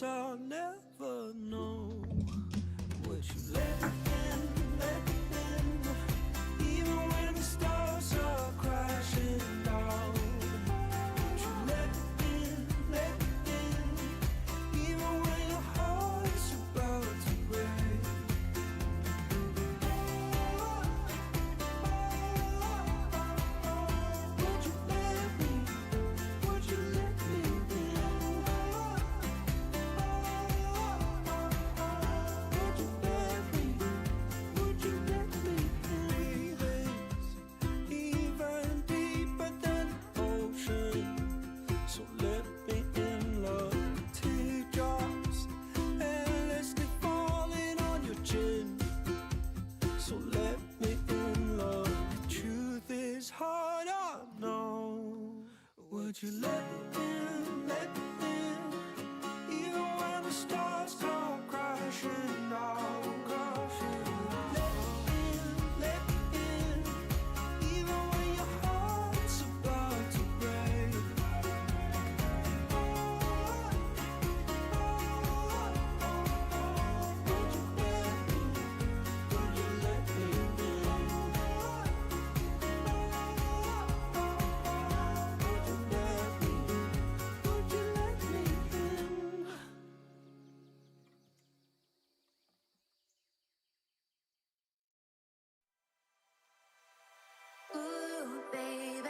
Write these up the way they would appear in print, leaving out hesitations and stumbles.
I'll never know. Would you let me in, even when the stars are crashing down? Would you let me in, even when your heart's about to break? Would you let me, would you let me in? Would you let me in, even when the stars start crashing down? Let me in, even when your heart's about to break. Would you let me in? Ooh, baby,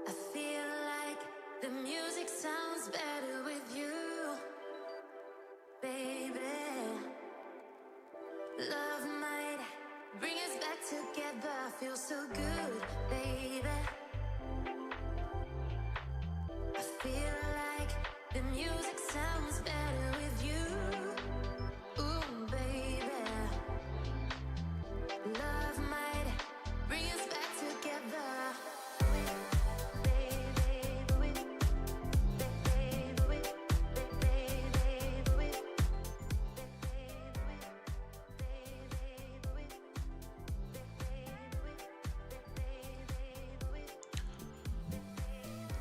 I feel like the music sounds better with you, baby. Love might bring us back together. Feels so good, baby. I feel like the music sounds better with you. Ooh, baby. Love might bring us back together.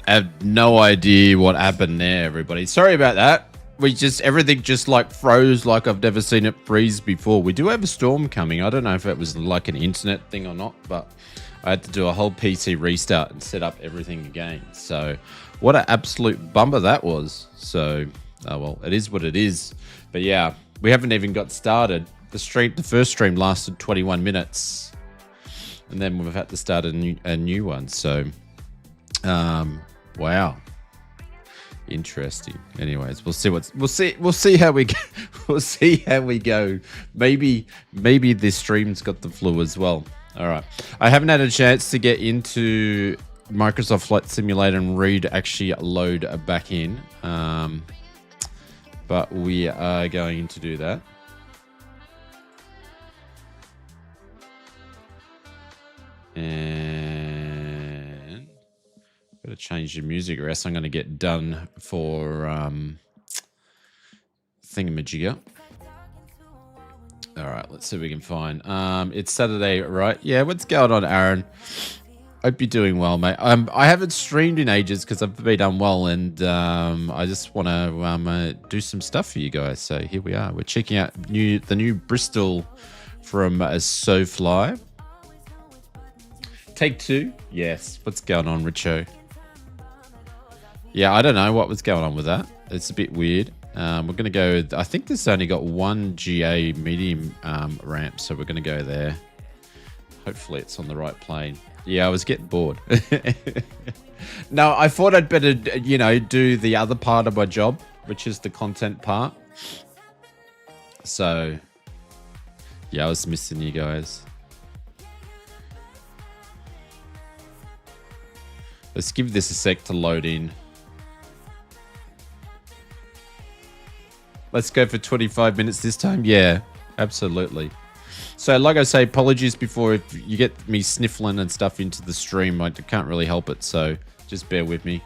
I have no idea what happened there, everybody. Sorry about that. Everything just like froze like I've never seen it freeze before. We do have a storm coming. I don't know if it was like an internet thing or not, but I had to do a whole PC restart and set up everything again. So what an absolute bumper that was. So, oh well, it is what it is. But yeah, we haven't even got started. The first stream lasted 21 minutes. And then we've had to start a new one. So, wow. Interesting. Anyways, we'll see how we go. We'll see how we go. Maybe this stream's got the flu as well. All right. I haven't had a chance to get into Microsoft Flight Simulator and read actually load back in. But we are going to do that. And gotta change the music or else I'm gonna get done for thingamajigger. All right, let's see if we can find. It's Saturday, right? Yeah, what's going on, Aaron? Hope you're doing well, mate. I haven't streamed in ages because I've been unwell, and I just want to do some stuff for you guys. So here we are. We're checking out the new Bristol from Sofly. Take two. Yes. What's going on, Richo? Yeah, I don't know what was going on with that. It's a bit weird. We're going to go... I think this only got one GA medium ramp, so we're going to go there. Hopefully it's on the right plane. Yeah, I was getting bored. No, I thought I'd better, you know, do the other part of my job, which is the content part. So, yeah, I was missing you guys. Let's give this a sec to load in. Let's go for 25 minutes this time. Yeah, absolutely. So, like I say, apologies before if you get me sniffling and stuff into the stream. I can't really help it, so just bear with me.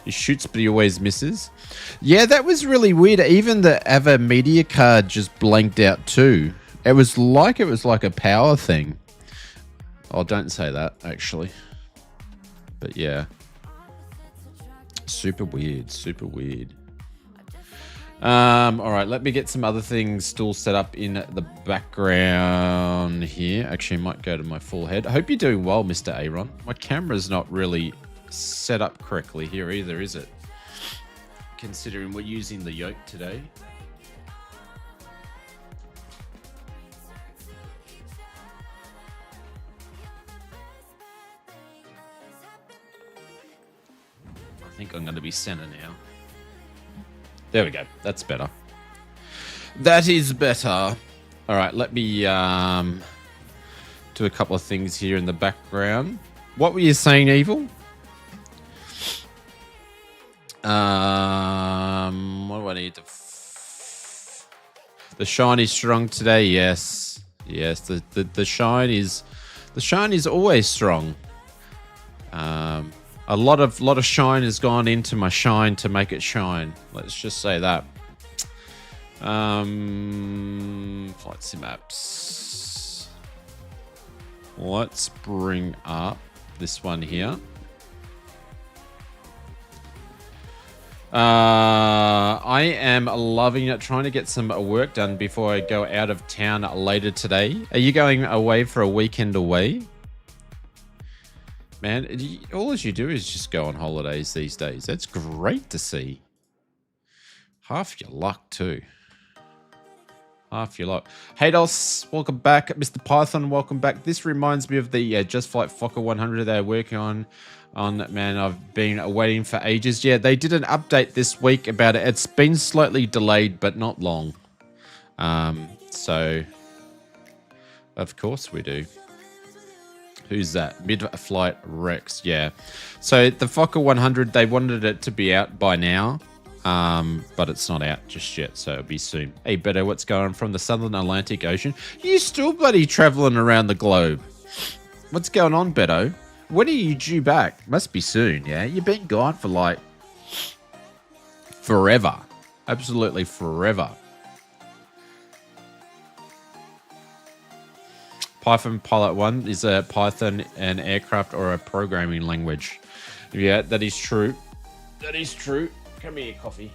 He shoots, but he always misses. Yeah, that was really weird. Even the Ava media card just blanked out too. It was like a power thing. Oh, don't say that, actually. But yeah. Super weird, super weird. All right, let me get some other things still set up in the background here. Actually, I might go to my full head. I hope you're doing well, Mr. Aaron. My camera's not really set up correctly here either, is it? Considering we're using the yoke today. I think I'm going to be center now. There we go. That's better. That is better. All right, let me do a couple of things here in the background. What were you saying, Evil? What do I need to... The shine is strong today. Yes. Yes, the shine is always strong. A lot of shine has gone into my shine to make it shine. Let's just say that. Flight sim apps. Let's bring up this one here. I am loving it, trying to get some work done before I go out of town later today. Are you going away for a weekend away? Man, all you do is just go on holidays these days. That's great to see. Half your luck, too. Half your luck. Hados, welcome back. Mr. Python, welcome back. This reminds me of the Just Flight Fokker 100 they're working on. Man, I've been waiting for ages. Yeah, they did an update this week about it. It's been slightly delayed, but not long. So, of course we do. Who's that? Mid-Flight Rex, yeah. So the Fokker 100, they wanted it to be out by now, but it's not out just yet, so it'll be soon. Hey, Beto, what's going on from the Southern Atlantic Ocean? You still bloody traveling around the globe. What's going on, Beto? When are you due back? Must be soon, yeah? You've been gone for, like, forever. Absolutely forever. Python Pilot 1 is a Python an aircraft or a programming language. Yeah, that is true. That is true. Come here, coffee.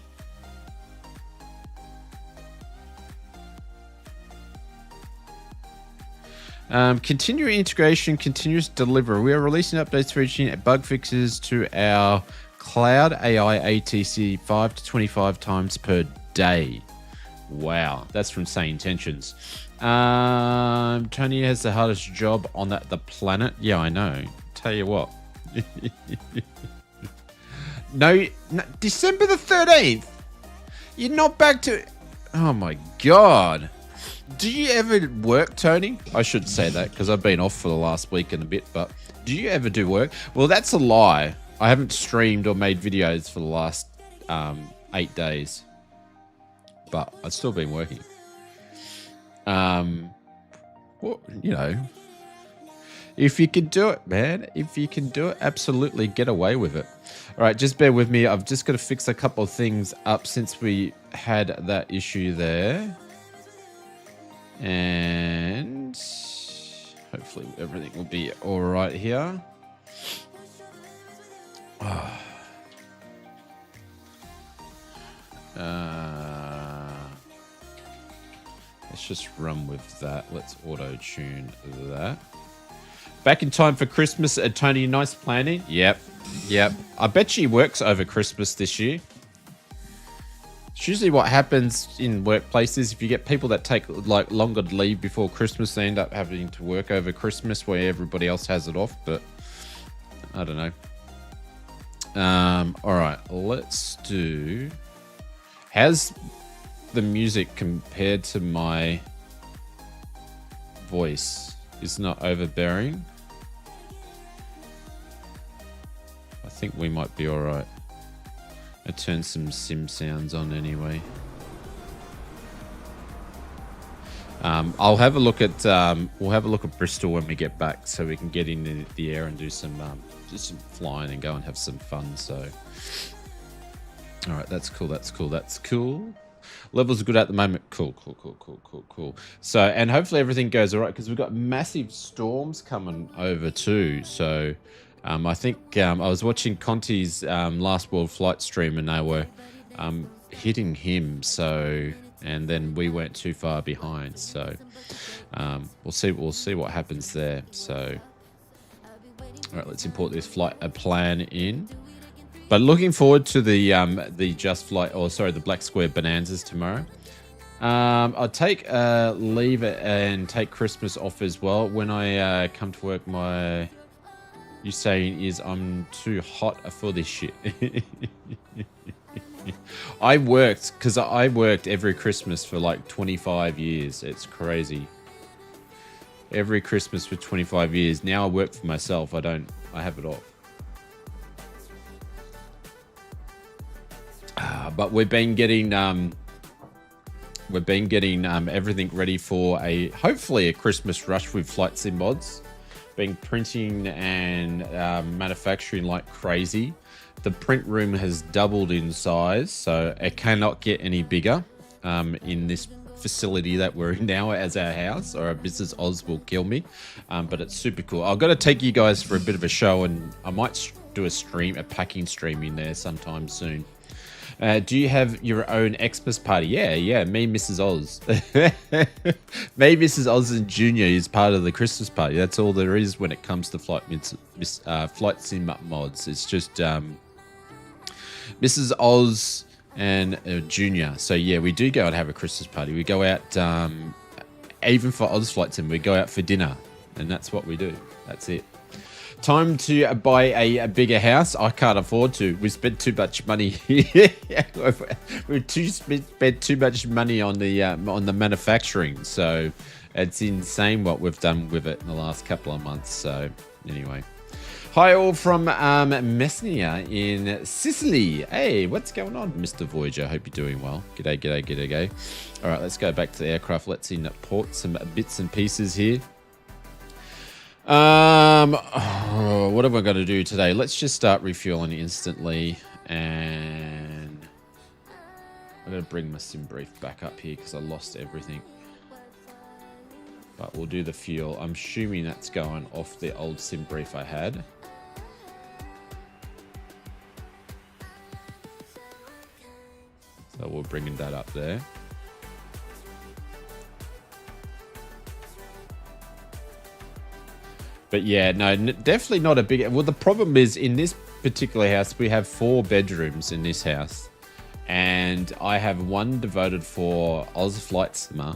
Continuing integration, continuous delivery. We are releasing updates featuring bug fixes to our cloud AI ATC 5 to 25 times per day. Wow, that's from Say Intentions. Tony has the hardest job on the planet. Yeah, I know. Tell you what. No, December the 13th. You're not back to... Oh my God. Do you ever work, Tony? I should say that because I've been off for the last week and a bit, but do you ever do work? Well, that's a lie. I haven't streamed or made videos for the last 8 days, but I've still been working. Well, you know, if you can do it, man, if you can do it, absolutely get away with it. All right, just bear with me. I've just got to fix a couple of things up since we had that issue there. And hopefully everything will be all right here. Let's just run with that. Let's auto-tune that. Back in time for Christmas. Tony, nice planning. Yep. I bet she works over Christmas this year. It's usually what happens in workplaces. If you get people that take like longer leave before Christmas, they end up having to work over Christmas where everybody else has it off. But I don't know. All right, let's do. How's the music compared to my voice? Is not overbearing. I think we might be all right. I turned some sim sounds on anyway. I'll have a look at we'll have a look at Bristol when we get back, so we can get in the air and do some flying and go and have some fun. So, all right, that's cool. That's cool. That's cool. Levels are good at the moment. Cool. So, and hopefully everything goes all right because we've got massive storms coming over too. So, I think I was watching Conti's last World Flight stream and they were hitting him. So, and then we weren't too far behind. So, we'll see what happens there. So, all right, let's import this flight plan in. But looking forward to the Just Flight, the Black Square Bonanzas tomorrow. I'll take leave and take Christmas off as well. When I come to work, you saying is I'm too hot for this shit. I worked every Christmas for like 25 years. It's crazy. Every Christmas for 25 years. Now I work for myself. I have it off. But we've been getting everything ready for hopefully a Christmas rush with flight sim mods. Been printing and manufacturing like crazy. The print room has doubled in size, so it cannot get any bigger in this facility that we're in now as our house, or our business Oz will kill me. But it's super cool. I've got to take you guys for a bit of a show, and I might do a packing stream in there sometime soon. Do you have your own Xmas party? Yeah. Me, Mrs. Oz. Me, Mrs. Oz and Junior is part of the Christmas party. That's all there is when it comes to flight sim mods. It's just Mrs. Oz and Junior. So yeah, we do go and have a Christmas party. We go out, even for Oz Flight Sim, we go out for dinner, and that's what we do. That's it. Time to buy a bigger house. I can't afford to. We spent too much money. We spent too much money on the manufacturing. So it's insane what we've done with it in the last couple of months. So anyway, hi all from Messina in Sicily. Hey, what's going on, Mr. Voyager? Hope you're doing well. G'day. All right, let's go back to the aircraft. Let's import some bits and pieces here. What am I going to do today? Let's just start refueling instantly, and I'm going to bring my sim brief back up here because I lost everything. But we'll do the fuel. I'm assuming that's going off the old sim brief I had. So we're bringing that up there. But yeah, no, definitely not a big... Well, the problem is in this particular house, we have 4 bedrooms in this house. And I have one devoted for Oz Flight Simmer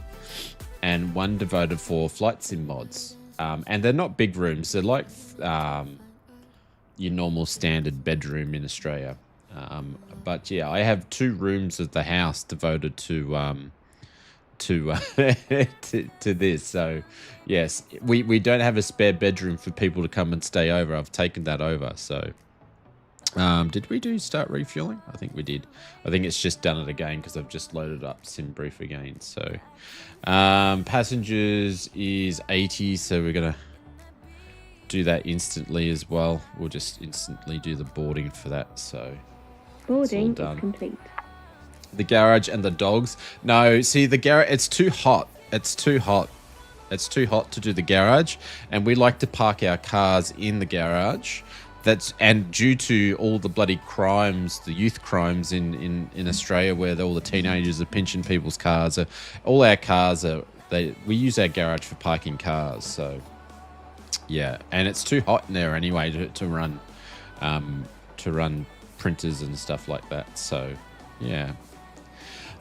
and one devoted for Flight Sim mods. And they're not big rooms. They're like your normal standard bedroom in Australia. But yeah, I have 2 rooms of the house devoted to this. So yes, we don't have a spare bedroom for people to come and stay over. I've taken that over. So did we start refueling? I think we did. I think it's just done it again because I've just loaded up sim brief again. So passengers is 80, so we're gonna do that instantly as well. We'll just instantly do the boarding for that. So boarding is complete. The garage and the dogs. No, see, the garage, it's too hot. It's too hot to do the garage. And we like to park our cars in the garage. And due to all the bloody crimes, the youth crimes in Australia, where all the teenagers are pinching people's cars, all our cars we use our garage for parking cars. So yeah, and it's too hot in there anyway to run printers and stuff like that. So yeah.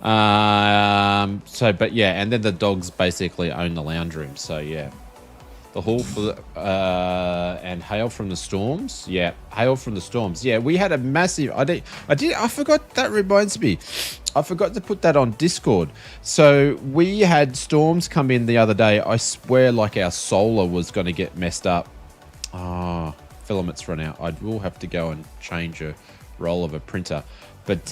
But yeah, and then the dogs basically own the lounge room. So yeah, the hall for the, and hail from the storms. Yeah, hail from the storms. Yeah, we had a massive. I forgot. That reminds me. I forgot to put that on Discord. So we had storms come in the other day. I swear, like our solar was going to get messed up. Ah, filaments run out. I will have to go and change a roll of a printer. But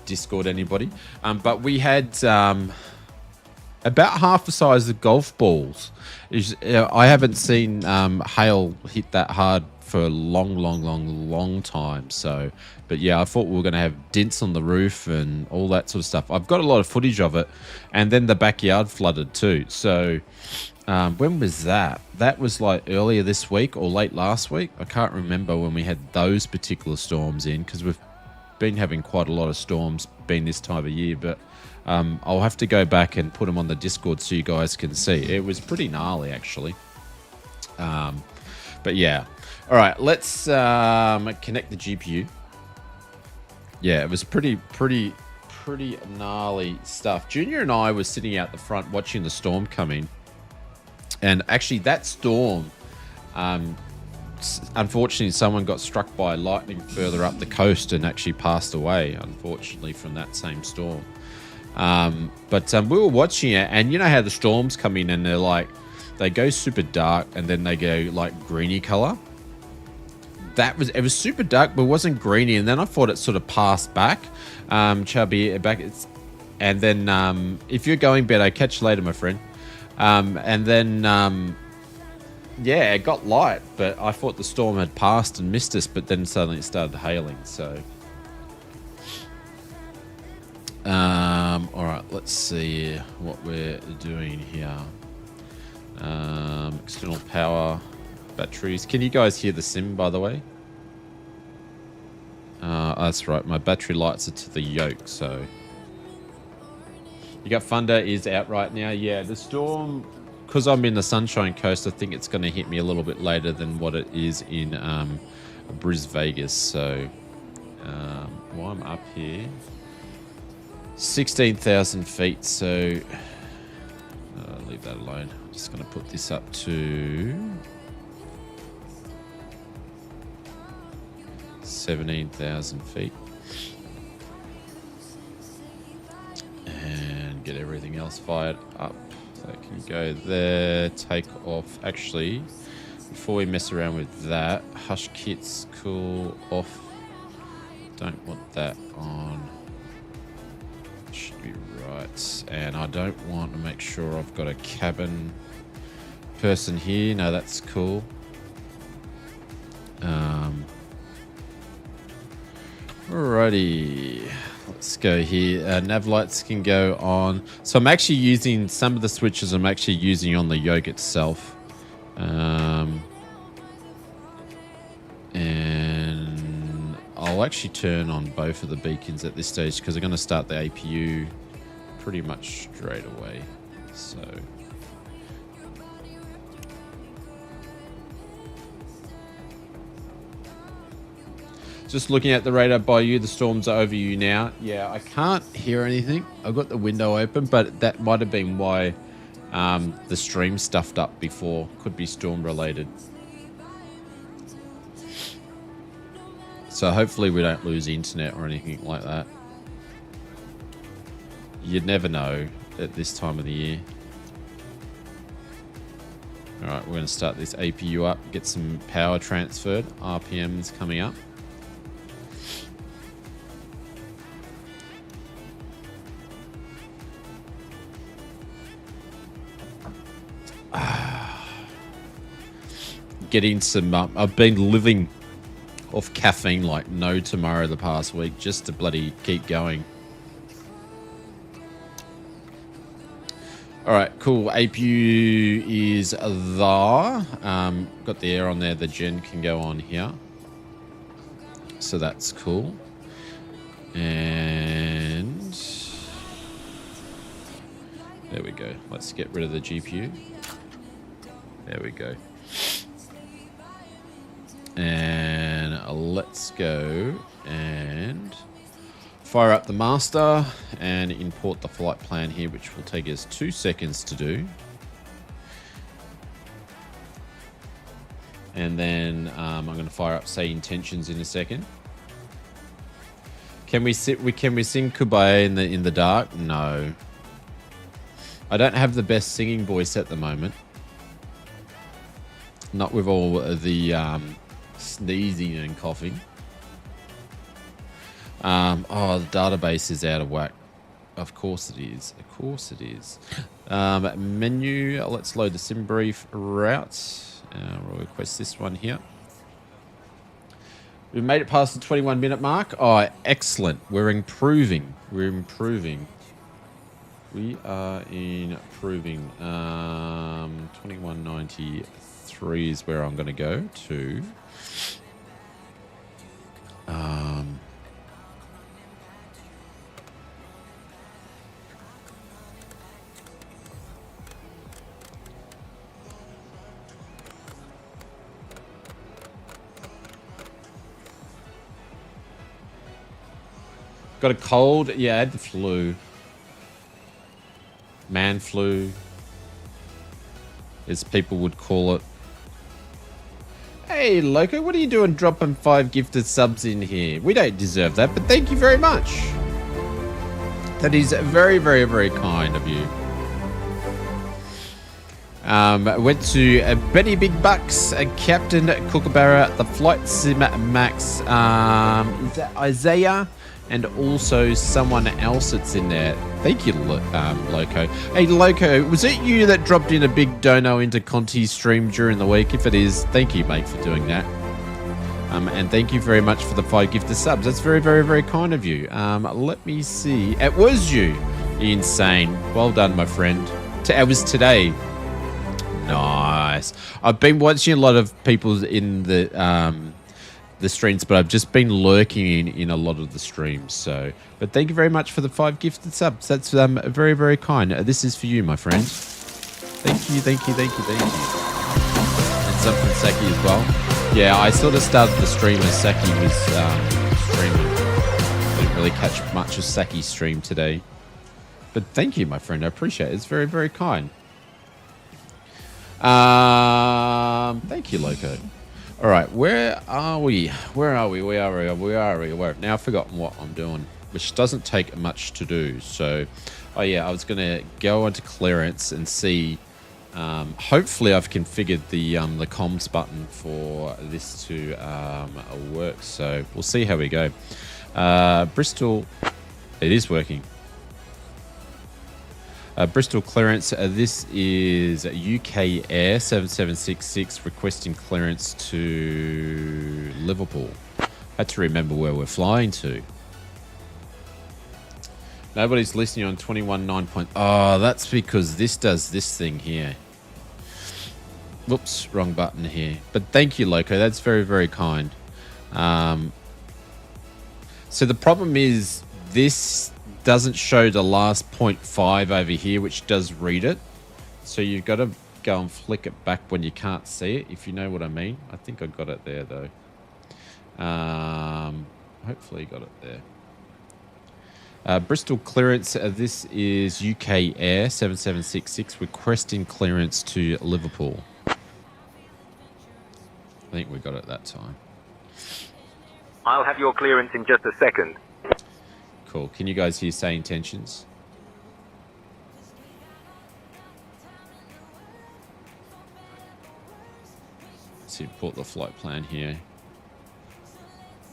Discord, anybody? But we had about half the size of golf balls. I haven't seen hail hit that hard for a long time. So, but yeah, I thought we were going to have dents on the roof and all that sort of stuff. I've got a lot of footage of it, and then the backyard flooded too. So, when was that? That was like earlier this week or late last week. I can't remember when we had those particular storms in, because we've been having quite a lot of storms being this time of year. But I'll have to go back and put them on the Discord so you guys can see. It was pretty gnarly, actually. But yeah. All right, let's connect the GPU. Yeah, it was pretty gnarly stuff. Junior and I were sitting out the front watching the storm come in. And actually that storm, unfortunately, someone got struck by lightning further up the coast and actually passed away, unfortunately, from that same storm. But we were watching it, and you know how the storms come in and they're like, they go super dark and then they go like greeny color. It was super dark, but it wasn't greeny. And then I thought it sort of passed back, chubby back. And then if you're going better, catch you later, my friend. And then yeah, it got light, but I thought the storm had passed and missed us, but then suddenly it started hailing. So, all right, let's see what we're doing here. External power, batteries. Can you guys hear the sim, by the way? That's right. My battery lights are to the yoke, so. You got thunder is out right now. Yeah, the storm, because I'm in the Sunshine Coast, I think it's going to hit me a little bit later than what it is in Vegas. So while I'm up here, 16,000 feet. So leave that alone. I'm just going to put this up to 17,000 feet. And get everything else fired up. So I can go there, take off. Actually, before we mess around with that, hush kits, cool, off. Don't want that on. Should be right. And I don't want to make sure I've got a cabin person here. No, that's cool. Alrighty. Let's go here. Nav lights can go on. So I'm actually using some of the switches. I'm actually using on the yoke itself. And I'll actually turn on both of the beacons at this stage because I'm going to start the APU pretty much straight away. So just looking at the radar by you, the storms are over you now. Yeah, I can't hear anything. I've got the window open, but that might have been why the stream stuffed up before. Could be storm related. So hopefully we don't lose internet or anything like that. You'd never know at this time of the year. All right, we're going to start this APU up, get some power transferred. RPM's coming up. Getting some I've been living off caffeine like no tomorrow the past week just to bloody keep going. All right, cool. APU is there. Got the air on there. The gen can go on here, so that's cool. And there we go. Let's get rid of the GPU. There we go. And let's go and Fire up the master and import the flight plan here, which will take us 2 seconds to do. And then I'm going to fire up say intentions in a second. Can we sing Kubai in the dark? No. I don't have the best singing voice at the moment. Not with all the sneezing and coughing. Oh, the database is out of whack. Of course it is. Of course it is. Menu. Let's load the sim brief route. We'll request this one here. We made it past the 21-minute mark. Oh, excellent. We're improving. We're improving. We are improving. 2193 is where I'm going to go to. Got a cold? Yeah, I had the flu. Man flu, as people would call it. Hey, Loco, what are you doing dropping 5 gifted subs in here? We don't deserve that, but thank you very much. That is very, very, very kind of you. Went to Benny Big Bucks, Captain Kookaburra, the Flight Sim Max, is that Isaiah? And also someone else that's in there. Thank you, Loco. Hey, Loco, was it you that dropped in a big dono into Conti's stream during the week? If it is, thank you, mate, for doing that. And thank you very much for the 5 gifted subs. That's very, very, very kind of you. Let me see. It was you. Insane. Well done, my friend. It was today. Nice. I've been watching a lot of people in the streams, but I've just been lurking in a lot of the streams. So, but thank you very much for the 5 gifted subs. That's very, very kind. This is for you, my friend. Thank you, thank you, thank you, thank you. And some from Saki as well. Yeah, I sort of started the stream as Saki was streaming. I didn't really catch much of Saki's stream today. But thank you, my friend. I appreciate it. It's very, very kind. Thank you, Loco. All right, where are we? Where are we? Now I've forgotten what I'm doing, which doesn't take much to do. So, oh yeah, I was going to go onto clearance and see. Hopefully, I've configured the comms button for this to work. So we'll see how we go. Bristol, it is working. Bristol clearance, this is UK Air 7766 requesting clearance to Liverpool. Had to remember where we're flying to. Nobody's listening on 21.9. Oh, that's because this does this thing here. Whoops, wrong button here. But thank you, Loco. That's very, very kind. So the problem is this doesn't show the last 0.5 over here, which does read it. So you've got to go and flick it back when you can't see it, if you know what I mean. I think I got it there, though. Hopefully got it there. Bristol clearance, this is UK Air 7766 requesting clearance to Liverpool. I think we got it that time. I'll have your clearance in just a second. Cool. Can you guys hear say intentions? Let's import the flight plan here.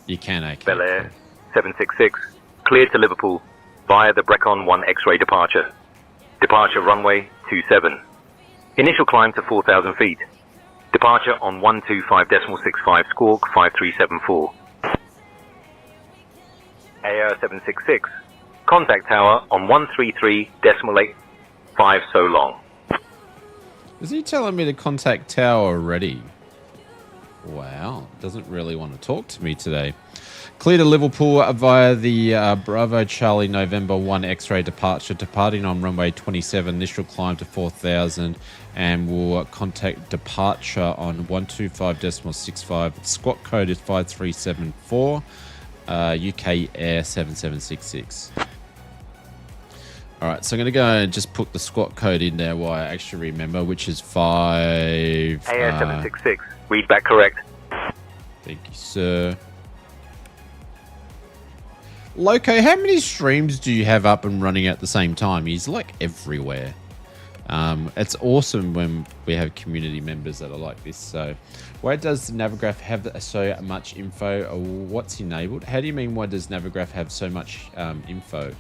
You can, okay. Bel Air 766, cleared to Liverpool via the Brecon 1 X-ray departure. Departure runway 27. Initial climb to 4,000 feet. Departure on 125.65 squawk 5374. AR 766, contact tower on 133.85 so long. Is he telling me to contact tower already? Wow, doesn't really want to talk to me today. Clear to Liverpool via the Bravo Charlie November 1 X-ray departure, departing on runway 27, initial climb to 4,000, and will contact departure on 125.65. Squawk code is 5374. UK Air 7766. All right, so I'm going to go and just put the squat code in there while I actually remember, which is 5... AS766. Read back correct. Thank you, sir. Loco, how many streams do you have up and running at the same time? He's like everywhere. It's awesome when we have community members that are like this. So why does Navigraph have so much info? Or what's enabled? How do you mean why does Navigraph have so much info?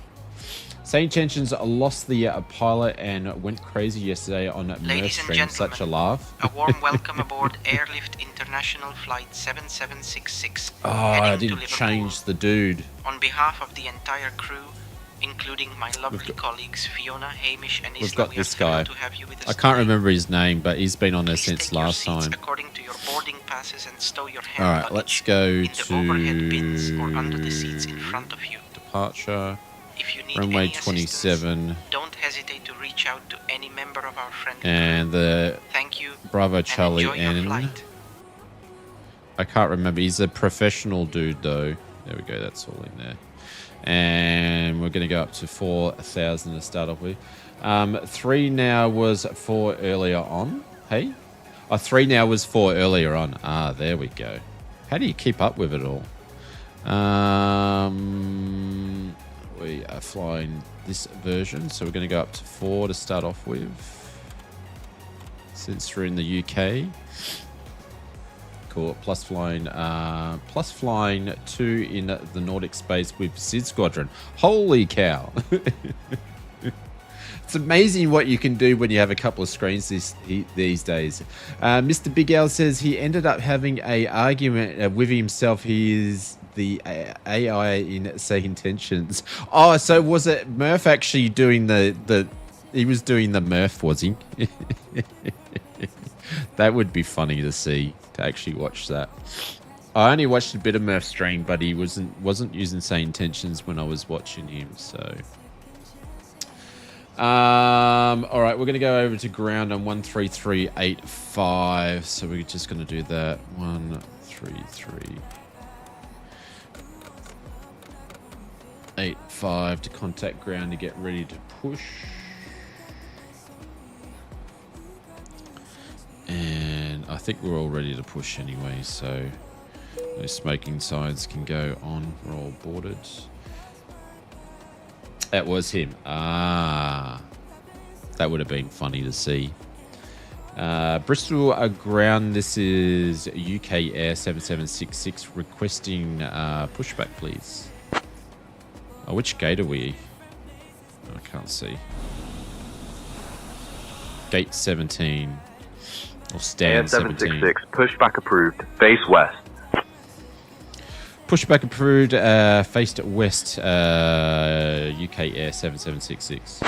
Same Tensions lost the pilot and went crazy yesterday on Merv stream. Such a laugh. A warm welcome aboard Airlift International Flight 7766. Oh, I didn't change the dude. On behalf of the entire crew, including my lovely colleagues Fiona, Hamish, and Isla, we've got this guy. To have you with us I can't today. remember his name, but he's been on there Please since take your last seats time. according to your boarding passes and stow your hand All right, luggage let's go in the overhead bins or to under the seats in front of you. departure. If you need Runway any 27. assistance, don't hesitate to reach out to any member of our friendly And crew. the Thank you. Bravo and Charlie enjoy your N. flight. I can't remember. He's a professional dude, though. There we go. That's all in there. And we're going to go up to 4,000 to start off with. 3 now was 4 earlier on. Hey? 3 now was 4 earlier on. Ah, there we go. How do you keep up with it all? We are flying this version, so we're going to go up to 4 to start off with. Since we're in the UK. Cool. Plus flying 2 in the Nordic space with Sid Squadron. Holy cow. It's amazing what you can do when you have a couple of screens these days. Mr. Big L says he ended up having a argument with himself. He is the AI in Say Intentions. Oh, so was it Murph actually doing he was doing the Murph, was he? That would be funny to see, to actually watch that. I only watched a bit of Murph's stream, but he wasn't using Say Intentions when I was watching him, so... all right, we're going to go over to ground on 13385. So we're just going to do that. 13385 to contact ground to get ready to push. And I think we're all ready to push anyway, so no smoking signs can go on. We're all boarded. That was him. Ah, that would have been funny to see. Bristol ground. This is UK Air 7766 requesting pushback, please. Oh, which gate are we? I can't see. Gate 17. Or stand 17. AS766. Pushback approved. Face west. Pushback approved, faced west, UK Air 7766.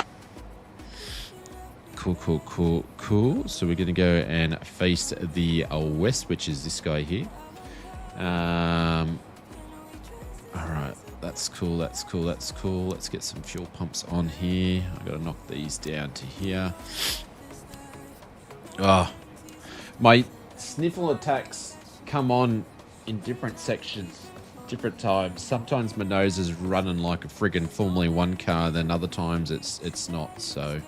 Cool. So we're going to go and face the west, which is this guy here. All right, that's cool. Let's get some fuel pumps on here. I've got to knock these down to here. Oh, my sniffle attacks come on in different sections. Different times. Sometimes my nose is running like a friggin' Formula 1 car, then other times it's not, so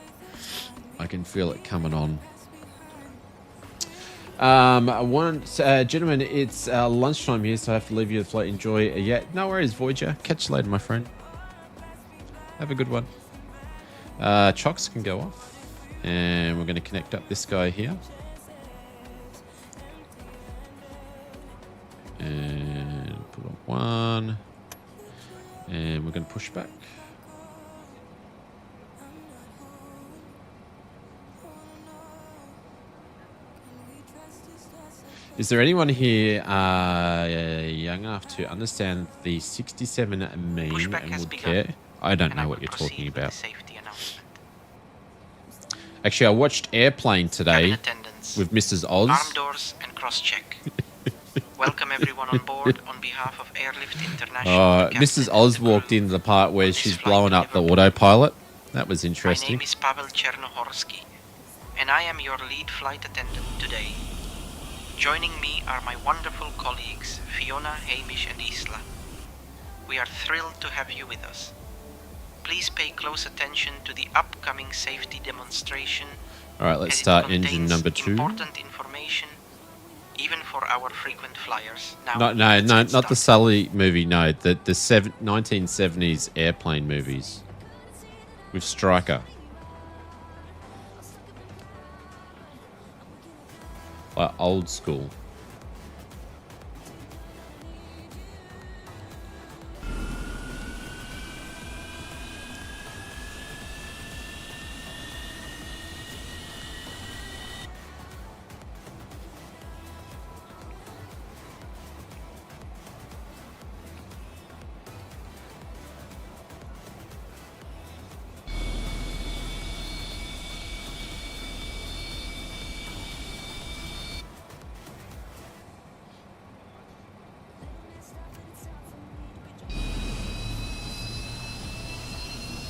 I can feel it coming on. Gentlemen, it's lunchtime here, so I have to leave you the flight. Enjoy. Yeah, no worries, Voyager. Catch you later, my friend. Have a good one. Chocks can go off, and we're going to connect up this guy here. And put on 1. And we're going to push back. Is there anyone here young enough to understand the 67 meme Pushback and has would begun, care? I don't and know I what will you're talking proceed with about. the safety announcement. Actually, I watched Airplane today Cabin attendants, with Mrs. Oz. arm doors and cross-check. Welcome everyone on board on behalf of Airlift International. the Mrs. captain Oz and the walked crew into the part where on this she's flight blowing to up the Liverpool. autopilot. That was My interesting. name is Pavel Chernohorsky, and I am your lead flight attendant today. Joining me are my wonderful colleagues Fiona, Hamish, and Isla. We are thrilled to have you with us. Please pay close attention to the upcoming safety demonstration. All right, let's as it start engine contains number 2. Important information, even for our frequent flyers. Now, No, let's get not the started. Sully movie. No, the 1970s airplane movies with Stryker. Like old school.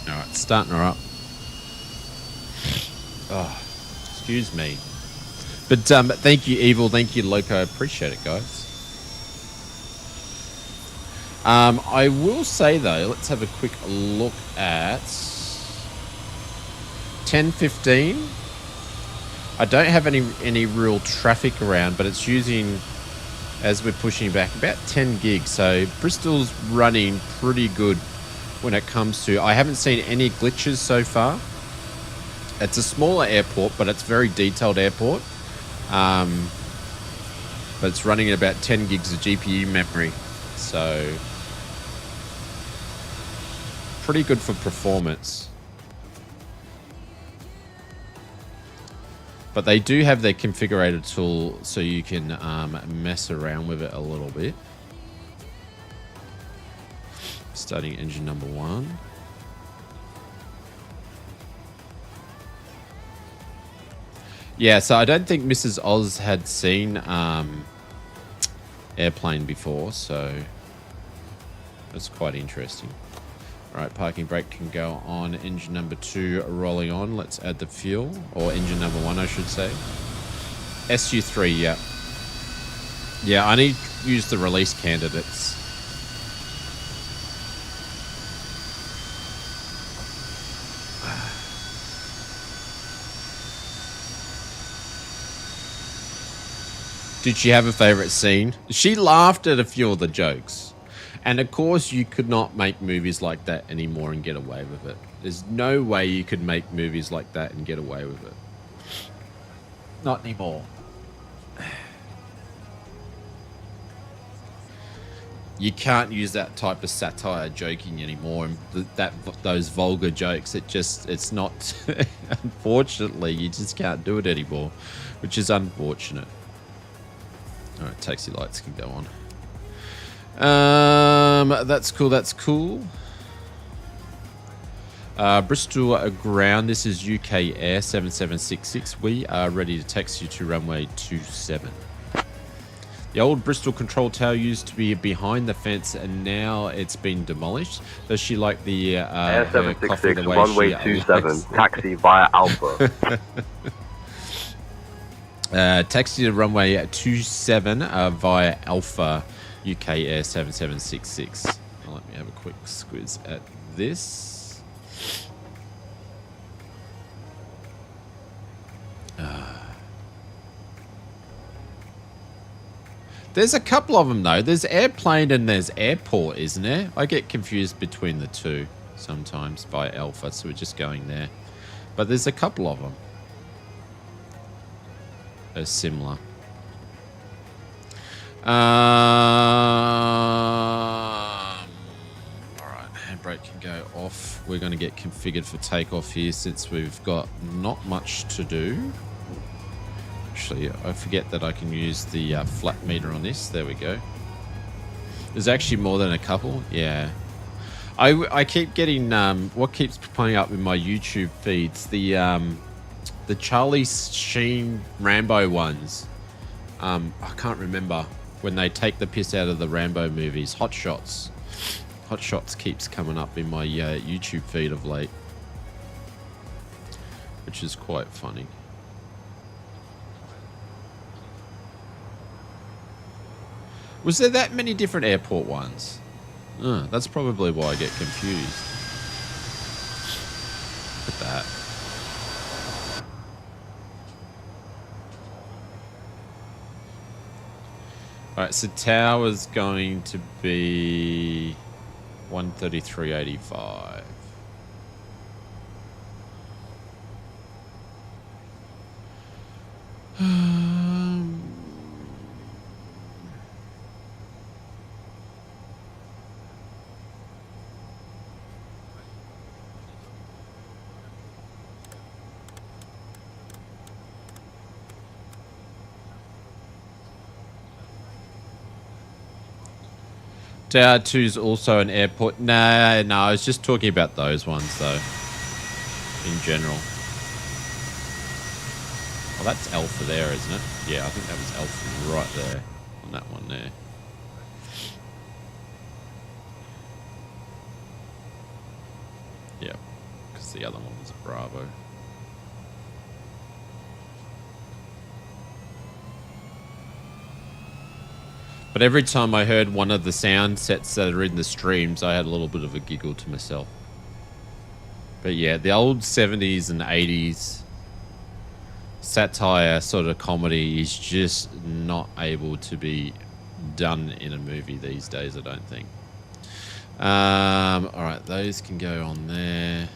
All right, starting her up. Oh, excuse me. But thank you, Evil. Thank you, Loco. Appreciate it, guys. I will say, though, let's have a quick look at 10:15. I don't have any real traffic around, but it's using, as we're pushing back, about 10 gigs. So Bristol's running pretty good when it comes to... I haven't seen any glitches so far. It's a smaller airport, but it's a very detailed airport. But it's running at about 10 gigs of GPU memory. So pretty good for performance. But they do have their configurator tool so you can mess around with it a little bit. Starting engine number 1. Yeah, so I don't think Mrs. Oz had seen airplane before, so that's quite interesting. All right, parking brake can go on. Engine number 2 rolling on. Let's add the fuel, or engine number 1, I should say. SU3, yeah. Yeah, I need to use the release candidates. Did she have a favorite scene? She laughed at a few of the jokes. And of course, you could not make movies like that anymore and get away with it. There's no way you could make movies like that and get away with it. Not anymore. You can't use that type of satire joking anymore, and those vulgar jokes. It's not. Unfortunately, you just can't do it anymore, which is unfortunate. All right, taxi lights can go on. That's cool. That's cool. Bristol ground. This is UK Air 7766. We are ready to taxi you to runway 27. The old Bristol control tower used to be behind the fence, and now it's been demolished. Does she like the Air 766 runway 27 taxi via Alpha? Taxi to runway 27 via Alpha UK Air 7766. Now let me have a quick squiz at this. There's a couple of them, though. There's airplane and there's airport, isn't there? I get confused between the two sometimes by Alpha, so we're just going there. But there's a couple of them. They're similar. Alright, handbrake can go off. We're going to get configured for takeoff here since we've got not much to do. Actually, I forget that I can use the flat meter on this. There we go. There's actually more than a couple. Yeah. I keep getting what keeps playing up in my YouTube feeds, the Charlie Sheen Rambo ones. I can't remember when they take the piss out of the Rambo movies. Hot Shots. Hot Shots keeps coming up in my YouTube feed of late, which is quite funny. Was there that many different airport ones? That's probably why I get confused. Look at that. Alright, so tower's going to be 133.85. Tower 2 is also an airport. No, I was just talking about those ones, though. In general. Well, that's Alpha there, isn't it? Yeah, I think that was Alpha right there. On that one there. Yeah, because the other one was a Bravo. But every time I heard one of the sound sets that are in the streams, I had a little bit of a giggle to myself. But yeah, the old 70s and 80s satire sort of comedy is just not able to be done in a movie these days, I don't think. Alright, those can go on there.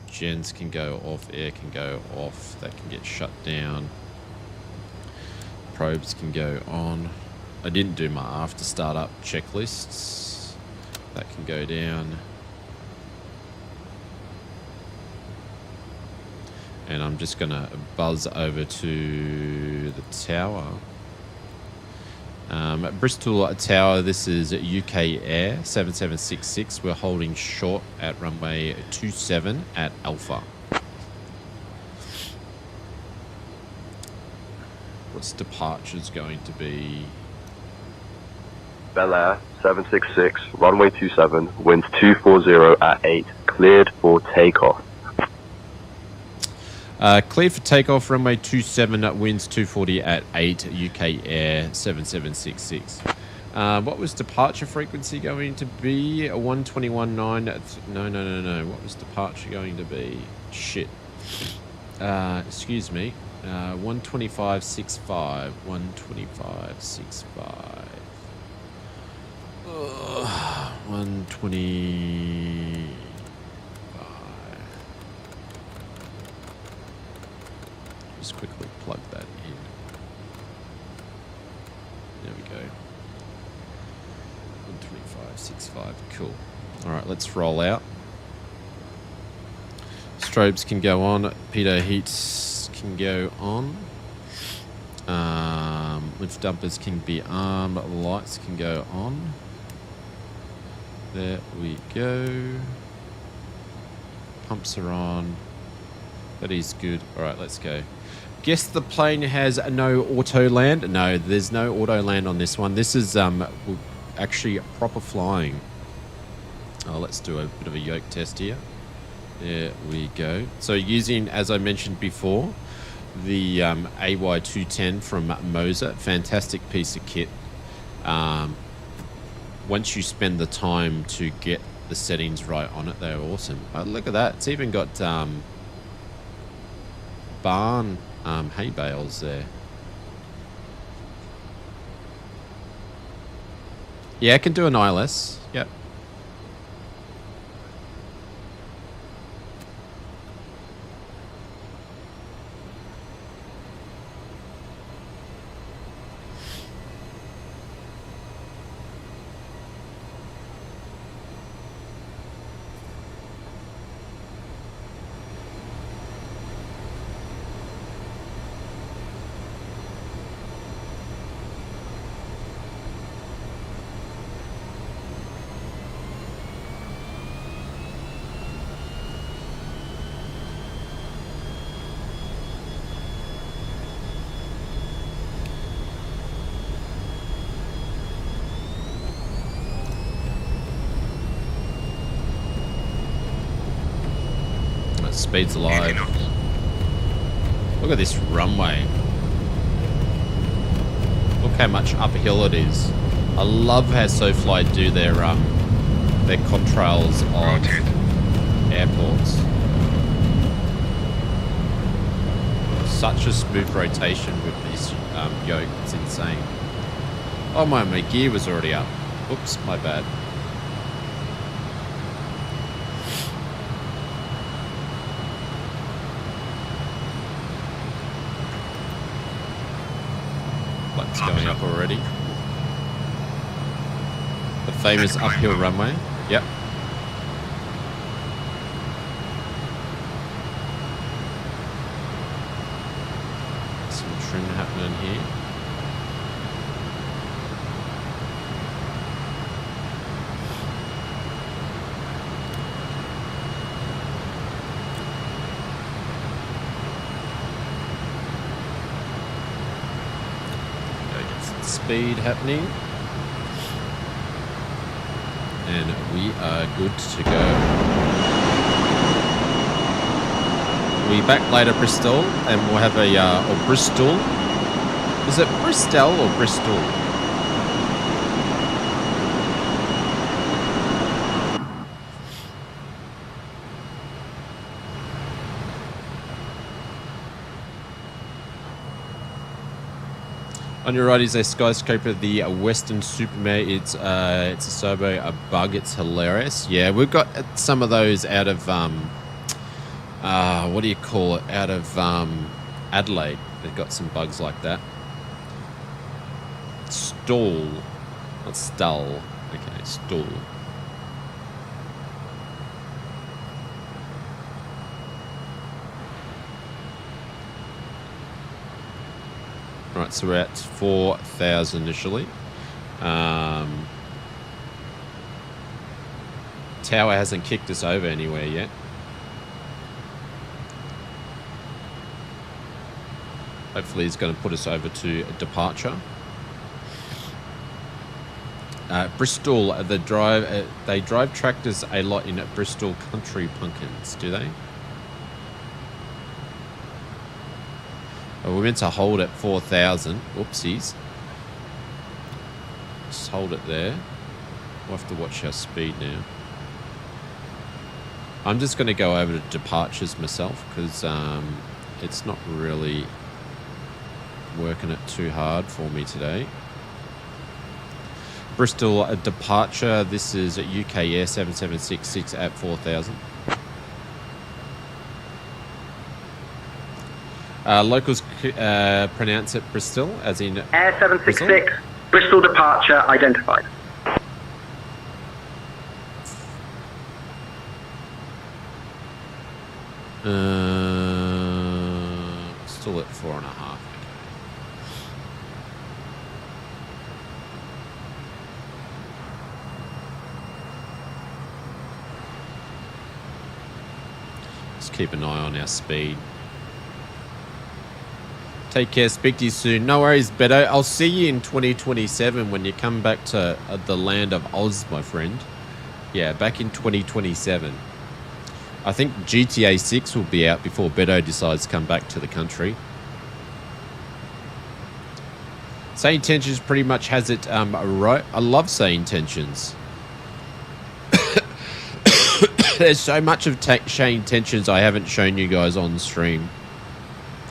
Gens can go off, air can go off. That can get shut down. Probes can go on. I didn't do my after startup checklists. That can go down. And I'm just gonna buzz over to the tower. Bristol Tower, this is UK Air 7766. We're holding short at runway 27 at Alpha. What's departure's going to be? Bel Air 766, runway 27, winds 240 at 8, cleared for takeoff. Cleared for takeoff, runway 27, winds 240 at 8, UK Air 7766. What was departure frequency going to be? 121.9. No. What was departure going to be? Shit. Excuse me. 125.65. 125.65. 120. Just quickly plug that in. There we go. 125.65. Cool. Alright, let's roll out. Strobes can go on. Pitot heats can go on. Lift dumpers can be armed. Lights can go on. There we go. Pumps are on. That is good. Alright, let's go. Guess the plane has no auto land. No, there's no auto land on this one. This is actually proper flying. Oh, let's do a bit of a yoke test here. There we go. So using, as I mentioned before, the AY210 from Moser. Fantastic piece of kit. Once you spend the time to get the settings right on it, they're awesome. Oh, look at that. It's even got barn hay bales there. Yeah, I can do an ILS. Yep. Speed's alive. Look at this runway. Look how much uphill it is. I love how Sofly do their their contrails of airports. Such a smooth rotation with this yoke, it's insane. Oh my gear was already up. Oops, my bad. Lights going up already. The famous uphill runway. Yep. Some trim happening here. Speed happening, and we are good to go. We'll be back later, Bristol, and we'll have a or Bristol. Is it Bristol or Bristol? On your right is a skyscraper, the Western Supermare. It's a Sobo, a bug. It's hilarious. Yeah, we've got some of those out of what do you call it? Out of Adelaide. They've got some bugs like that. Stall, not Stull. Okay, Stall. Right, so we're at 4,000 initially. Tower hasn't kicked us over anywhere yet. Hopefully he's going to put us over to departure. Bristol, they drive tractors a lot in Bristol Country Pumpkins, do they? We're meant to hold at 4,000. Whoopsies. Just hold it there. We'll have to watch our speed now. I'm just going to go over to departures myself because it's not really working it too hard for me today. Bristol departure. This is UK Air 7766 at 4,000. Locals pronounce it Bristol, as in Air 766, Bristol departure identified. Still at 4.5. Just keep an eye on our speed. Take care. Speak to you soon. No worries, Beto. I'll see you in 2027 when you come back to the land of Oz, my friend. Yeah, back in 2027. I think GTA 6 will be out before Beto decides to come back to the country. Say Intentions pretty much has it right. I love Say Intentions. There's so much of Say Intentions I haven't shown you guys on stream.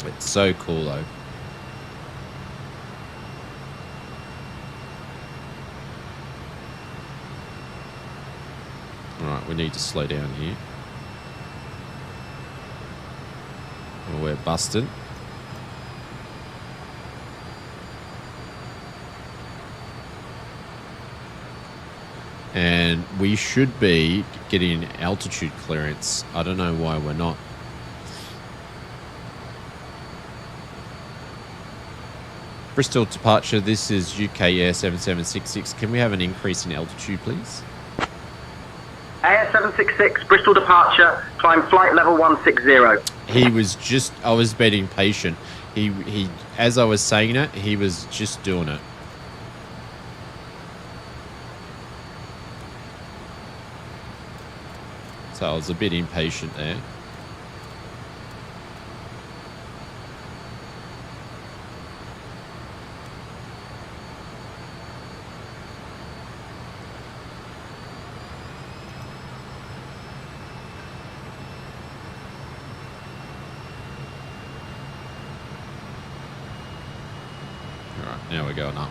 It's so cool though. Alright, we need to slow down here. Or we're busted. And we should be getting altitude clearance. I don't know why we're not. Bristol departure, this is UK Air 7766. Can we have an increase in altitude, please? Air 766, Bristol departure, climb flight level 160. He was just, I was being patient. He, as I was saying it, he was just doing it. So I was a bit impatient there. Alright, now we're going up.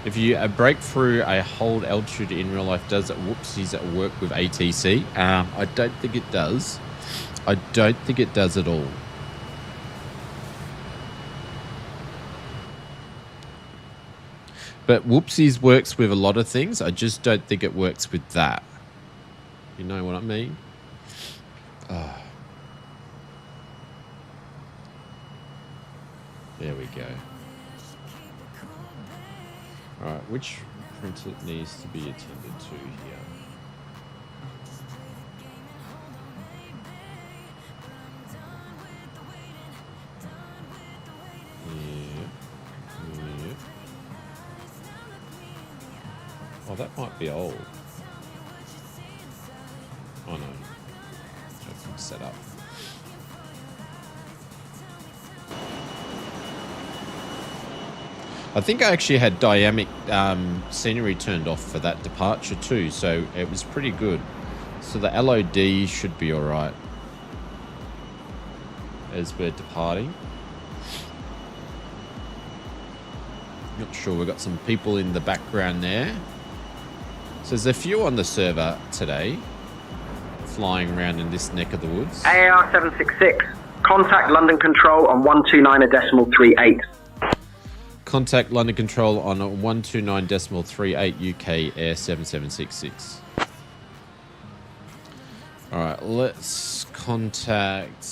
If you break through a hold altitude in real life, does it whoopsies work with ATC? I don't think it does. I don't think it does at all. But whoopsies works with a lot of things. I just don't think it works with that. You know what I mean? Oh. There we go. Alright, which printer needs to be attended to here? Yeah. Oh, that might be old. Oh no. Everything's set up. I think I actually had dynamic scenery turned off for that departure too, so it was pretty good. So the LOD should be alright as we're departing. Not sure, we've got some people in the background there. So there's a few on the server today flying around in this neck of the woods. AAR 766, contact London Control on 129.38. Contact London Control on 129.38 UK Air 7766. Alright, let's contact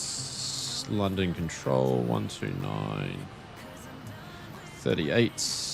London Control 129.38.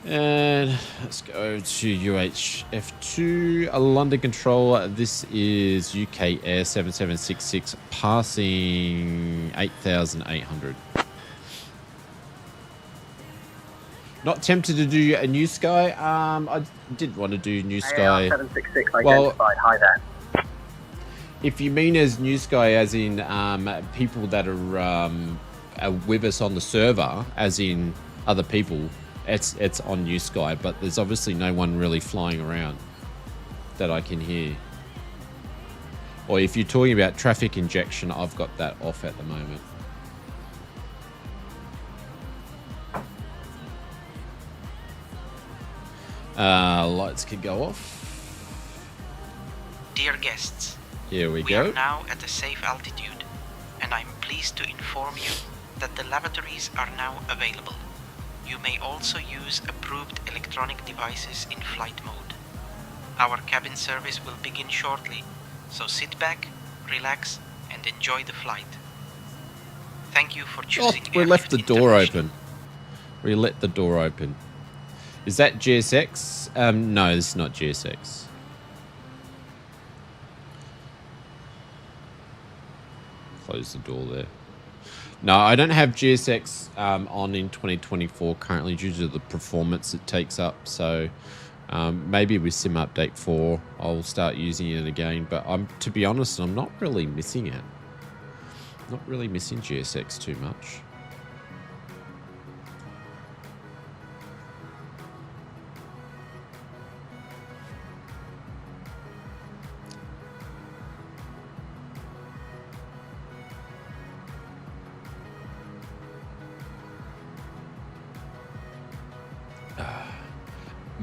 And let's go to UHF2, London Control. This is UK Air 7766, passing 8,800. Not tempted to do a New Sky. I did want to do New Sky. AAR 766 identified. Hi there. If you mean as New Sky, as in people that are with us on the server, as in other people, it's on New Sky, but there's obviously no one really flying around that I can hear. Or if you're talking about traffic injection, I've got that off at the moment. Lights can go off. Dear guests, Here we we go. are now at a safe altitude, and I'm pleased to inform you that the lavatories are now available. You may also use approved electronic devices in flight mode. Our cabin service will begin shortly, so sit back, relax, and enjoy the flight. Thank you for Oh, choosing we left the Airlift door International. open. We let the door open. Is that GSX? No, this is not GSX. Close the door there. No, I don't have GSX on in 2024 currently due to the performance it takes up. So maybe with Sim Update 4, I'll start using it again. But to be honest, I'm not really missing it. Not really missing GSX too much.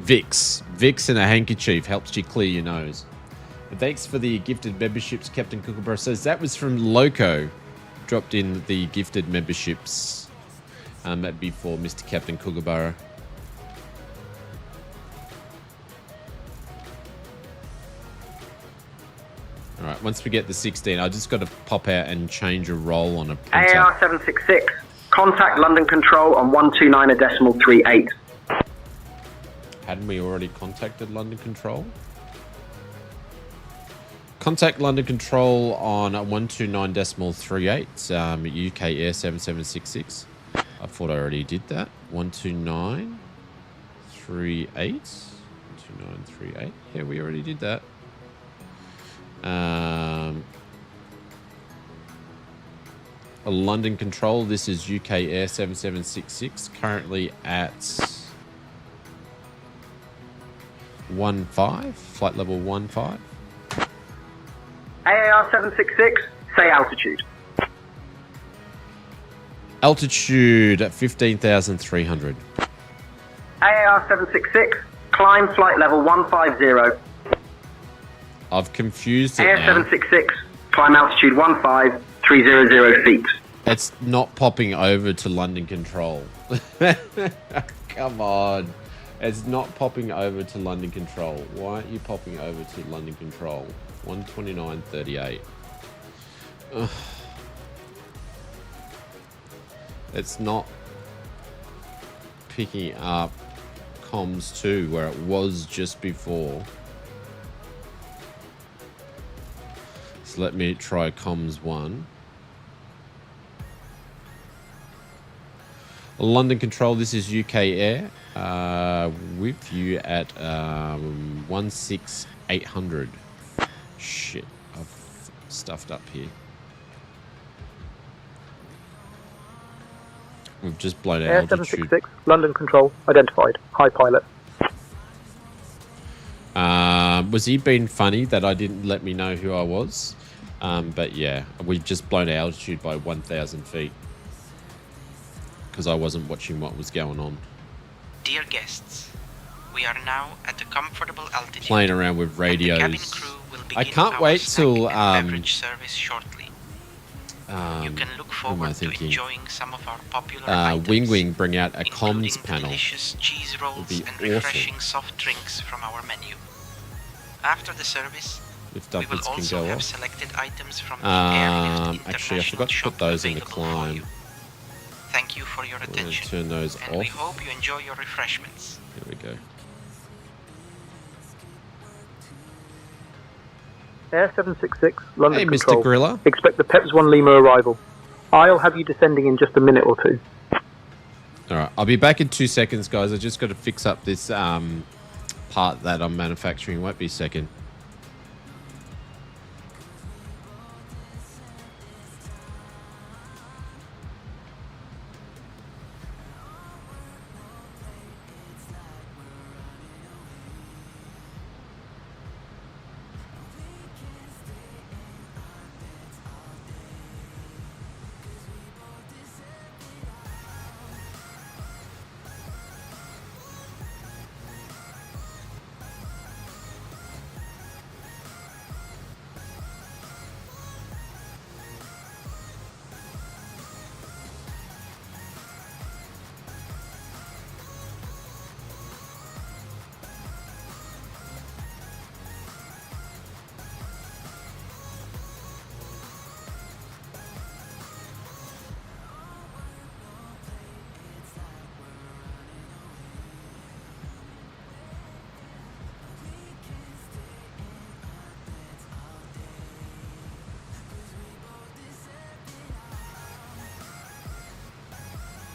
Vicks in a handkerchief helps you clear your nose. And thanks for the gifted memberships, Captain Kookaburra says. That was from Loco. Dropped in the gifted memberships before Mr. Captain Kookaburra. Alright, once we get the 16, I just got to pop out and change a roll on a printer. AAR 766, contact London Control on 129.38. Hadn't we already contacted London Control? Contact London Control on 129.38, UK Air 7766. I thought I already did that. 129.38. 129.38. Yeah, we already did that. London Control, this is UK Air 7766, currently at 15, flight level 15. AAR 766, say altitude. Altitude at 15,300. AAR 766, climb flight level 150. I've confused it AAR now. 766, climb altitude 15300 feet. It's not popping over to London Control. Come on. It's not popping over to London Control. Why aren't you popping over to London Control? 129.38. It's not picking up comms 2 where it was just before. So let me try comms 1. London Control, this is UK Air. With you at 16800. Shit, I've stuffed up here. We've just blown out Air altitude. 766, London Control, identified. Hi, pilot. Was he being funny that I didn't let me know who I was? But yeah, we've just blown our altitude by 1,000 feet. Because I wasn't watching what was going on. Dear guests, we are now at a comfortable altitude. Playing around with radios. And the cabin crew will begin I can't our wait snack till and beverage service shortly. You can look who am I forward to thinking? enjoying some of our popular items, Wing bring out a including comms panel. delicious cheese rolls be and awesome. refreshing soft drinks from our menu. After the service, If we will dumpets can also go have off. selected items from the Airlift Actually, I International forgot to shop put those in the available for climb. you. Thank you for your I'm gonna attention, turn those and we off. hope you enjoy your refreshments. Here we go. Air 766, London Hey, Control. Mr. Gorilla. Expect the PEPS 1 Lima arrival. I'll have you descending in just a minute or two. All right, I'll be back in 2 seconds, guys. I just got to fix up this part that I'm manufacturing. Won't be a second.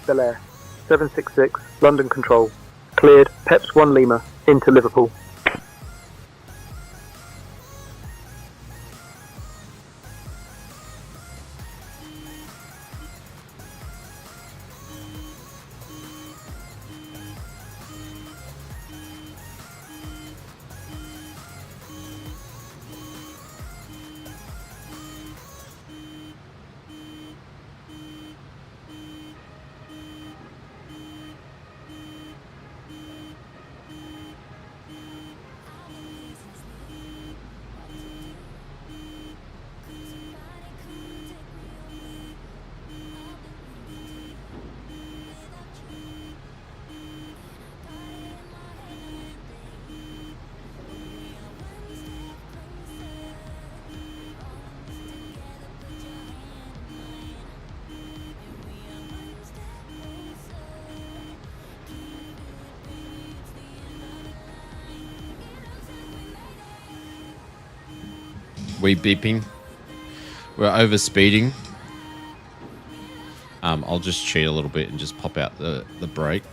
Bel Air 766, London Control. Cleared, PEPS 1 Lima, into Liverpool. We beeping. We're over speeding. I'll just cheat a little bit and just pop out the brake.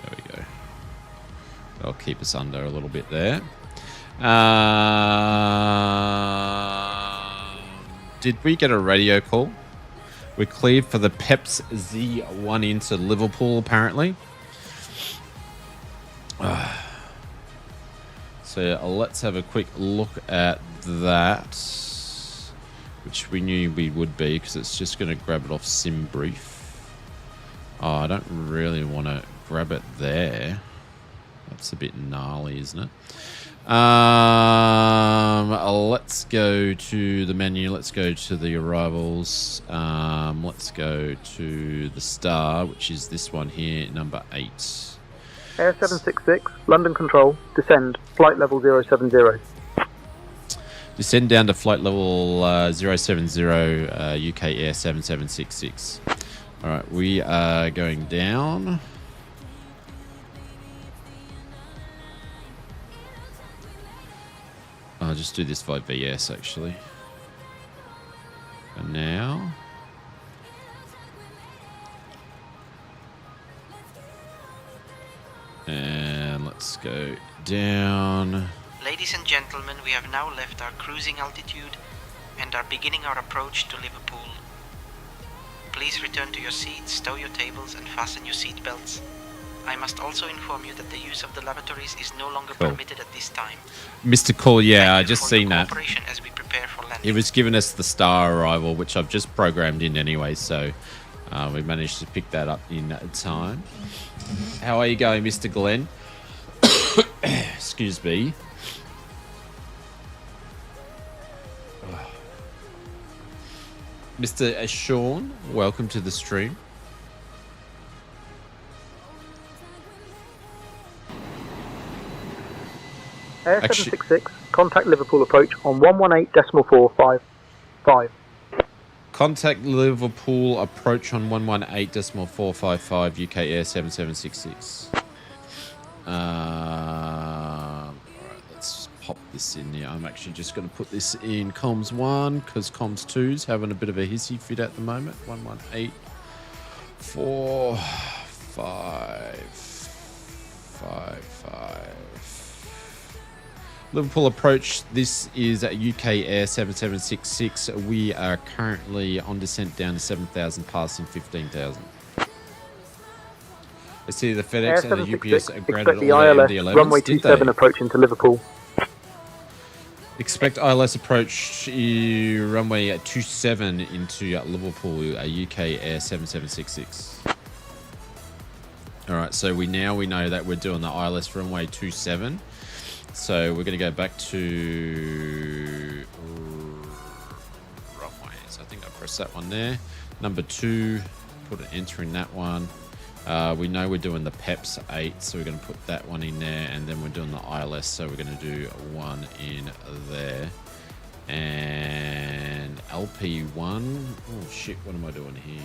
There we go. That'll keep us under a little bit there. did we get a radio call? We're cleared for the PEPS Z1 into Liverpool, apparently. So let's have a quick look at that, which we knew we would be, because it's just going to grab it off sim brief. Oh, I don't really want to grab it there. That's a bit gnarly, isn't it? Let's go to the menu. Let's go to the arrivals. Let's go to the star, which is this one here, number 8. Air 766, London Control, descend, flight level 070. Descend down to flight level 070, UK Air 7766. All right, we are going down. I'll just do this via VS, actually. And now... and let's go down. Ladies and gentlemen, we have now left our cruising altitude and are beginning our approach to Liverpool. Please return to your seats, stow your tables and fasten your seat belts. I must also inform you that the use of the lavatories is no longer permitted at this time. Mr. Call, yeah, I just seen that. As we prepare for landing. It was giving us the star arrival, which I've just programmed in anyway, so we managed to pick that up in time. How are you going, Mr. Glenn? Excuse me. Mr. Sean, welcome to the stream. Air 766, contact Liverpool approach on 118.455. Contact Liverpool approach on 118.455 UK Air 7766. Alright, let's pop this in here. I'm actually just going to put this in comms 1 because comms 2's having a bit of a hissy fit at the moment. 118.455. Liverpool approach, this is UK Air 7766. We are currently on descent down to 7,000, passing 15,000. I see the FedEx and the UPS are grounded the all ILS, the MD-11s. runway 27 approach into Liverpool. Expect ILS approach runway 27 into Liverpool, UK Air 7766. Alright, so we know that we're doing the ILS runway 27. So we're going to go back to runways. I think I pressed that one there. Number 2, put an enter in that one. We know we're doing the PEPS 8, so we're going to put that one in there, and then we're doing the ILS, so we're going to do one in there. And LP1. Oh shit! What am I doing here?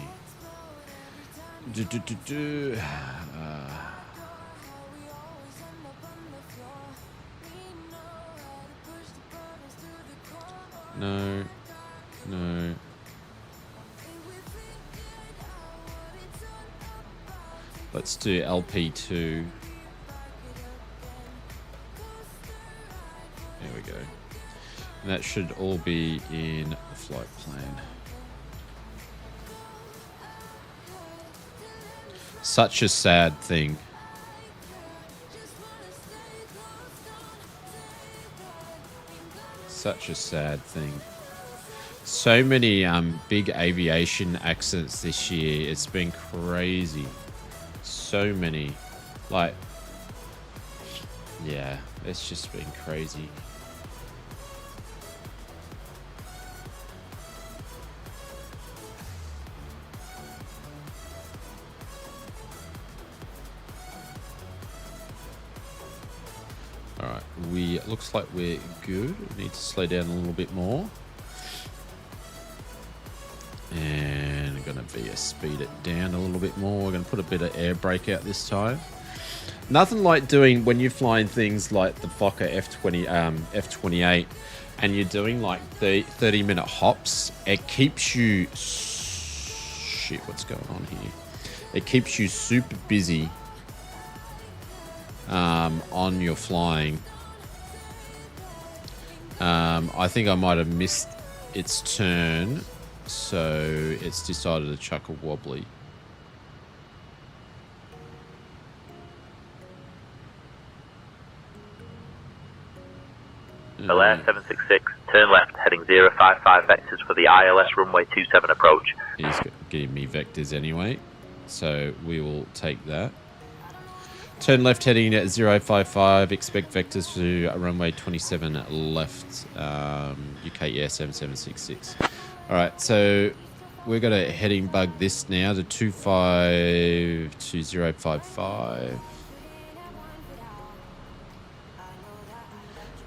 No. Let's do LP2. There we go. And that should all be in the flight plan. Such a sad thing. Such a sad thing. So many big aviation accidents this year. It's been crazy. So many. Like, yeah, it's just been crazy. Alright, looks like we're good. We need to slow down a little bit more. And I'm going to speed it down a little bit more. We're going to put a bit of air brake out this time. Nothing like doing when you're flying things like the Fokker F28 and you're doing like the 30-minute hops. It keeps you... Shit, what's going on here? It keeps you super busy on your flying. I think I might have missed its turn, so it's decided to chuck a wobbly. Belair 766, turn left, heading 055 vectors for the ILS runway 27 approach. He's giving me vectors anyway, so we will take that. Turn left heading at 055, expect vectors to runway 27 left, UK Air 7766. Alright, so we're going to heading bug this now to 25255.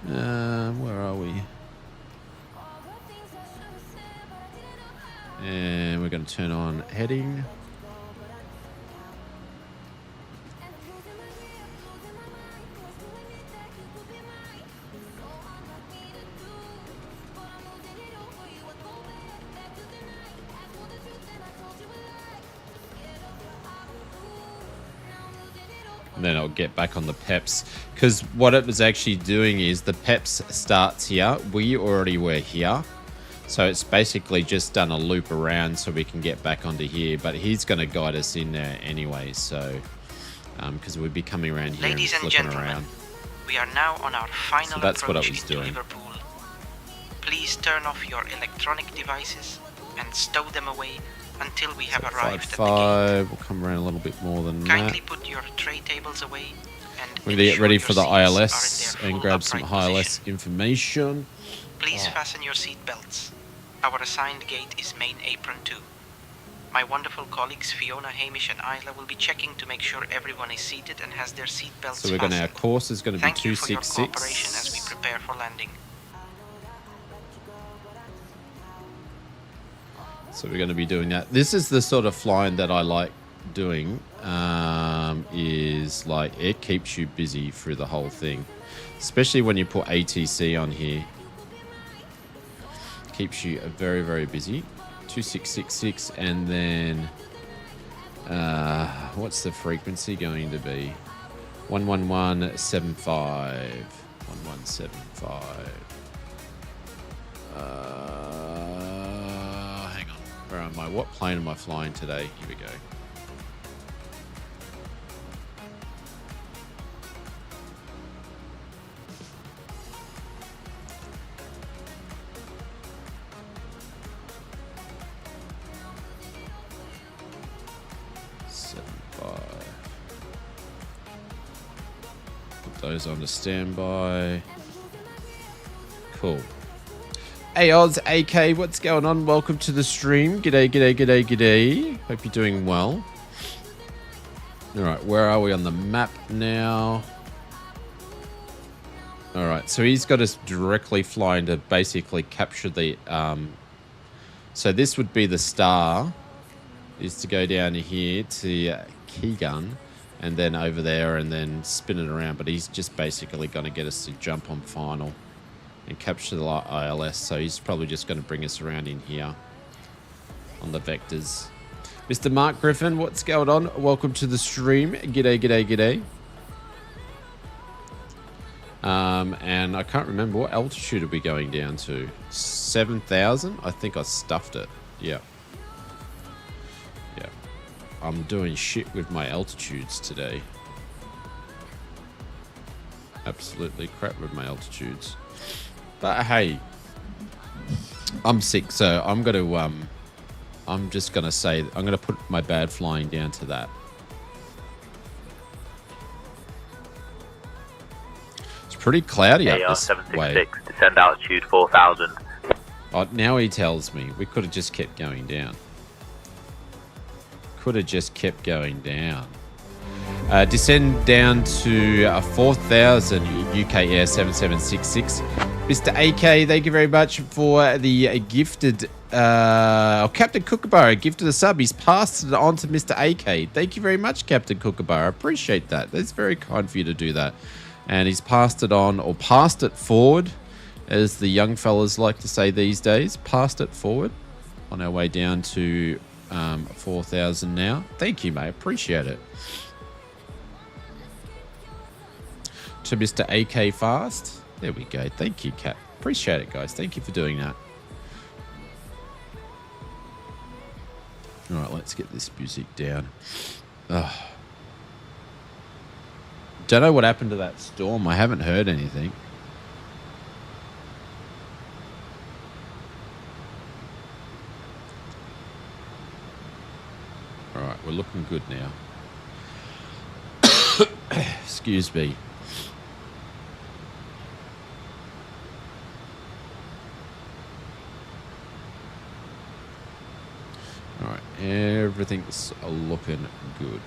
Where are we? And we're going to turn on heading. And then I'll get back on the peps, because what it was actually doing is the peps starts here. We already were here, so it's basically just done a loop around so we can get back onto here, but he's going to guide us in there anyway, so because we'll be coming around here. Ladies and gentlemen, around. We are now on our final so that's approach what I was into doing. Liverpool. Please turn off your electronic devices and stow them away until we have arrived at the gate. We'll come around a little bit more than Kindly that. put your tray tables away and We're going to get ready for the ensure your ILS seats are in their and full grab some upright ILS position. information. Please fasten your seat belts. Our assigned gate is main apron 2. My wonderful colleagues Fiona, Hamish and Isla will be checking to make sure everyone is seated and has their seat belts So we're going to, our fastened. course is going to be Thank you for your 266. cooperation as we prepare for landing. So we're going to be doing that. This is the sort of flying that I like doing, is like it keeps you busy through the whole thing, especially when you put ATC on here. Keeps you very, very busy. 2666, and then what's the frequency going to be? 11175. 1175. Hang on. Where am I? What plane am I flying today? Here we go. Those on the standby. Cool. Hey Oz, AK, what's going on? Welcome to the stream. G'day, g'day, g'day, g'day. Hope you're doing well. Alright, where are we on the map now? Alright, so he's got us directly flying to basically capture the... so this would be the star. Is to go down here to Keygun. And then over there and then spin it around. But he's just basically going to get us to jump on final and capture the ILS. So he's probably just going to bring us around in here on the vectors. Mr. Mark Griffin, what's going on? Welcome to the stream. G'day, g'day, g'day. And I can't remember what altitude are we going down to. 7,000? I think I stuffed it. Yeah. I'm doing shit with my altitudes today. Absolutely crap with my altitudes. But hey, I'm sick, so I'm going to, I'm just going to say, I'm going to put my bad flying down to that. It's pretty cloudy up this way. Descend altitude 4,000. Oh, now he tells me. We could have just kept going down. Could have just kept going down. Descend down to 4,000 UK Air 7766. Mr. AK, thank you very much for the gifted... Captain Kookaburra gifted a sub. He's passed it on to Mr. AK. Thank you very much, Captain Kookaburra. I appreciate that. That's very kind for you to do that. And he's passed it on, or passed it forward, as the young fellas like to say these days. Passed it forward on our way down to... 4,000 now. Thank you, mate. Appreciate it. To Mr. AK Fast. There we go. Thank you, Cap. Appreciate it, guys. Thank you for doing that. All right, let's get this music down. Ugh. Don't know what happened to that storm. I haven't heard anything. All right, we're looking good now. Excuse me. All right, everything's looking good.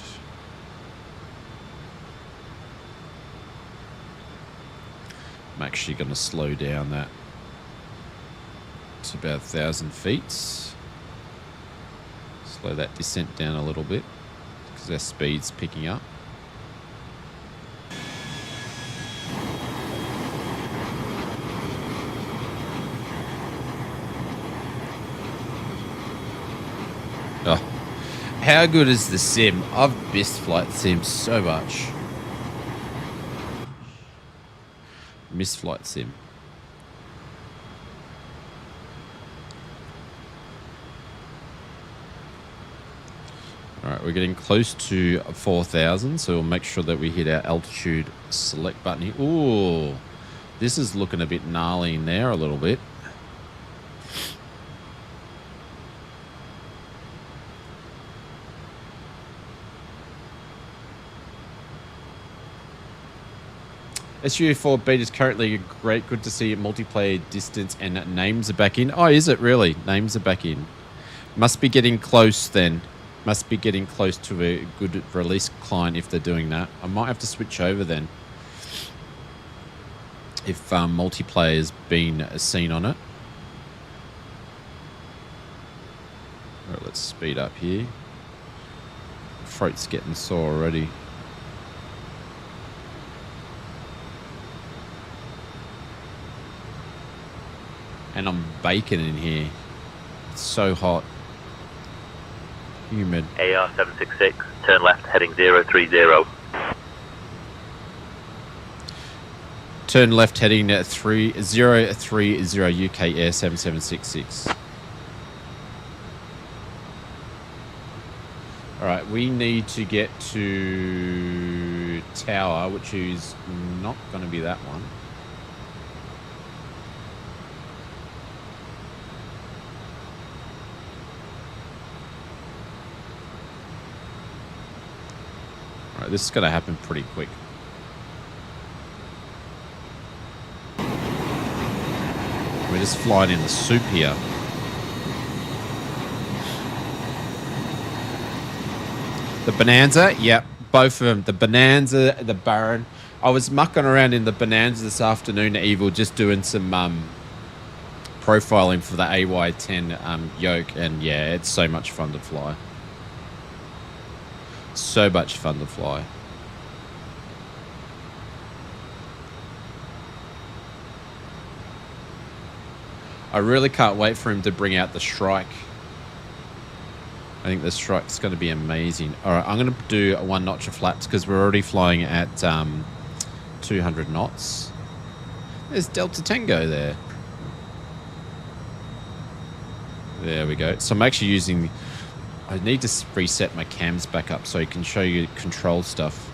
I'm actually going to slow down that to about 1,000 feet. Slow that descent down a little bit because our speed's picking up. Oh, how good is the sim? I've missed flight sim so much. Miss flight sim. All right, we're getting close to 4,000, so we'll make sure that we hit our altitude select button here. Ooh, this is looking a bit gnarly in there a little bit. SU4 beat is currently great. Good to see multiplayer distance and names are back in. Oh, is it really? Names are back in. Must be getting close then. Must be getting close to a good release client if they're doing that. I might have to switch over then. If multiplayer's been seen on it. All right, let's speed up here. Throat's getting sore already. And I'm baking in here. It's so hot. Humid. AR 766, turn left heading 030. Turn left heading at 3030 UK Air 7766. Alright, we need to get to tower, which is not going to be that one. Alright, this is going to happen pretty quick. We're just flying in the soup here. The Bonanza, yep, both of them. The Bonanza, the Baron. I was mucking around in the Bonanza this afternoon, Evil, just doing some profiling for the AY10 yoke, and yeah, it's so much fun to fly. So much fun to fly. I really can't wait for him to bring out the Strike. I think the Strike's going to be amazing. All right, I'm going to do a 1 notch of flaps because we're already flying at 200 knots. There's Delta Tango there. There we go. So I'm actually using... I need to reset my cams back up so I can show you control stuff.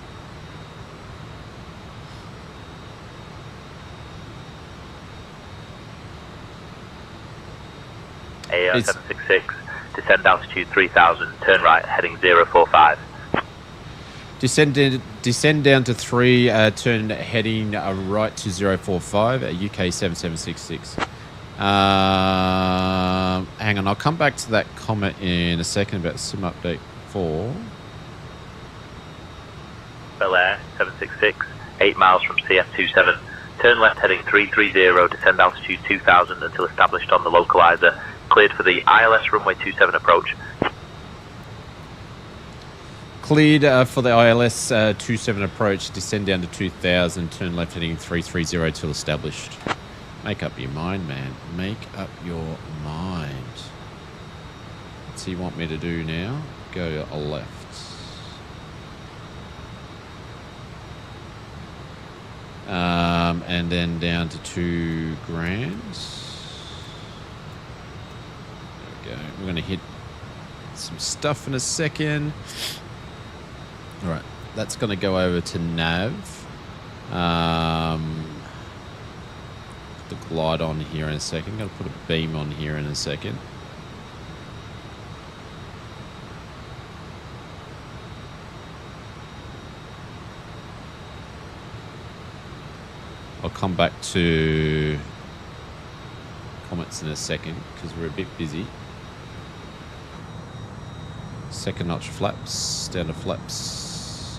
AR 766, descend altitude 3000, turn right heading 045. Descend down to 3, turn heading right to 045 at UK 7766. Hang on, I'll come back to that comment in a second about Sim Update 4. Bel Air 766, 8 miles from CF27, turn left heading 330, descend altitude 2000 until established on the localizer, cleared for the ILS runway 27 approach. Cleared for the ILS 27 approach, descend down to 2000, turn left heading 330 till established. Make up your mind, man. Make up your mind. What's he want me to do now? Go left. And then down to 2 grand. There we go. We're going to hit some stuff in a second. All right, that's going to go over to nav. The glide on here in a second. Going to put a beam on here in a second. I'll come back to comments in a second because we're a bit busy. Second notch flaps, down to flaps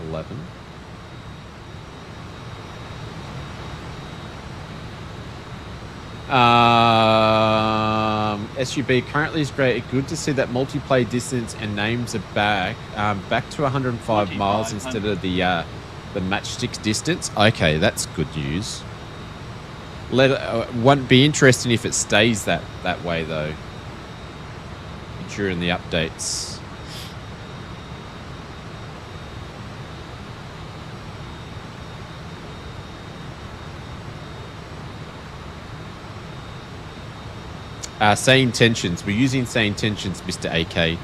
11. SUB currently is great. Good to see that multiplayer distance and names are back to 105 miles instead of the matchstick distance. Okay, that's good news. Won't be interesting if it stays that way though during the updates. Say intentions. We're using say intentions, Mr. AK.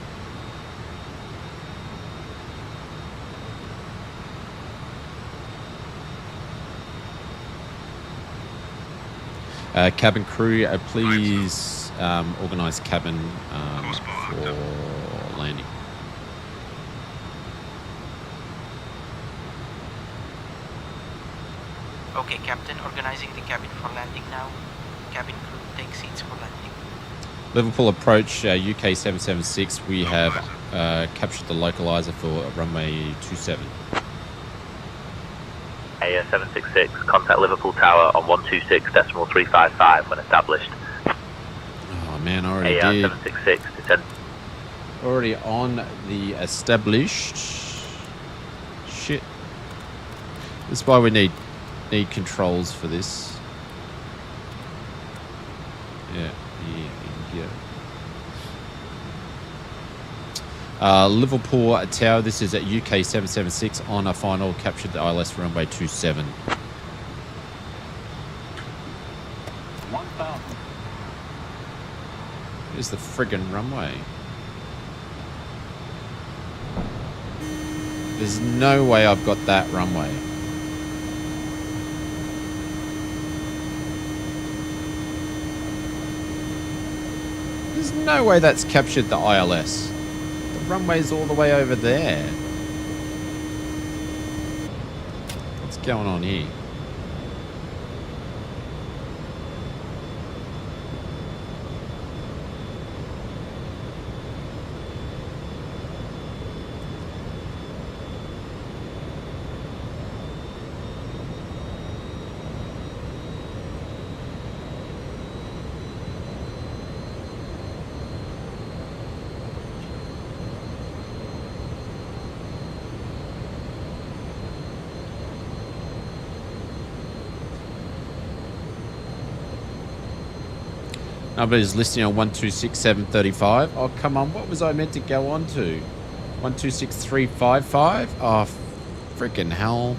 Cabin crew, please organise cabin for landing. Okay, Captain, organising the cabin for landing now. Cabin crew, take seats for landing. Liverpool approach, UK 776. We have captured the localizer for runway 27. AS 766, contact Liverpool Tower on 126.355 when established. Oh man, I already AS did. 766, descend. Already on the established. Shit. This is why we need controls for this. Yeah. Liverpool Tower, this is at UK 776 on a final, captured the ILS for runway 27. 1,000. Here's the friggin' runway. There's no way I've got that runway. There's no way that's captured the ILS. The runway's all the way over there. What's going on here? Nobody's listening on 126.735. Oh, come on. What was I meant to go on to? 126.355? Oh, freaking hell.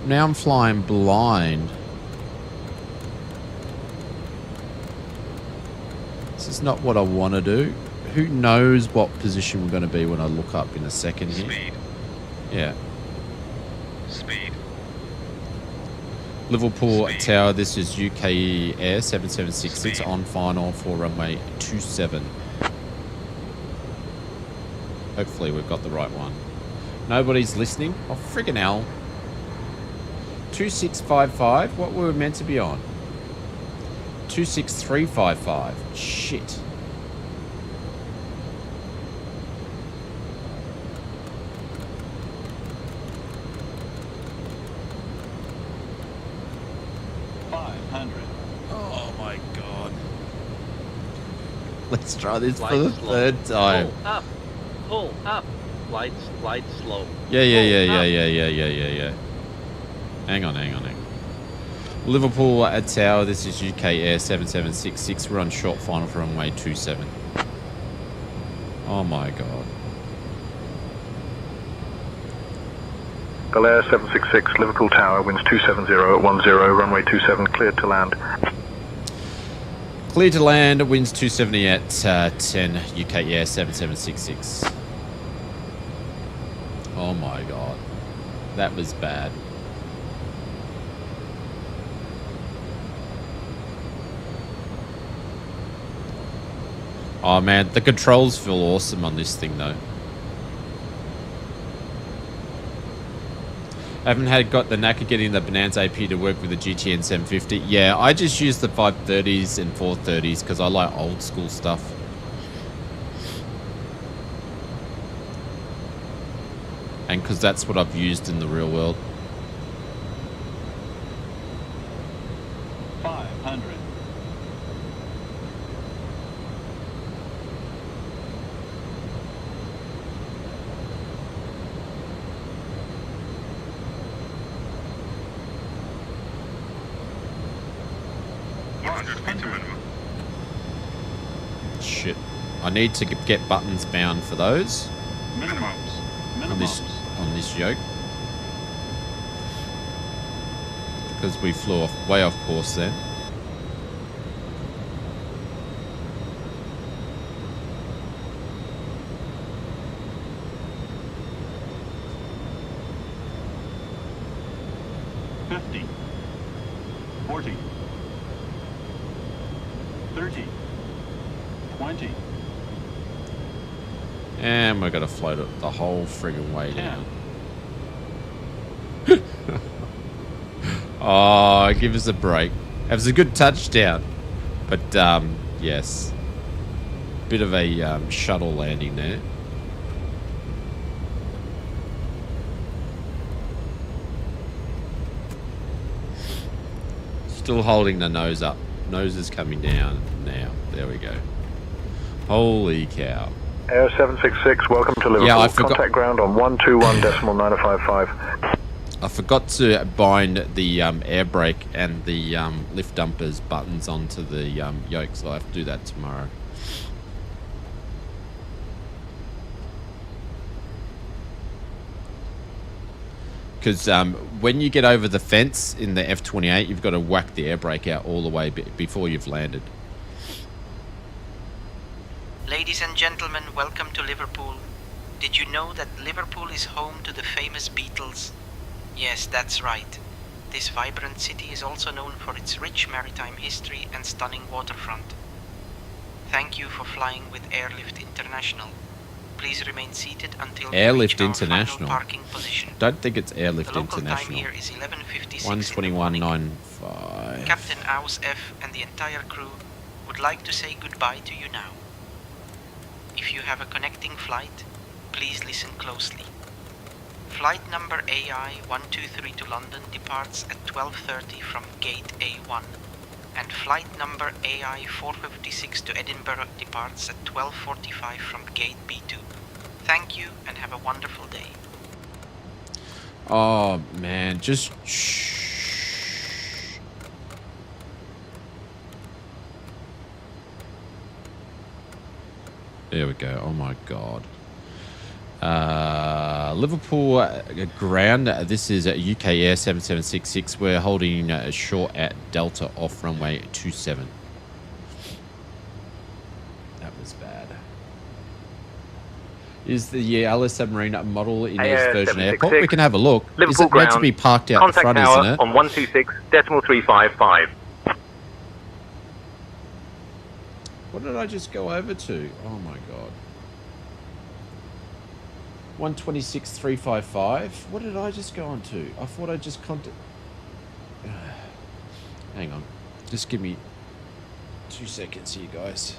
Now I'm flying blind. This is not what I want to do. Who knows what position we're going to be when I look up in a second here? Speed. Yeah. Speed. Liverpool Speed. Tower, this is UK Air 7766 Speed. on final for runway 27. Hopefully we've got the right one. Nobody's listening. Oh, friggin' hell. 2655, what were we meant to be on? 26355. Shit. Oh my god. Let's try this for the third time. Pull up. Pull up. Glide slow. Yeah. Hang on. Liverpool at Tower, this is UK Air 7766. We're on short final for runway 27. Oh my god. Belair 766, Liverpool Tower, winds 270 at 10, runway 27, cleared to land. Clear to land, winds 270 at 10, UK Air 7766. Oh my god. That was bad. Oh man, the controls feel awesome on this thing though. I haven't got the knack of getting the Bonanza AP to work with the GTN 750. Yeah, I just use the 530s and 430s because I like old school stuff. And because that's what I've used in the real world. 500. Shit. I need to get buttons bound for those. Minimums. On this yoke. Because we flew way off course then. $50. $40. $30. $20. And we're going to float it the whole friggin' way down. Oh, give us a break. It was a good touchdown. But, yes. Bit of a shuttle landing there. Still holding the nose up. Nose is coming down now. There we go. Holy cow. Air 766, welcome to Liverpool. Yeah, I forgot. Contact ground on 121.955. I forgot to bind the air brake and the lift dumpers buttons onto the yoke, so I'll have to do that tomorrow. Because when you get over the fence in the F-28, you've got to whack the air brake out all the way before you've landed. Ladies and gentlemen, welcome to Liverpool. Did you know that Liverpool is home to the famous Beatles? Yes, that's right. This vibrant city is also known for its rich maritime history and stunning waterfront. Thank you for flying with Airlift International. Please remain seated until Airlift we reach our International. final parking position. Don't think it's Airlift The local International. time here is 11:56 121.95. Captain Aus F and the entire crew would like to say goodbye to you now. If you have a connecting flight, please listen closely. Flight number AI 123 to London departs at 12:30 from gate A1, and flight number AI 456 to Edinburgh departs at 12:45 from gate B2. Thank you and have a wonderful day. Oh man, just shh. There we go. Oh my god. Liverpool ground. This is UK Air 7766. We're holding short at Delta off runway 27. That was bad. Is the Alice submarine model in its version airport? We can have a look. Liverpool is it meant to be parked out the Contact front, tower isn't it? on 126.355. What did I just go over to? Oh my god. 126.355. What did I just go on to? I thought I just Hang on. Just give me 2 seconds here, guys.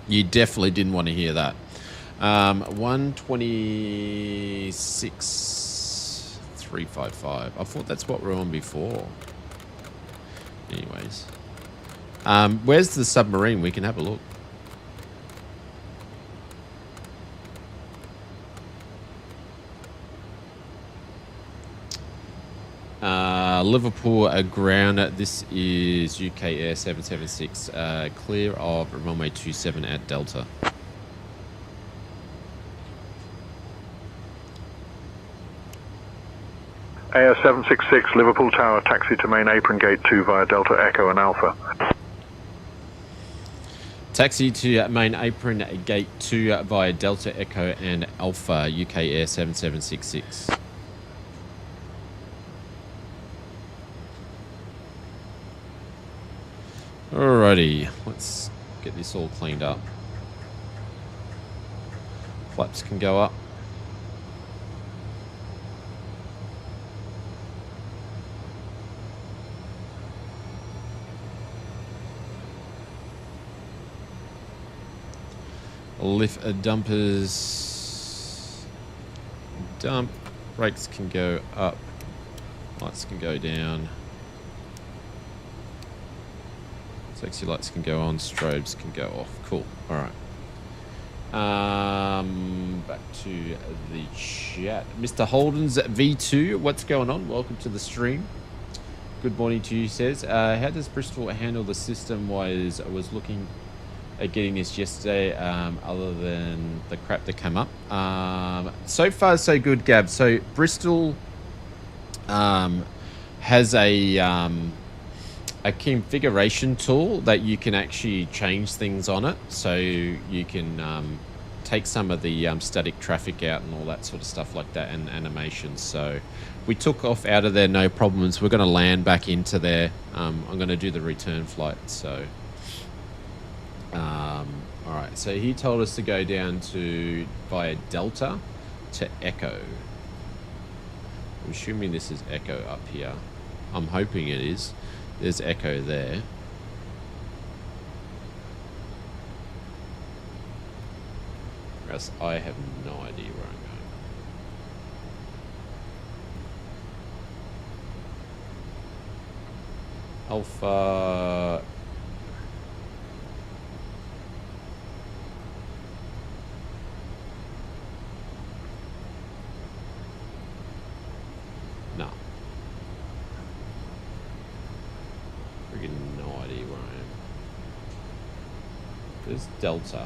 You definitely didn't want to hear that. 126.355. I thought that's what we were on before. Anyways. Where's the submarine? We can have a look. Liverpool ground. This is UK Air 776. Clear of runway 27 at Delta. AS 766 Liverpool Tower, taxi to main apron gate 2 via Delta Echo and Alpha. Taxi to main apron gate 2 via Delta Echo and Alpha, UK Air 7766. Alrighty, let's get this all cleaned up. Flaps can go up. Lift dumpers. Dump. Brakes can go up. Lights can go down. Sexy lights can go on. Strobes can go off. Cool. All right. Back to the chat. Mr. Holden's V2. What's going on? Welcome to the stream. Good morning to you, says. How does Bristol handle the system? I was looking at getting this yesterday, other than the crap that came up. So far, so good, Gab. So Bristol has a configuration tool that you can actually change things on it. So you can take some of the static traffic out and all that sort of stuff like that, and animations. So we took off out of there, no problems. We're going to land back into there. I'm going to do the return flight. So all right, so he told us to go down to via Delta to Echo. I'm assuming this is Echo up here. I'm hoping it is. There's Echo there. Whereas I have no idea where I'm going. Alpha. No. Freaking no idea where I am. There's Delta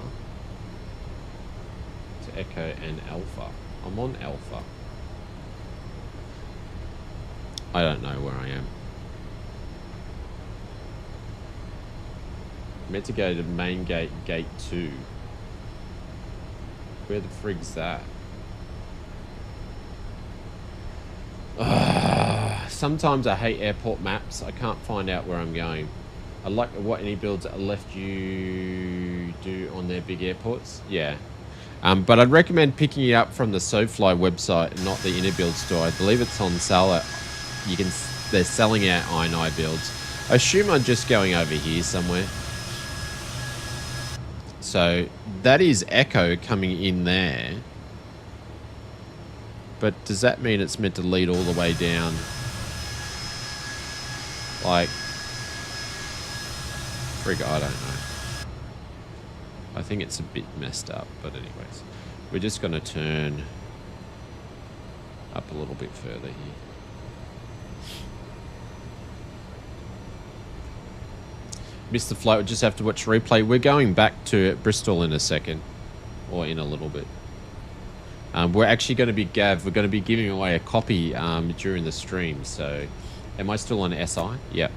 to Echo and Alpha. I'm on Alpha. I don't know where I am. I'm meant to go to main gate, gate 2. Where the frig's that? Sometimes I hate airport maps. I can't find out where I'm going. I like what any builds left you do on their big airports. Yeah. But I'd recommend picking it up from the Sofly website, not the Interbuild store. I believe it's on sale. They're selling out INI builds. I assume I'm just going over here somewhere. So that is Echo coming in there. But does that mean it's meant to lead all the way down? Like, frig, I don't know. I think it's a bit messed up, but anyways. We're just going to turn up a little bit further here. Missed the flight, we'll just have to watch replay. We're going back to Bristol in a second, or in a little bit. We're actually going to be, Gav, we're going to be giving away a copy during the stream. So, am I still on SI? Yep.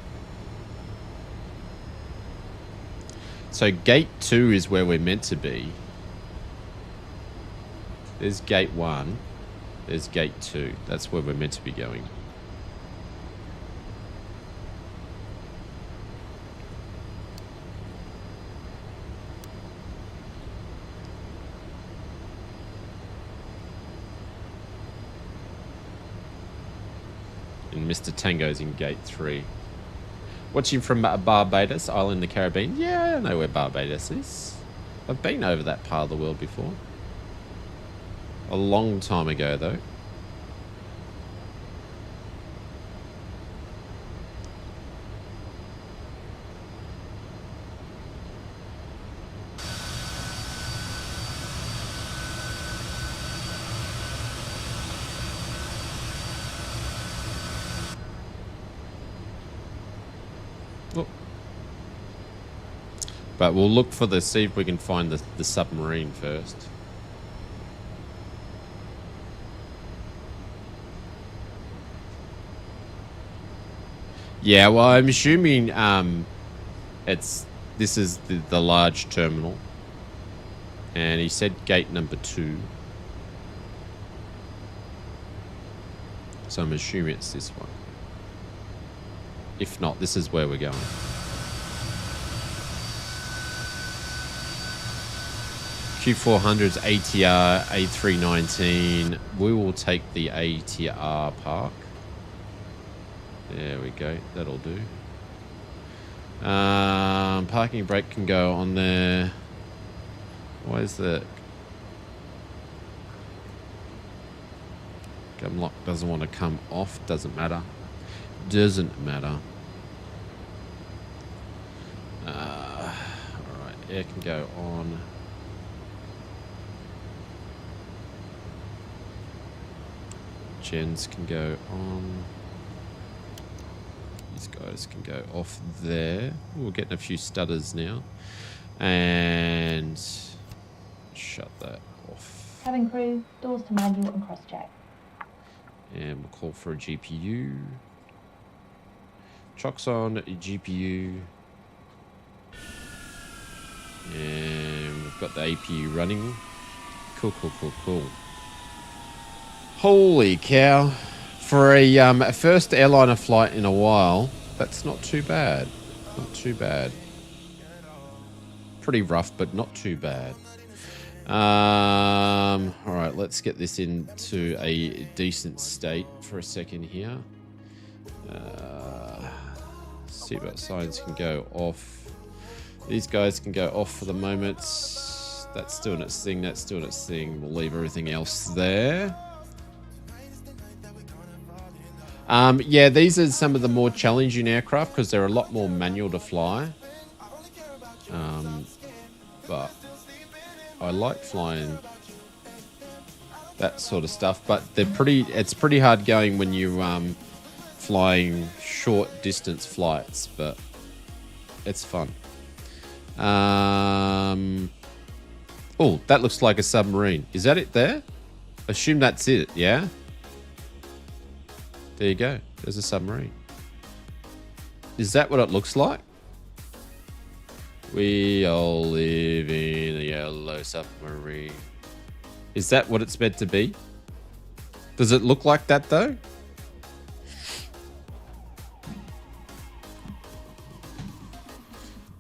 So gate 2 is where we're meant to be. There's gate 1. There's gate 2. That's where we're meant to be going. And Mr. Tango's in gate 3. Watching from Barbados, island in the Caribbean. Yeah, I know where Barbados is. I've been over that part of the world before. A long time ago, though. But we'll look for see if we can find the submarine first. Yeah, well, I'm assuming this is the large terminal. And he said gate number 2. So I'm assuming it's this one. If not, this is where we're going. Q400's ATR A319. We will take the ATR park. There we go. That'll do. Parking brake can go on there. Why is that? Gum lock doesn't want to come off. Doesn't matter. Doesn't matter. Alright, air can go on. Gens can go on. These guys can go off there. We're getting a few stutters now. And shut that off. Cabin crew, doors to manual and cross-check. And we'll call for a GPU. Chocks on a GPU. And we've got the APU running. Cool, cool, cool, cool. Holy cow. For a first airliner flight in a while, that's not too bad. Not too bad. Pretty rough, but not too bad. Alright, let's get this into a decent state for a second here. Seatbelt signs can go off. These guys can go off for the moment. That's doing its thing, that's doing its thing. We'll leave everything else there. Yeah, these are some of the more challenging aircraft because they're a lot more manual to fly. But I like flying that sort of stuff. But it's pretty hard going when you flying short distance flights, but it's fun. Oh, that looks like a submarine. Is that it there? Assume that's it, yeah? There you go. There's a submarine. Is that what it looks like? We all live in a yellow submarine. Is that what it's meant to be? Does it look like that though?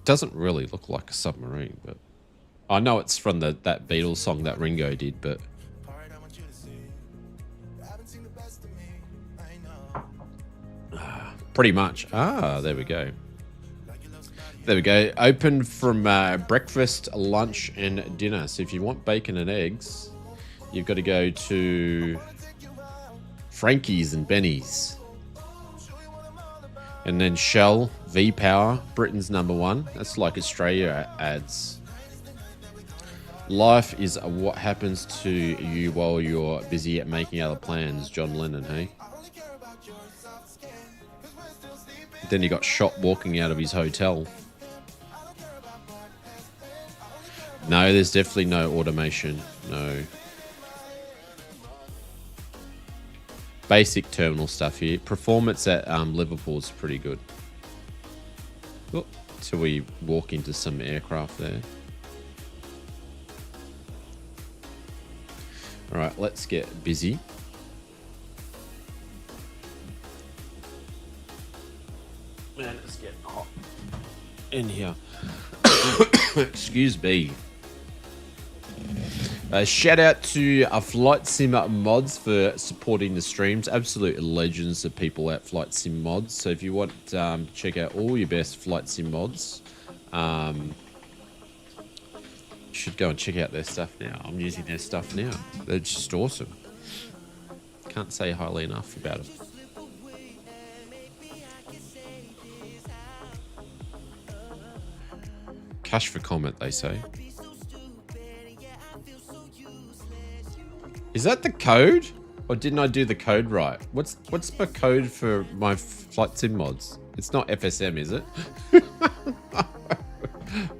Doesn't really look like a submarine, but I know it's from that Beatles song that Ringo did, but pretty much. There we go. There we go. Open from breakfast, lunch, and dinner. So if you want bacon and eggs, you've got to go to Frankie's and Benny's. And then Shell, V-Power, Britain's #1. That's like Australia ads. Life is what happens to you while you're busy at making other plans. John Lennon, hey? Then he got shot walking out of his hotel. No, there's definitely no automation. No. Basic terminal stuff here. Performance at Liverpool is pretty good. Oh, till we walk into some aircraft there. All right, let's get busy. Man, it's getting hot in here. Excuse me. Shout out to Flight Sim Mods for supporting the streams. Absolute legends of people at Flight Sim Mods. So if you want to check out all your best Flight Sim mods, you should go and check out their stuff now. I'm using their stuff now. They're just awesome. Can't say highly enough about them. Cash for comment, they say. Is that the code? Or didn't I do the code right? What's my code for my Flight Sim mods? It's not FSM, is it?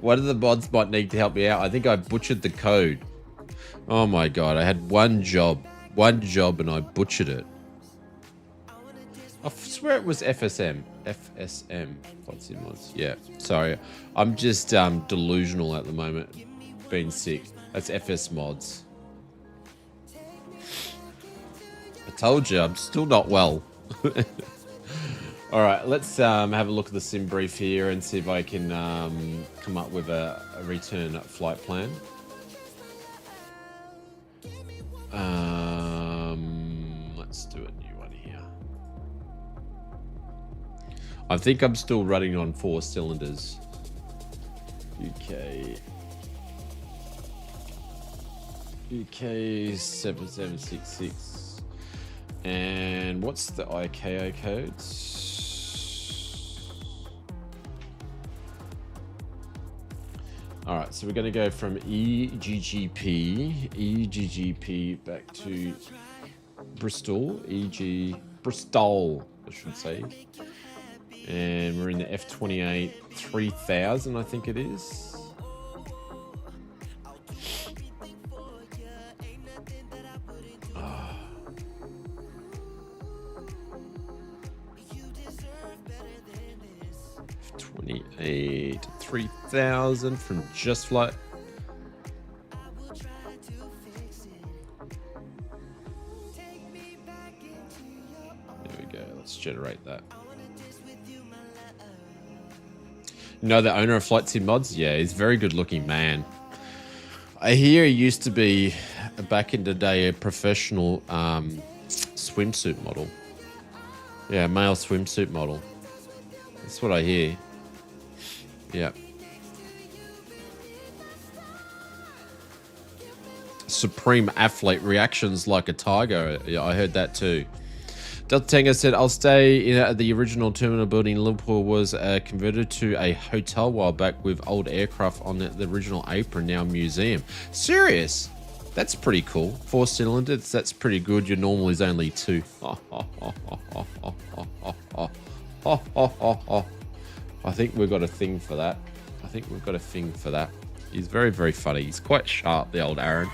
One of the mods might need to help me out. I think I butchered the code. Oh my god, I had one job and I butchered it. I swear it was FSM. FSM. What's in mods? Yeah, sorry. I'm just delusional at the moment. Been sick. That's FS mods. I told you, I'm still not well. All right, let's have a look at the sim brief here and see if I can come up with a return flight plan. Let's do a new one here. I think I'm still running on 4 cylinders. UK 7766. And what's the ICAO codes? All right, so we're going to go from EGGP back to Bristol, Bristol, I should say. And we're in the F28 3000, I think it is. 3000 from Just Flight. There we go. Let's generate that. You know the owner of Flight Sim Mods? Yeah, he's a very good looking man. I hear he used to be, back in the day, a professional swimsuit model. Yeah, male swimsuit model. That's what I hear. Yeah. Supreme athlete, reactions like a tiger. Yeah, I heard that too. Delta Tango said, I'll stay at the original terminal building in Liverpool. Was converted to a hotel a while back with old aircraft on the original apron, now museum. Serious? That's pretty cool. 4 cylinders, that's pretty good. Your normal is only 2. I think we've got a thing for that. He's very, very funny. He's quite sharp, the old Aaron.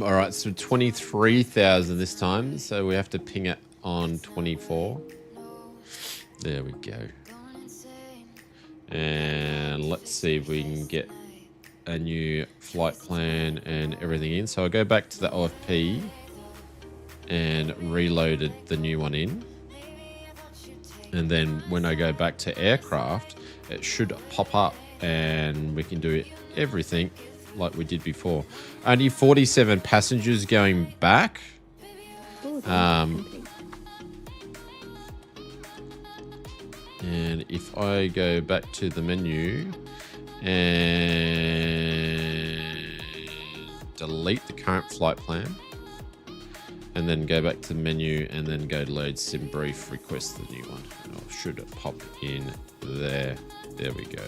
All right, so 23,000 this time. So we have to ping it on 24. There we go. And let's see if we can get a new flight plan and everything in. So I'll go back to the OFP and reloaded the new one in. And then when I go back to aircraft, it should pop up and we can do everything like we did before. Only 47 passengers going back. And if I go back to the menu and delete the current flight plan and then go back to the menu and then go to load sim brief, request the new one. Oh, should it pop in there? There we go.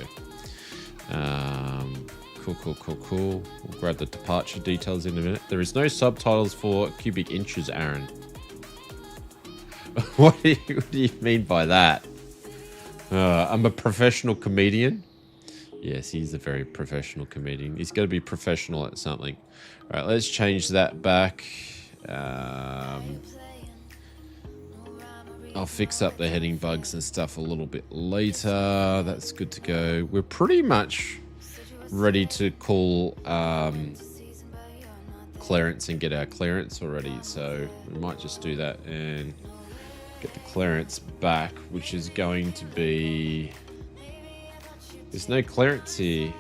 Cool. We'll grab the departure details in a minute. There is no subtitles for cubic inches, Aaron. What do you mean by that? I'm a professional comedian. Yes, he's a very professional comedian. He's got to be professional at something. All right, let's change that back. I'll fix up the heading bugs and stuff a little bit later. That's good to go. We're pretty much ready to call clearance and get our clearance already. So we might just do that and get the clearance back, which is going to be... There's no clearance here.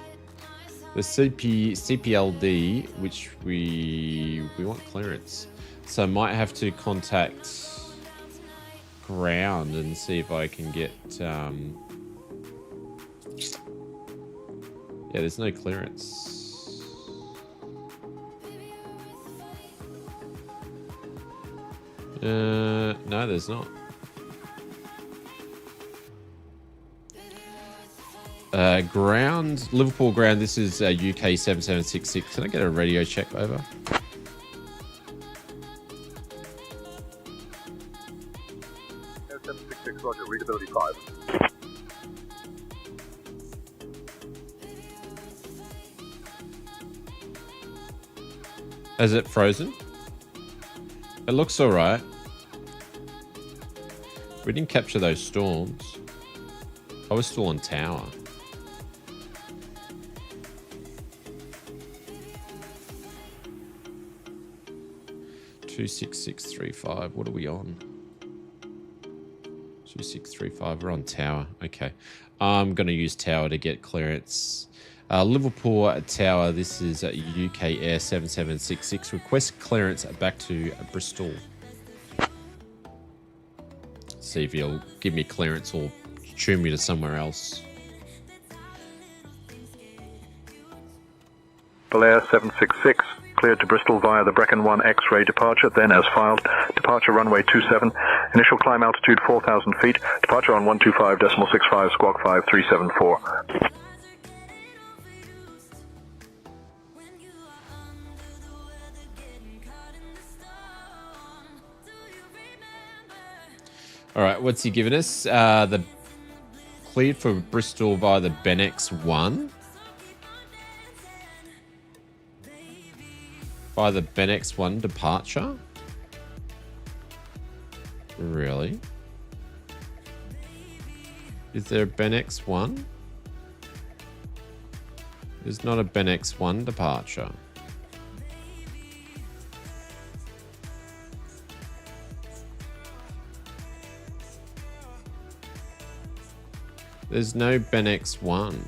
The CPLD, which we want clearance. So I might have to contact ground and see if I can get... Yeah, there's no clearance. No, there's not. Ground, Liverpool ground. This is UK 7766. Can I get a radio check over? Air 766, Roger, readability 5. Is it frozen? It looks all right. We didn't capture those storms. I was still on tower. Two 6,635. What are we on? 2635. We're on tower. Okay. I'm going to use tower to get clearance. Liverpool Tower. This is UK Air 7766. Request clearance back to Bristol. See if he'll give me clearance or tune me to somewhere else. Belair 766, cleared to Bristol via the Brecon 1 X-ray departure, then as filed, departure runway 27, initial climb altitude 4,000 feet, departure on 125.65, squawk 5374. All right, what's he giving us? The cleared for Bristol via the Benex 1. By the Benex 1 departure? Really? Is there a Benex 1? There's not a Benex 1 departure. There's no Benex 1.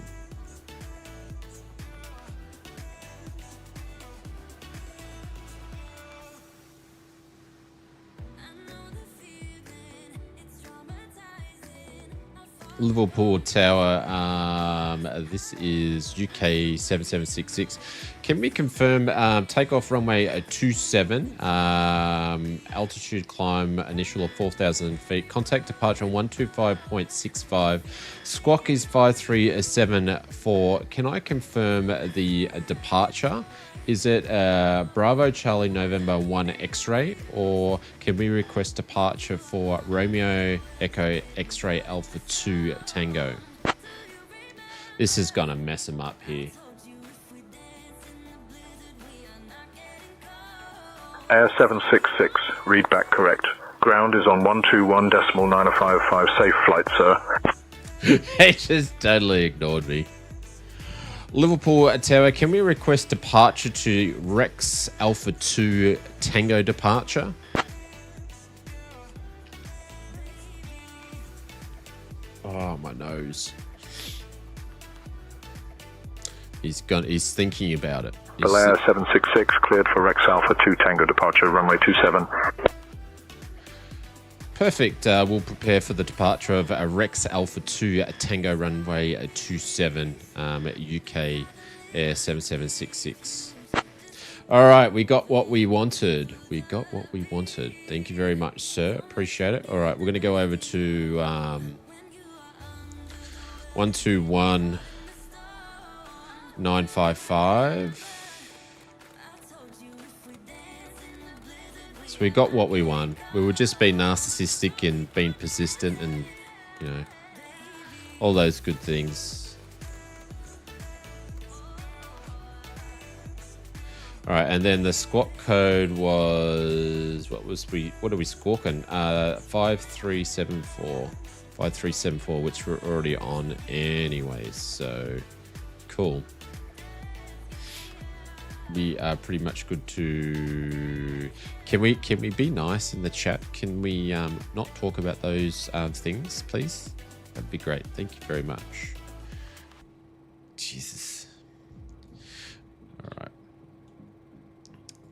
Liverpool Tower, this is UK 7766. Can we confirm takeoff runway 27, altitude climb initial of 4,000 feet, contact departure on 125.65, squawk is 5374. Can I confirm the departure? Is it Bravo Charlie November 1 X-ray, or can we request departure for Romeo Echo X-ray Alpha 2 Tango? This is gonna mess him up here. Air 766, read back correct. Ground is on 121.955, safe flight, sir. He just totally ignored me. Liverpool Tower, can we request departure to Rex Alpha 2 Tango departure? Oh, my nose. He's thinking about it. Belair 766, cleared for Rex Alpha 2 Tango departure, runway 27. Perfect. We'll prepare for the departure of Rex Alpha 2 Tango runway 27 at UK Air 7766. All right, we got what we wanted. We got what we wanted. Thank you very much, sir. Appreciate it. All right, we're going to go over to 121.955. So we got what we won. We were just being narcissistic and being persistent and, you know, all those good things. All right, and then the squawk code was, what are we squawking? 5374. 5374, which we're already on anyways, so cool. We are pretty much good to... Can we be nice in the chat? Can we not talk about those things, please? That'd be great. Thank you very much. Jesus. All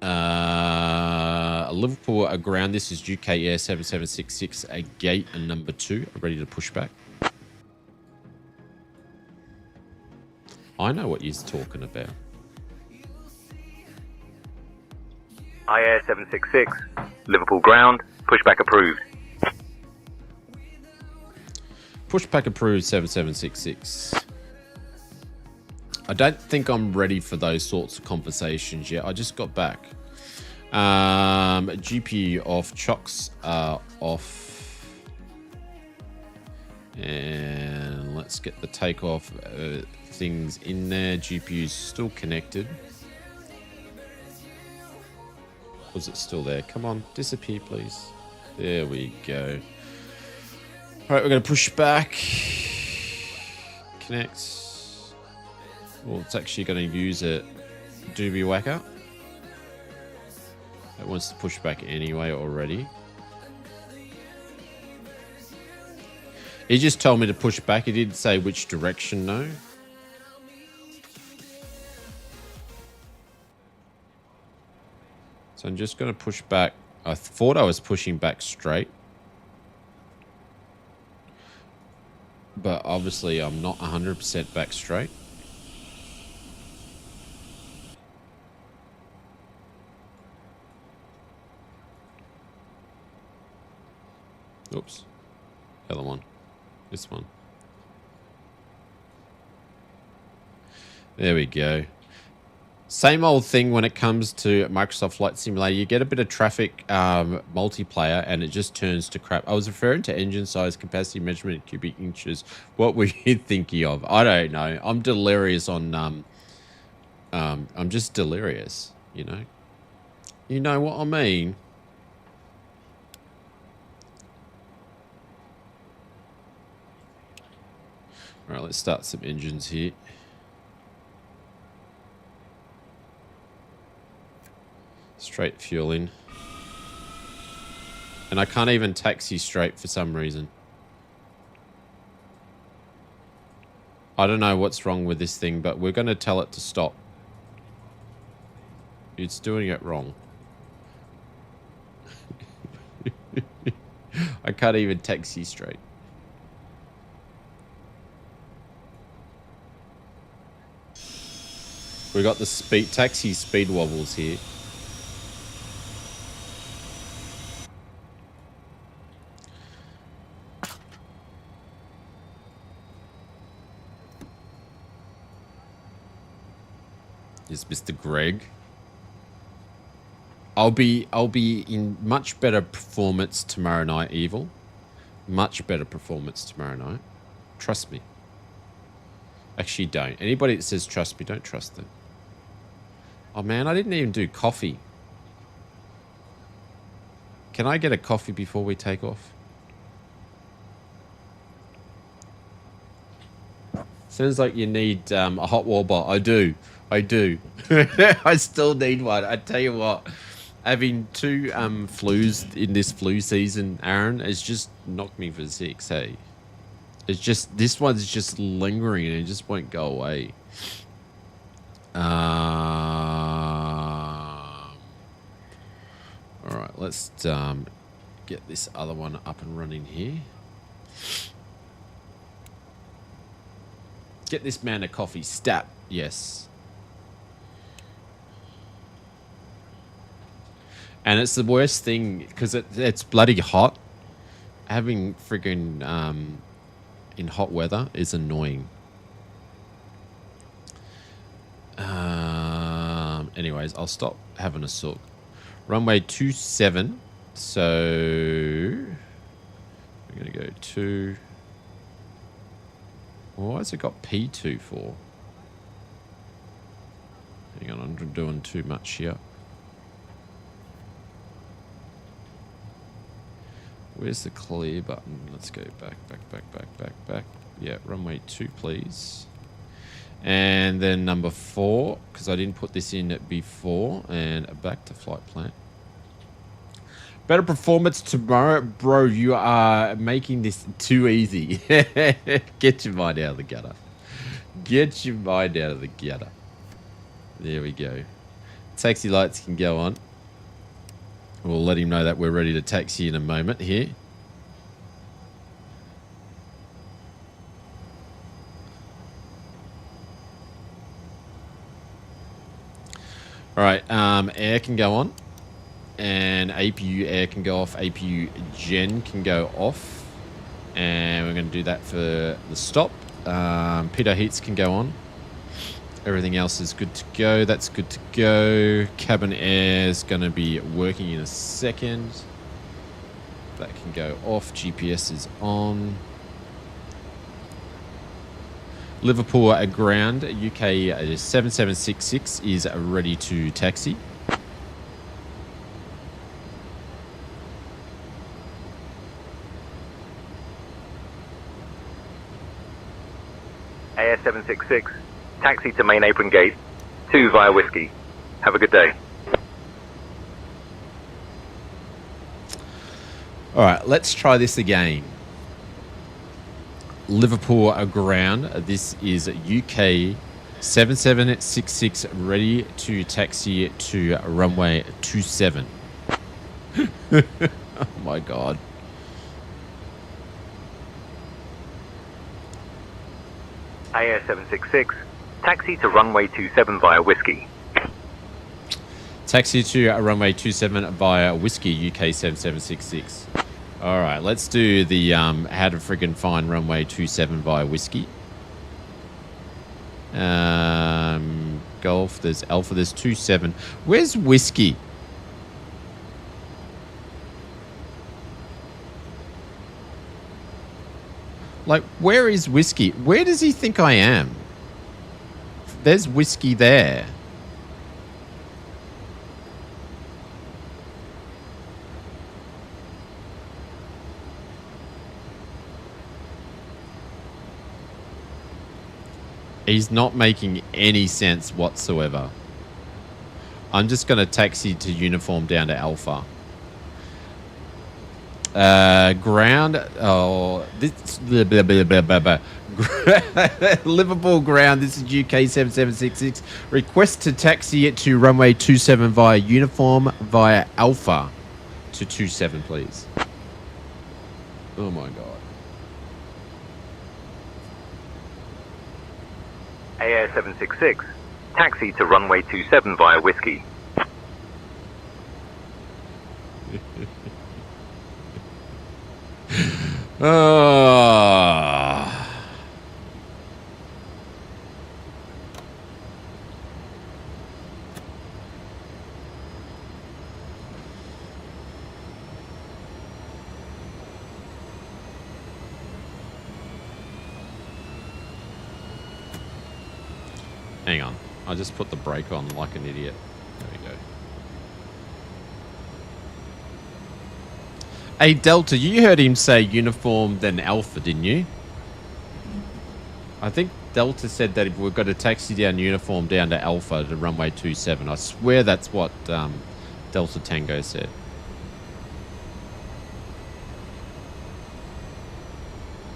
right. Liverpool ground. This is UK Air 7766. Gate number 2. Ready to push back. I know what you're talking about. Air 766, Liverpool ground, pushback approved. Pushback approved 7766. I don't think I'm ready for those sorts of conversations yet. I just got back. GPU off, chocks off. And let's get the takeoff things in there. GPU's still connected. Was it still there? Come on, disappear, please. There we go. All right, we're going to push back. Connect. Well, it's actually going to use a doobie whacker. It wants to push back anyway already. He just told me to push back. He didn't say which direction, no. So I'm just going to push back. I thought I was pushing back straight. But obviously I'm not 100% back straight. Oops. The other one. This one. There we go. Same old thing when it comes to Microsoft Flight Simulator. You get a bit of traffic multiplayer and it just turns to crap. I was referring to engine size, capacity measurement in cubic inches. What were you thinking of? I don't know. I'm delirious on... I'm just delirious, you know. You know what I mean? All right, let's start some engines here. Straight fuel in. And I can't even taxi straight for some reason. I don't know what's wrong with this thing, but we're going to tell it to stop. It's doing it wrong. I can't even taxi straight. We got the taxi speed wobbles here. Is Mr. Greg. I'll be in much better performance tomorrow night, Evil. Much better performance tomorrow night. Trust me. Actually, don't. Anybody that says trust me, don't trust them. Oh man, I didn't even do coffee. Can I get a coffee before we take off? Sounds like you need a hot water. I do. I still need one. I tell you what, having two flus in this flu season, Aaron, has just knocked me for 6, hey? It's just, this one's just lingering and it just won't go away. All right, let's get this other one up and running here. Get this man a coffee. Stat. Yes. And it's the worst thing because it's bloody hot. Having friggin' in hot weather is annoying. Anyways, I'll stop having a sook. Runway 27. So we're gonna go 2. Why has it got P2 for? Hang on, I'm doing too much here. Where's the clear button? Let's go back. Yeah, runway 2, please. And then number 4, because I didn't put this in before. And back to flight plan. Better performance tomorrow. Bro, you are making this too easy. Get your mind out of the gutter. Get your mind out of the gutter. There we go. Taxi lights can go on. We'll let him know that we're ready to taxi in a moment here. All right, air can go on. And APU air can go off. APU gen can go off. And we're going to do that for the stop. Pitot heats can go on. Everything else is good to go. That's good to go. Cabin air is going to be working in a second. That can go off. GPS is on. Liverpool ground, UK 7766 is ready to taxi. AS 766, taxi to main apron gate, 2 via whiskey. Have a good day. All right, let's try this again. Liverpool ground. This is UK 7766 ready to taxi to runway 27. Oh my God. AS 766, taxi to runway 27 via whiskey. Taxi to runway 27 via whiskey UK 7766. All right, let's do the how to friggin' find runway 27 via whiskey. Golf, there's Alpha, there's 27. Where's whiskey? Like, where is whiskey? Where does he think I am? There's whiskey there. He's not making any sense whatsoever. I'm just going to taxi to uniform down to Alpha. Ground. Oh, this blah, blah, blah, blah, blah, blah. Liverpool ground. This is UK 7766. Request to taxi it to runway 27 via uniform via Alpha to 27, please. Oh my God. AS 766, taxi to runway 27 via whiskey. Hang on. I just put the brake on like an idiot. There we go. Hey, Delta, you heard him say uniform, then Alpha, didn't you? I think Delta said that if we've got a taxi down uniform down to Alpha to runway 27. I swear that's what Delta Tango said.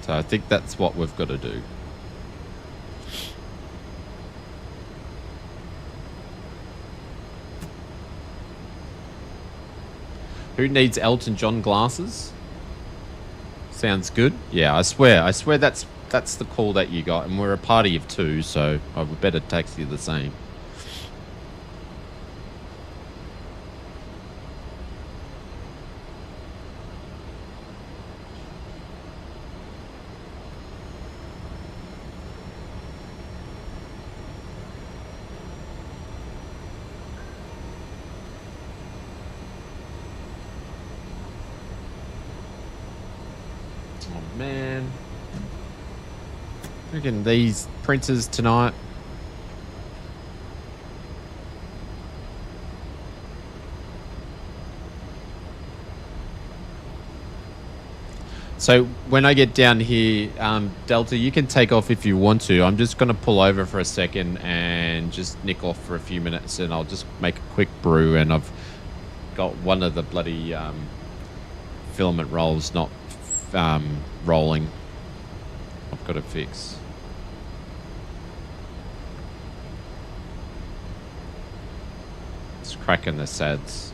So I think that's what we've got to do. Who needs Elton John glasses? Sounds good. Yeah, I swear that's the call that you got, and we're a party of 2, so I would better taxi the same. Man, freaking these printers tonight. So when I get down here, Delta, you can take off if you want to. I'm just going to pull over for a second and just nick off for a few minutes, and I'll just make a quick brew. And I've got one of the bloody filament rolls not rolling. I've got to fix. It's cracking the SADs.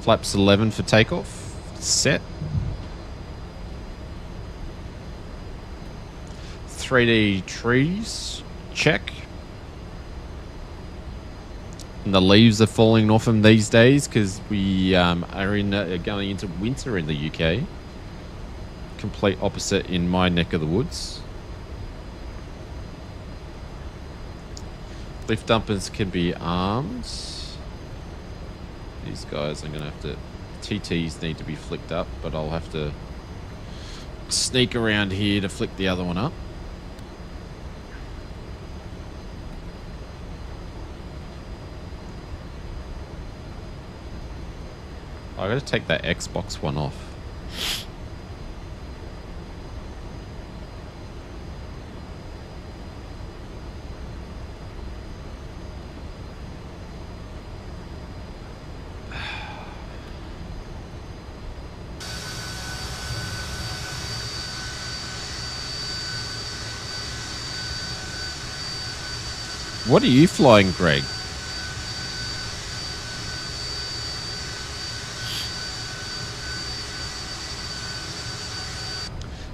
Flaps 11 for takeoff. Set. 3D trees, check. And the leaves are falling off them these days because we are going into winter in the UK. Complete opposite in my neck of the woods. Lift dumpers can be armed. These guys I'm going to have to... TTs need to be flicked up, but I'll have to sneak around here to flick the other one up. I gotta take that Xbox one off. What are you flying, Greg?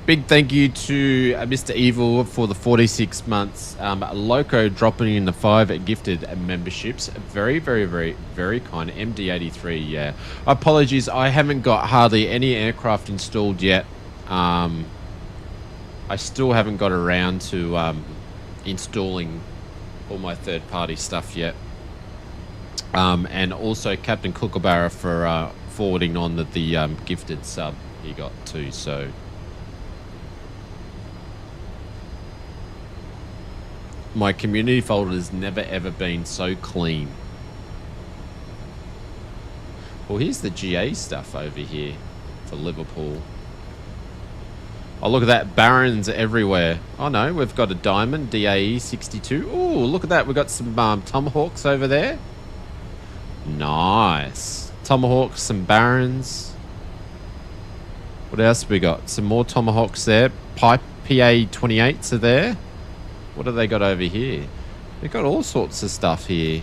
Big thank you to Mr. Evil for the 46 months. Loco dropping in the 5 gifted memberships. Very, very, very, very kind. MD83, yeah. Apologies, I haven't got hardly any aircraft installed yet. I still haven't got around to installing all my third-party stuff yet. And also Captain Kookaburra for forwarding on the gifted sub he got too, so... My community folder has never ever been so clean. Well, here's the GA stuff over here for Liverpool. Oh, look at that. Barons everywhere. Oh, no. We've got a diamond. DAE 62. Oh, look at that. We've got some tomahawks over there. Nice. Tomahawks, some barons. What else we got? Some more tomahawks there. Pipe PA-28s are there. What have they got over here? They've got all sorts of stuff here.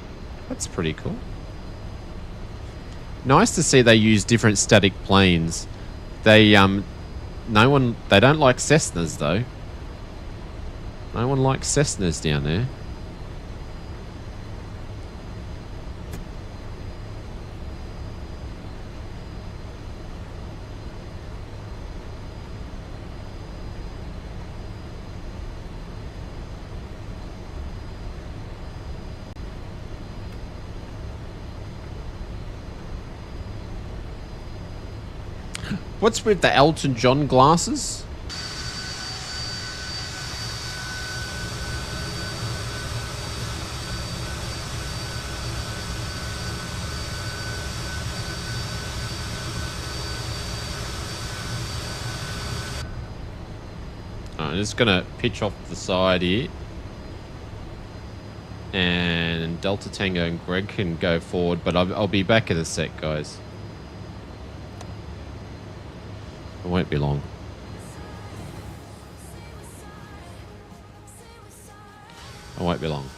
That's pretty cool. Nice to see they use different static planes. They don't like Cessnas though. No one likes Cessnas down there. What's with the Elton John glasses? I'm just going to pitch off the side here. And Delta Tango and Greg can go forward, but I'll be back in a sec, guys. It won't be long. It won't be long.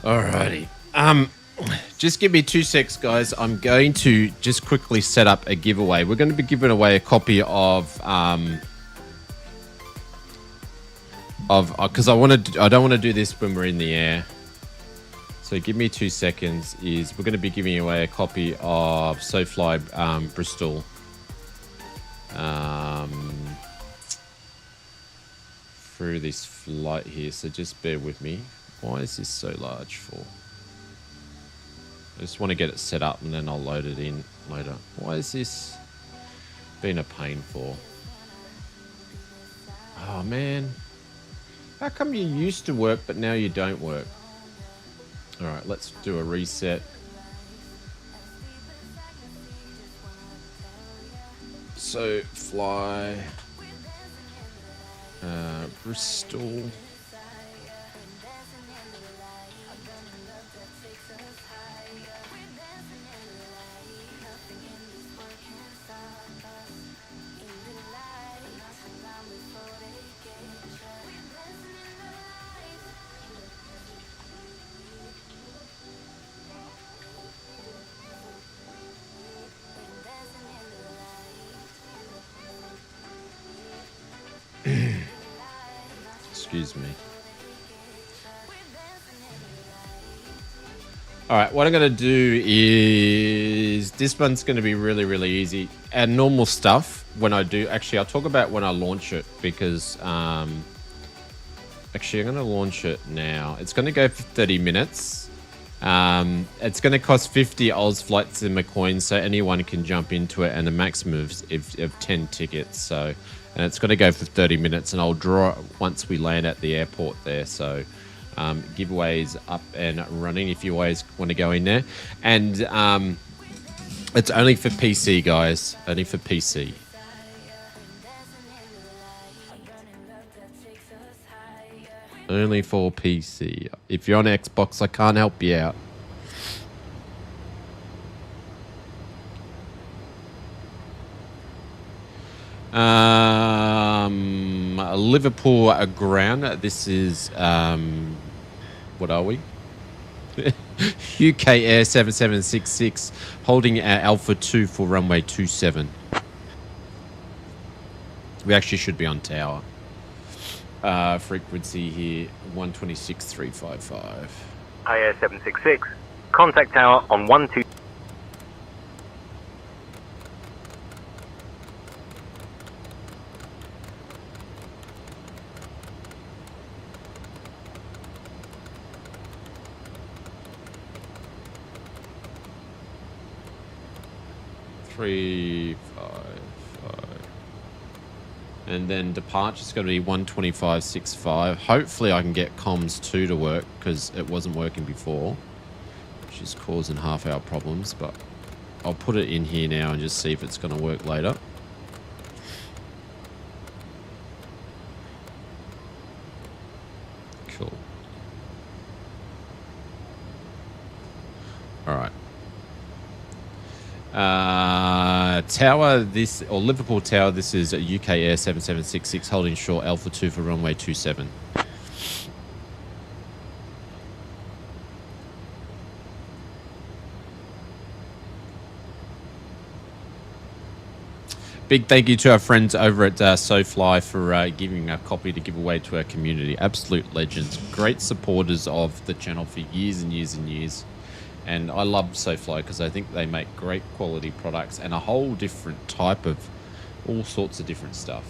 Alrighty. Just give me 2 secs, guys. I'm going to just quickly set up a giveaway. We're going to be giving away a copy of because I don't want to do this when we're in the air. So give me 2 seconds. We're going to be giving away a copy of Sofly Bristol. Through this flight here. So just bear with me. Why is this so large for? I just want to get it set up and then I'll load it in later. Why is this been a pain for? Oh man. How come you used to work but now you don't work? Alright, let's do a reset. So fly Bristol. Excuse me. Alright, what I'm going to do is... This one's going to be really, really easy. And normal stuff when I do... Actually, I'll talk about when I launch it because... Actually, I'm going to launch it now. It's going to go for 30 minutes. It's going to cost 50 Oz flights in coins, so anyone can jump into it, and a maximum of 10 tickets. So... And it's going to go for 30 minutes, and I'll draw it once we land at the airport there. So giveaways up and running if you always want to go in there. And it's only for PC, guys. Only for PC. Only for PC. If you're on Xbox, I can't help you out. Liverpool ground. This is what are we? UK Air 7766 holding Alpha 2 for runway 27. We actually should be on tower. Frequency here 126.355. Air 766. Contact tower on 12. And then departure is going to be 125.65. Hopefully I can get comms 2 to work because it wasn't working before, which is causing half-hour problems. But I'll put it in here now and just see if it's going to work later. Cool. All right. Tower, this, or Liverpool Tower, this is a UK Air 7766 holding short Alpha 2 for runway 27. Big thank you to our friends over at Sofly for giving a copy to give away to our community. Absolute legends. Great supporters of the channel for years and years and years. And I love Sofly because I think they make great quality products and a whole different type of all sorts of different stuff.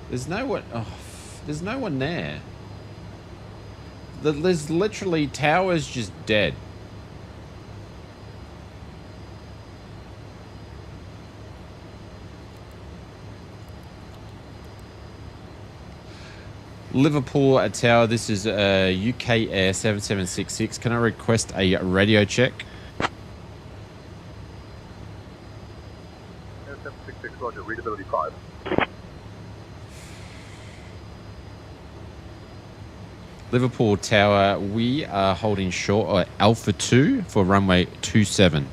There's no one. Oh, there's no one there. There's literally towers just dead. Liverpool at tower. This is UK Air 7766. Can I request a radio check? Air 766, roger. Readability 5. Liverpool tower. We are holding short Alpha 2 for runway 27.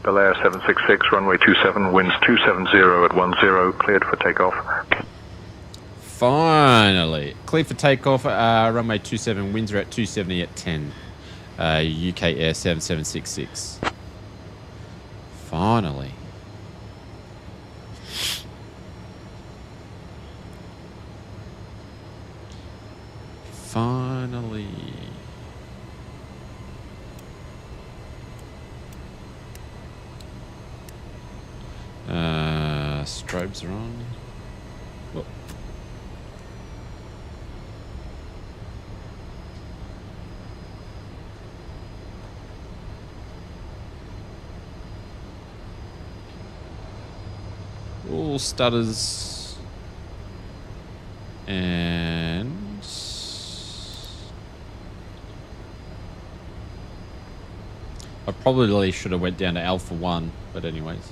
Bel Air 766, runway 27, winds 270 at 10, cleared for takeoff. Finally. Clear for takeoff, runway 27, winds are at 270 at 10. UK Air 7766. Finally. Finally. Strobes are on. Whoop. All stutters. And I probably should have went down to Alpha 1, but anyways.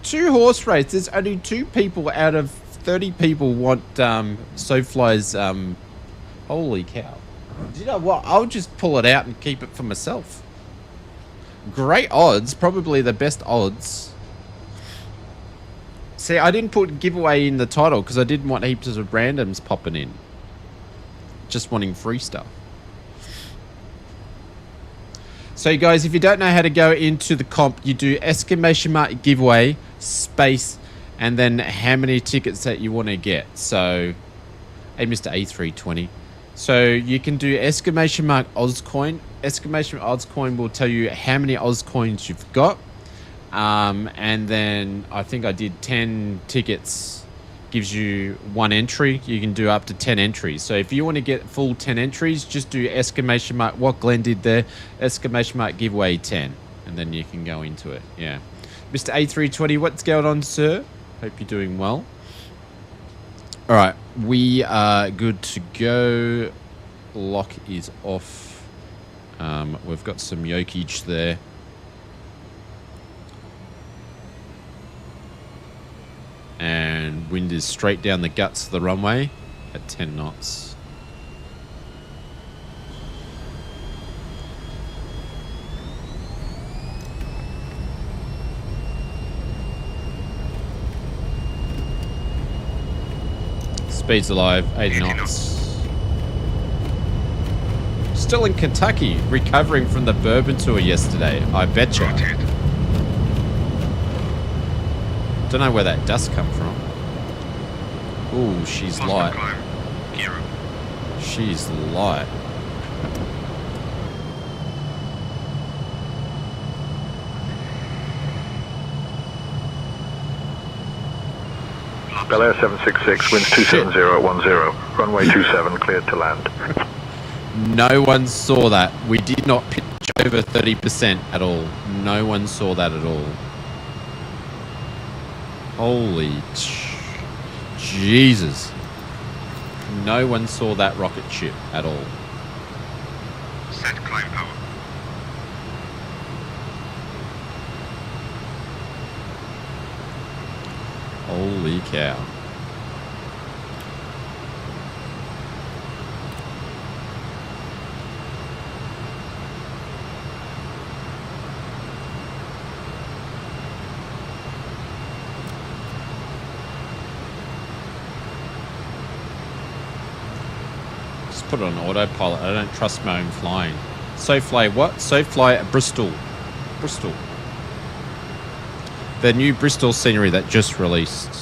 2 horse race. There's only 2 people out of 30 people want Sofly's holy cow. You know what? I'll just pull it out and keep it for myself. Great odds, probably the best odds. See, I didn't put giveaway in the title because I didn't want heaps of randoms popping in. Just wanting free stuff. So guys, if you don't know how to go into the comp, you do exclamation mark giveaway, space, and then how many tickets that you want to get. So, hey Mr. A320. So you can do exclamation mark Ozcoin. Exclamation mark Ozcoin will tell you how many Ozcoins you've got. And then I think I did 10 tickets. Gives you 1 entry. You can do up to 10 entries. So if you want to get full 10 entries, just do exclamation mark what Glenn did there, exclamation mark giveaway 10, and then you can go into it. Yeah. Mr. A320, what's going on, sir? Hope you're doing well. All right, we are good to go. Lock is off. We've got some yokage there. And wind is straight down the guts of the runway at 10 knots. Speed's alive, 80 knots. Still in Kentucky, recovering from the bourbon tour yesterday, I betcha. Don't know where that dust come from. Ooh, she's light. She's light. Bel Air 766, winds 270 at 10, runway 27, cleared to land. No one saw that. We did not pitch over 30% at all. No one saw that at all. Holy Jesus. No one saw that rocket ship at all. Set climb power. Holy cow. Put it on autopilot. I don't trust my own flying. Sofly what? Sofly at Bristol. Bristol. The new Bristol scenery that just released.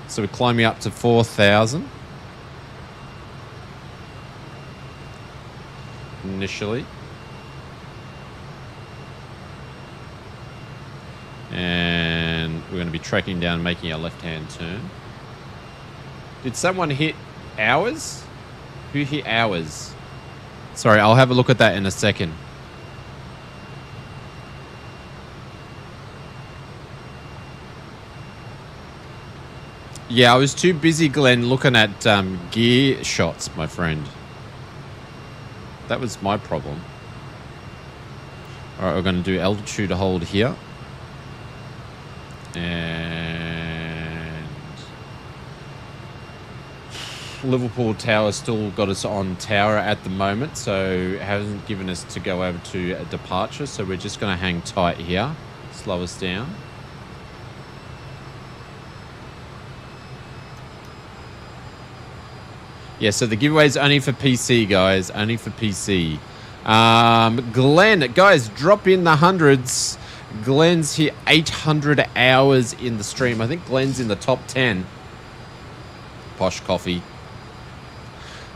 So we're climbing up to 4,000. Initially. And we're going to be tracking down, making a left-hand turn. Did someone hit hours? Who hit hours? Sorry, I'll have a look at that in a second. Yeah, I was too busy, Glenn, looking at gear shots, my friend. That was my problem. All right, we're going to do altitude hold here. And Liverpool Tower still got us on tower at the moment, so it hasn't given us to go over to a departure, so we're just going to hang tight here, slow us down. Yeah, so the giveaway is only for PC, guys, only for PC. Glenn, guys, drop in the hundreds. Glenn's here 800 hours in the stream. I think Glenn's in the top 10. Posh coffee.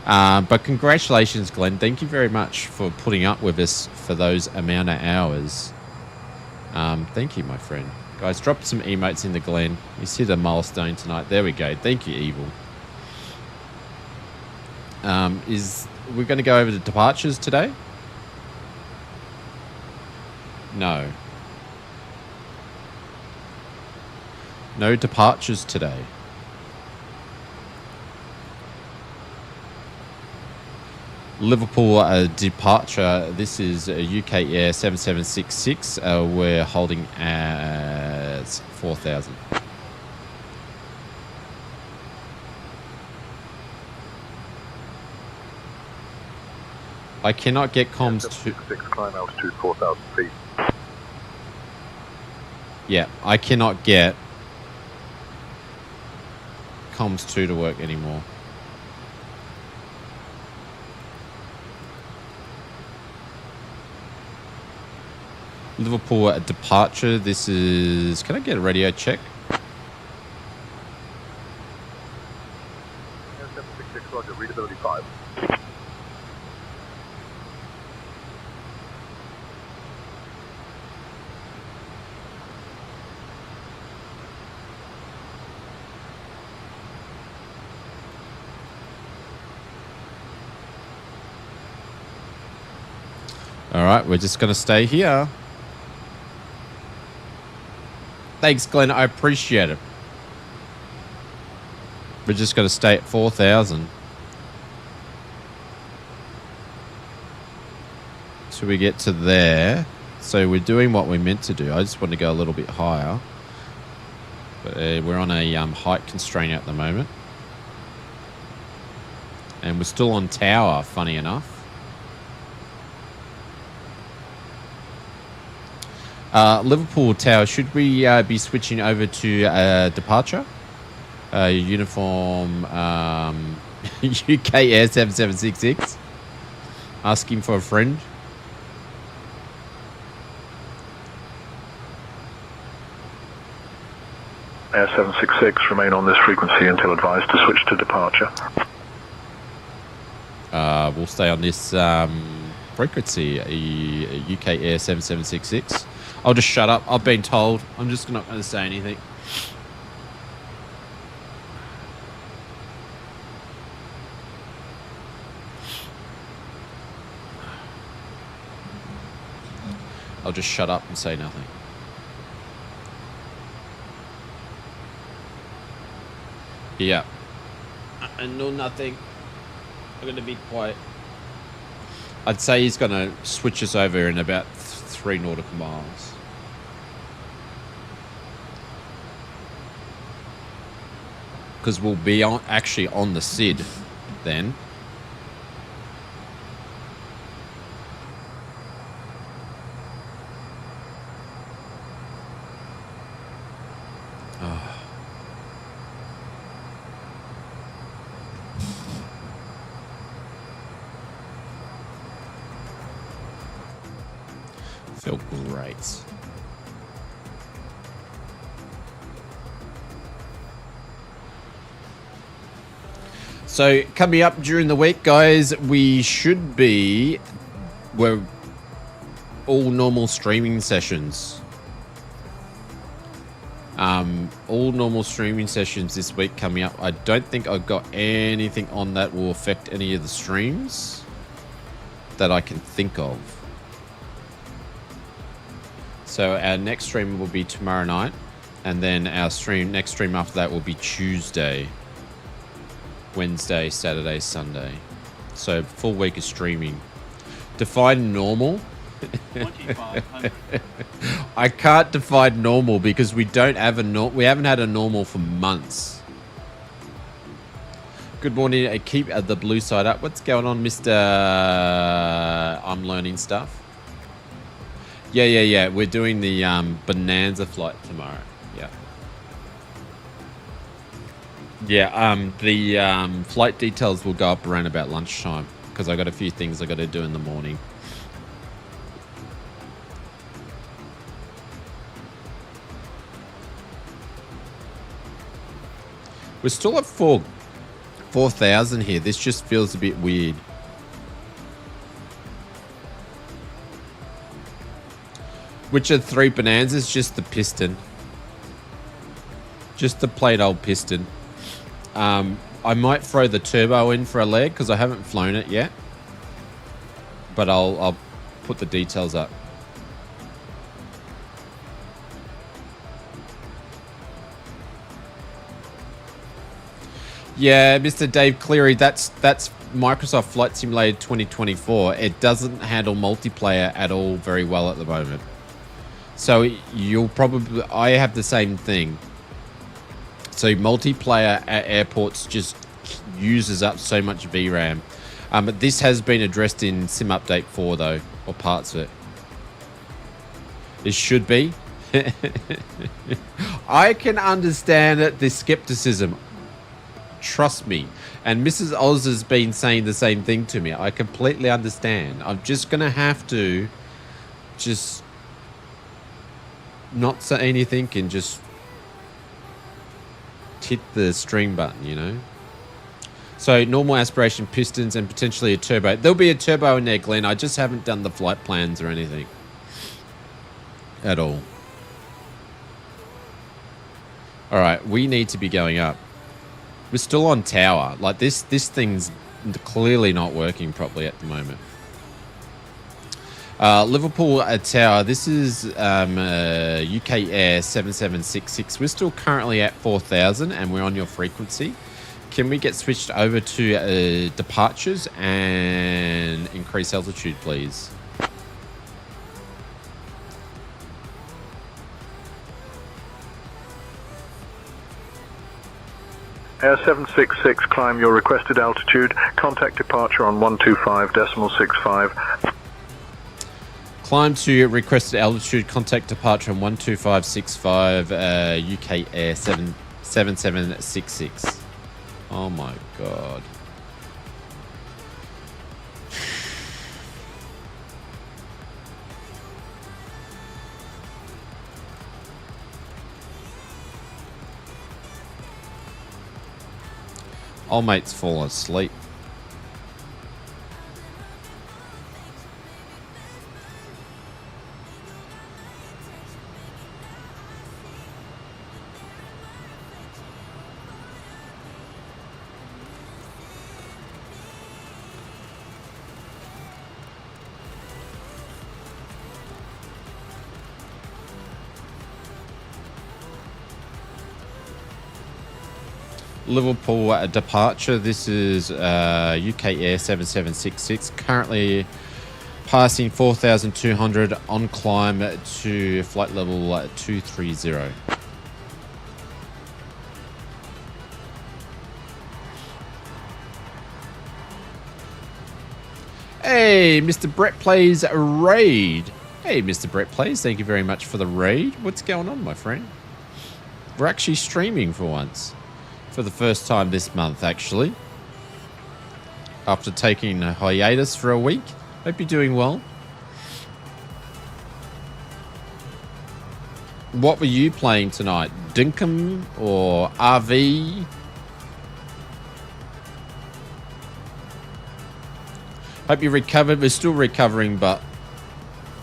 But congratulations, Glenn. Thank you very much for putting up with us for those amount of hours. Thank you, my friend. Guys, drop some emotes into Glenn. He's hit a milestone tonight. There we go. Thank you, Evil. We're going to go over the departures today? No. No departures today. Liverpool departure. This is UK Air 7766. We're holding at 4,000. I cannot get comms to... 6 climb altitude 4,000 feet. Yeah, I cannot get comms 2 to work anymore. Liverpool at departure. This is... Can I get a radio check? 766, roger, readability 5. All right, we're just going to stay here. Thanks, Glenn. I appreciate it. We're just going to stay at 4,000. So we get to there. So we're doing what we're meant to do. I just want to go a little bit higher. But we're on a height constraint at the moment. And we're still on tower, funny enough. Liverpool Tower, should we be switching over to departure? Uniform UK Air 7766. Asking for a friend. Air 766, remain on this frequency until advised to switch to departure. We'll stay on this frequency, UK Air 7766. I'll just shut up. I've been told. I'm just not going to say anything. I'll just shut up and say nothing. Yeah. And no nothing. I'm going to be quiet. I'd say he's going to switch us over in about 3 nautical miles. Because we'll be actually on the SID then. Oh. Felt great. So coming up during the week, guys, we're all normal streaming sessions. All normal streaming sessions this week coming up. I don't think I've got anything on that will affect any of the streams that I can think of. So our next stream will be tomorrow night, and then our next stream after that will be Tuesday, Wednesday, Saturday, Sunday. So full week of streaming. Define normal. 2,500. I can't define normal because we don't have we haven't had a normal for months. Good morning. Keep the blue side up. What's going on, Mr. I'm learning stuff. Yeah. We're doing the Bonanza flight tomorrow. Yeah. Yeah. The flight details will go up around about lunchtime because I got a few things I got to do in the morning. We're still at 4,000 here. This just feels a bit weird. Which are 3 Bonanzas? Just the piston. Just the plain old piston. I might throw the turbo in for a leg because I haven't flown it yet. But I'll put the details up. Yeah, Mr. Dave Cleary, that's Microsoft Flight Simulator 2024. It doesn't handle multiplayer at all very well at the moment. So you'll probably... I have the same thing. So multiplayer at airports just uses up so much VRAM. But this has been addressed in Sim Update 4, though, or parts of it. It should be. I can understand the skepticism. Trust me. And Mrs. Oz has been saying the same thing to me. I completely understand. I'm just going to have to just not say anything and just hit the stream button, you know. So normal aspiration pistons and potentially a turbo. There'll be a turbo in there, Glenn. I just haven't done the flight plans or anything at all. All right, we need to be going up. We're still on tower. Like this thing's clearly not working properly at the moment. Liverpool tower. This is UK Air 7766. We're still currently at 4,000 and we're on your frequency. Can we get switched over to departures and increase altitude, please? Air 766, climb your requested altitude. Contact departure on 125.65. Climb to requested altitude. Contact departure on 125.65. UK Air 7766. Oh my god. Old mate's fallen asleep. Liverpool departure. This is UK Air 7766. Currently passing 4,200 on climb to flight level 230. Hey, Mr. Brett plays a raid. Hey, Mr. Brett plays. Thank you very much for the raid. What's going on, my friend? We're actually streaming for once. For the first time this month, actually. After taking a hiatus for a week. Hope you're doing well. What were you playing tonight? Dinkum or RV? Hope you recovered. We're still recovering, but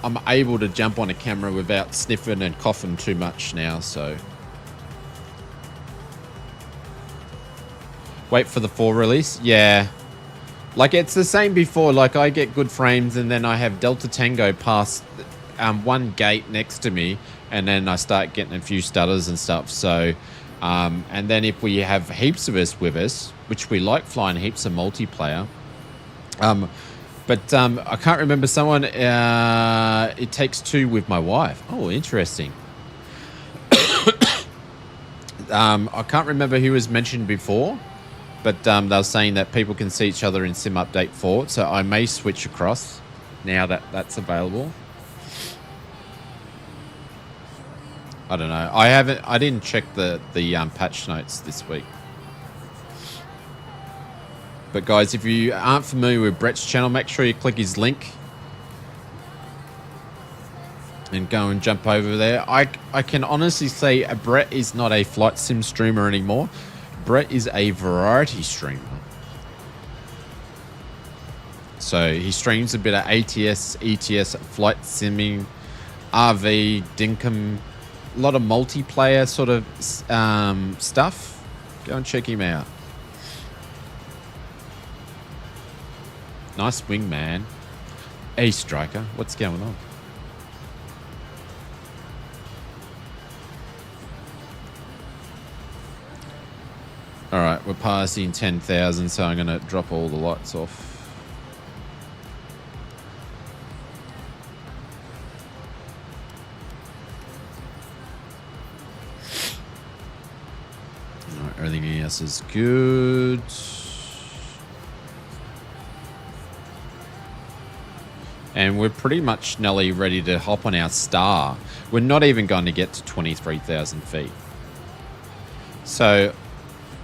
I'm able to jump on a camera without sniffing and coughing too much now, so... Wait for the 4 release. Yeah. Like, it's the same before. Like, I get good frames, and then I have Delta Tango pass one gate next to me, and then I start getting a few stutters and stuff. So, and then if we have heaps of us with us, which we like flying heaps of multiplayer, but I can't remember someone, it takes 2 with my wife. Oh, interesting. I can't remember who was mentioned before. But they were saying that people can see each other in Sim Update 4, so I may switch across now that that's available. I don't know. I didn't check the patch notes this week. But guys, if you aren't familiar with Brett's channel, make sure you click his link and go and jump over there. I can honestly say Brett is not a flight sim streamer anymore. Brett is a variety streamer. So he streams a bit of ATS, ETS, flight simming, RV, dinkum, a lot of multiplayer sort of stuff. Go and check him out. Nice wing, man. Hey, Striker, what's going on? All right, we're passing 10,000, so I'm going to drop all the lights off. All right, everything else is good. And we're pretty much nearly ready to hop on our star. We're not even going to get to 23,000 feet. So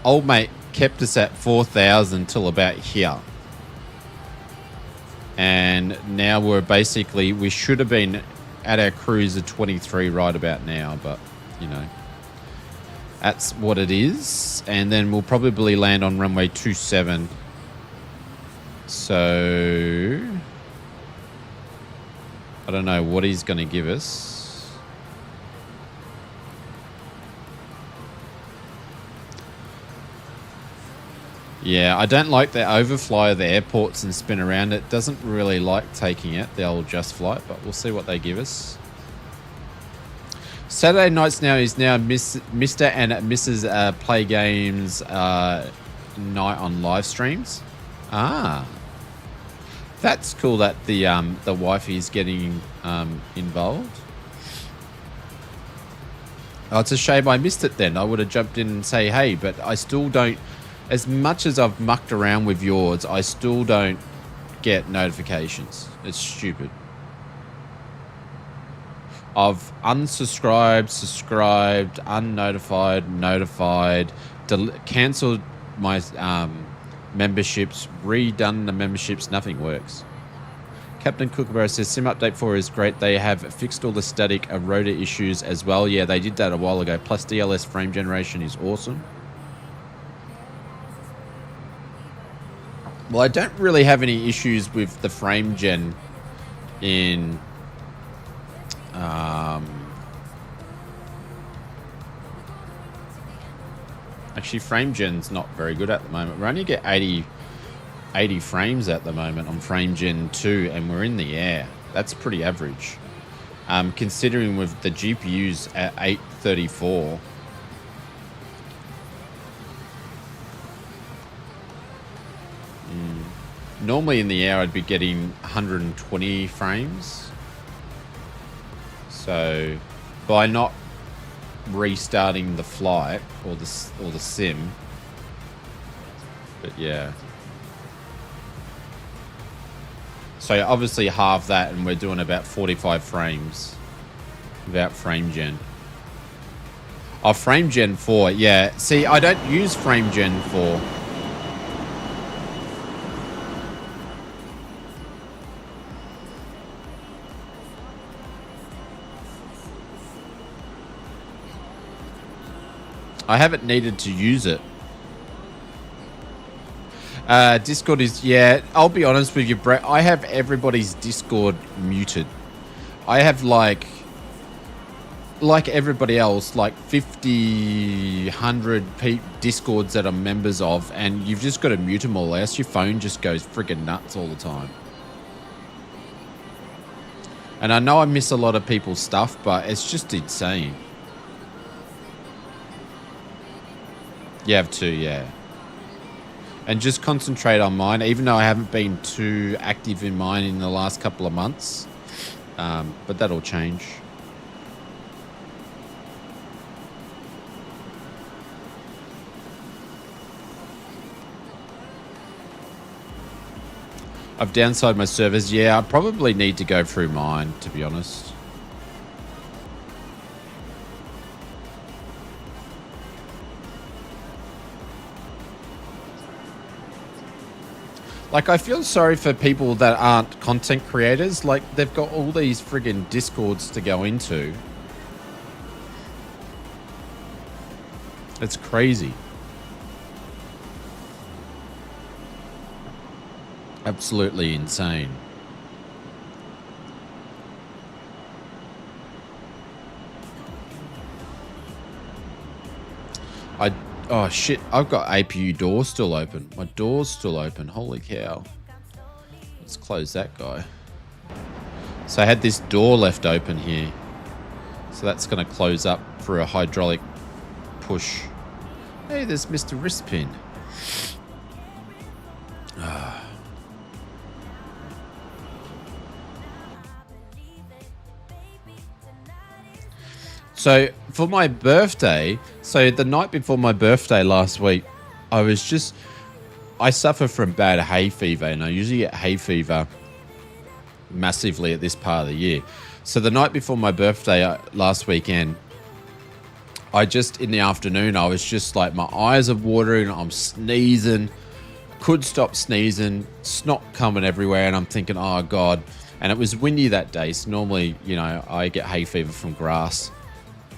old mate kept us at 4,000 till about here. And now we're basically, we should have been at our cruise at 23 right about now, but you know, that's what it is. And then we'll probably land on runway 27. So I don't know what he's going to give us. Yeah, I don't like the overfly of the airports and spin around. It doesn't really like taking it, the old Just Flight, but we'll see what they give us. Saturday nights now is now Mr. and Mrs. Play Games night on live streams. Ah. That's cool that the wifey is getting involved. Oh, it's a shame I missed it then. I would have jumped in and say, hey, but I still don't, as much as I've mucked around with yours, I still don't get notifications. It's stupid. I've unsubscribed, subscribed, unnotified, notified, cancelled my memberships, redone the memberships, nothing works. Captain Kookaburra says Sim Update 4 is great. They have fixed all the static rotor issues as well. Yeah, they did that a while ago. Plus DLS frame generation is awesome. Well, I don't really have any issues with the frame gen in actually, frame gen's not very good at the moment. We only get 80 frames at the moment on frame gen 2, and we're in the air. That's pretty average. Considering with the GPUs at 834. Normally in the air, I'd be getting 120 frames. So by not restarting the flight or the sim, but yeah. So obviously half that, and we're doing about 45 frames without frame gen. Oh, frame gen 4, yeah. See, I don't use frame gen 4. I haven't needed to use it. Discord is, yeah, I'll be honest with you, Brett. I have everybody's Discord muted. I have like everybody else, like 50, 100 Discords that I'm members of, and you've just got to mute them all, else your phone just goes friggin' nuts all the time. And I know I miss a lot of people's stuff, but it's just insane. You have to, yeah. And just concentrate on mine, even though I haven't been too active in mine in the last couple of months. But that'll change. I've downsized my servers. Yeah, I probably need to go through mine, to be honest. Like, I feel sorry for people that aren't content creators. Like, they've got all these friggin' Discords to go into. It's crazy. Absolutely insane. Oh shit, I've got APU door still open. My door's still open. Holy cow. Let's close that guy. So I had this door left open here. So that's going to close up for a hydraulic push. Hey, there's Mr. Wristpin. So for my birthday, so the night before my birthday last week, I suffer from bad hay fever, and I usually get hay fever massively at this part of the year. So the night before my birthday last weekend, in the afternoon, I was just like, my eyes are watering, I'm sneezing, could stop sneezing, snot coming everywhere, and I'm thinking, oh God. And it was windy that day, so normally, you know, I get hay fever from grass.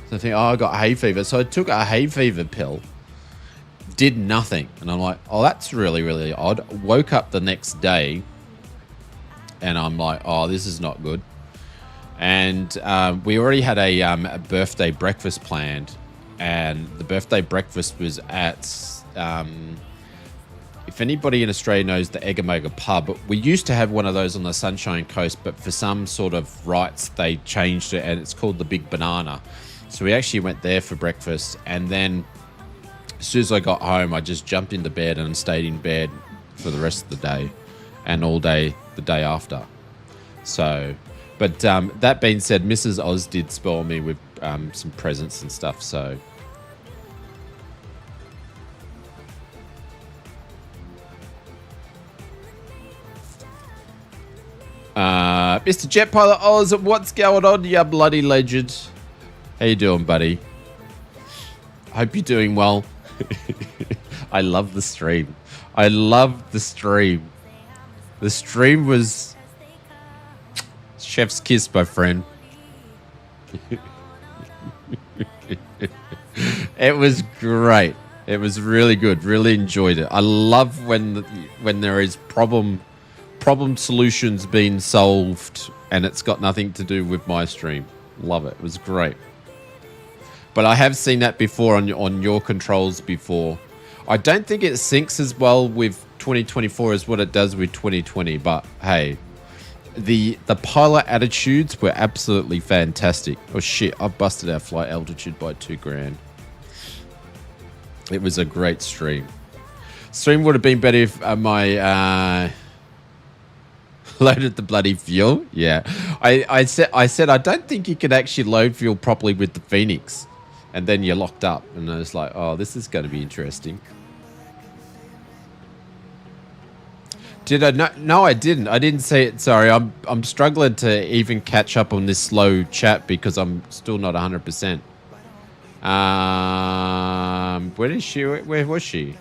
So I think, oh, I got hay fever. So I took a hay fever pill, did nothing. And I'm like, oh, that's really, really odd. Woke up the next day and I'm like, oh, this is not good. And we already had a birthday breakfast planned. And the birthday breakfast was at, if anybody in Australia knows the EGGD pub, we used to have one of those on the Sunshine Coast, but for some sort of rights, they changed it and it's called the Big Banana. So we actually went there for breakfast, and then as soon as I got home, I just jumped into bed and stayed in bed for the rest of the day and all day the day after. So, but that being said, Mrs. Oz did spoil me with some presents and stuff, so. Mr. Jet Pilot Oz, what's going on, you bloody legend? How you doing, buddy? Hope you're doing well. I love the stream. I love the stream. The stream was chef's kiss, my friend. It was great. It was really good. Really enjoyed it. I love when there is problem solutions being solved and it's got nothing to do with my stream. Love it. It was great. But I have seen that before on your controls before. I don't think it syncs as well with 2024 as what it does with 2020. But hey, the pilot attitudes were absolutely fantastic. Oh shit, I busted our flight altitude by 2 grand. It was a great stream. Stream would have been better if my loaded the bloody fuel. Yeah, I said I don't think you could actually load fuel properly with the Phoenix. And then you're locked up. And I was like, oh, this is going to be interesting. Did I? No, I didn't. I didn't say it. Sorry, I'm struggling to even catch up on this slow chat because I'm still not 100%. Where is she? Where was she?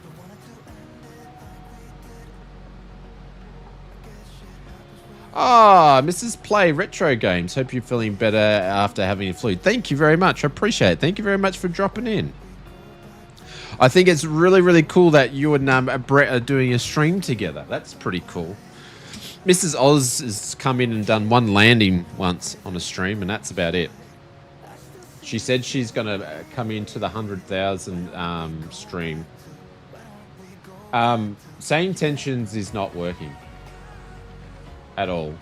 Ah, Mrs. Play Retro Games. Hope you're feeling better after having a flu. Thank you very much. I appreciate it. Thank you very much for dropping in. I think it's really, really cool that you and Brett are doing a stream together. That's pretty cool. Mrs. Oz has come in and done one landing once on a stream, and that's about it. She said she's going to come into the 100,000 stream. Same tensions is not working. At all.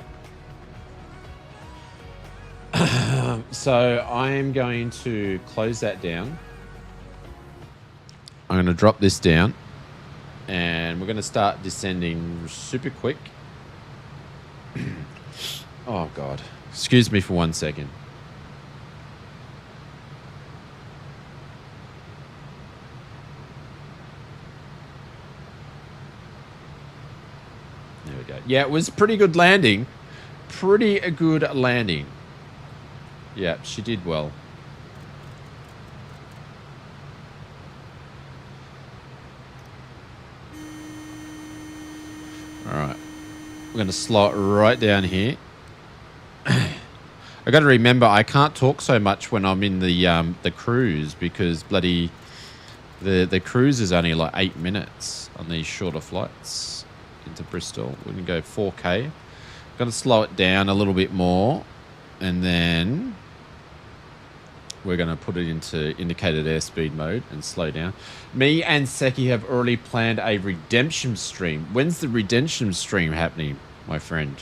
So I am going to close that down. I'm going to drop this down and we're going to start descending super quick. Oh God, excuse me for 1 second. There we go. Yeah, it was pretty good landing. Pretty good landing. Yeah, she did well. All right. We're going to slot right down here. I got to remember, I can't talk so much when I'm in the cruise because bloody the cruise is only like 8 minutes on these shorter flights into Bristol. We're going to go 4K. Going to slow it down a little bit more, and then we're going to put it into indicated airspeed mode and slow down. Me and Seki have already planned a redemption stream. When's the redemption stream happening, my friend?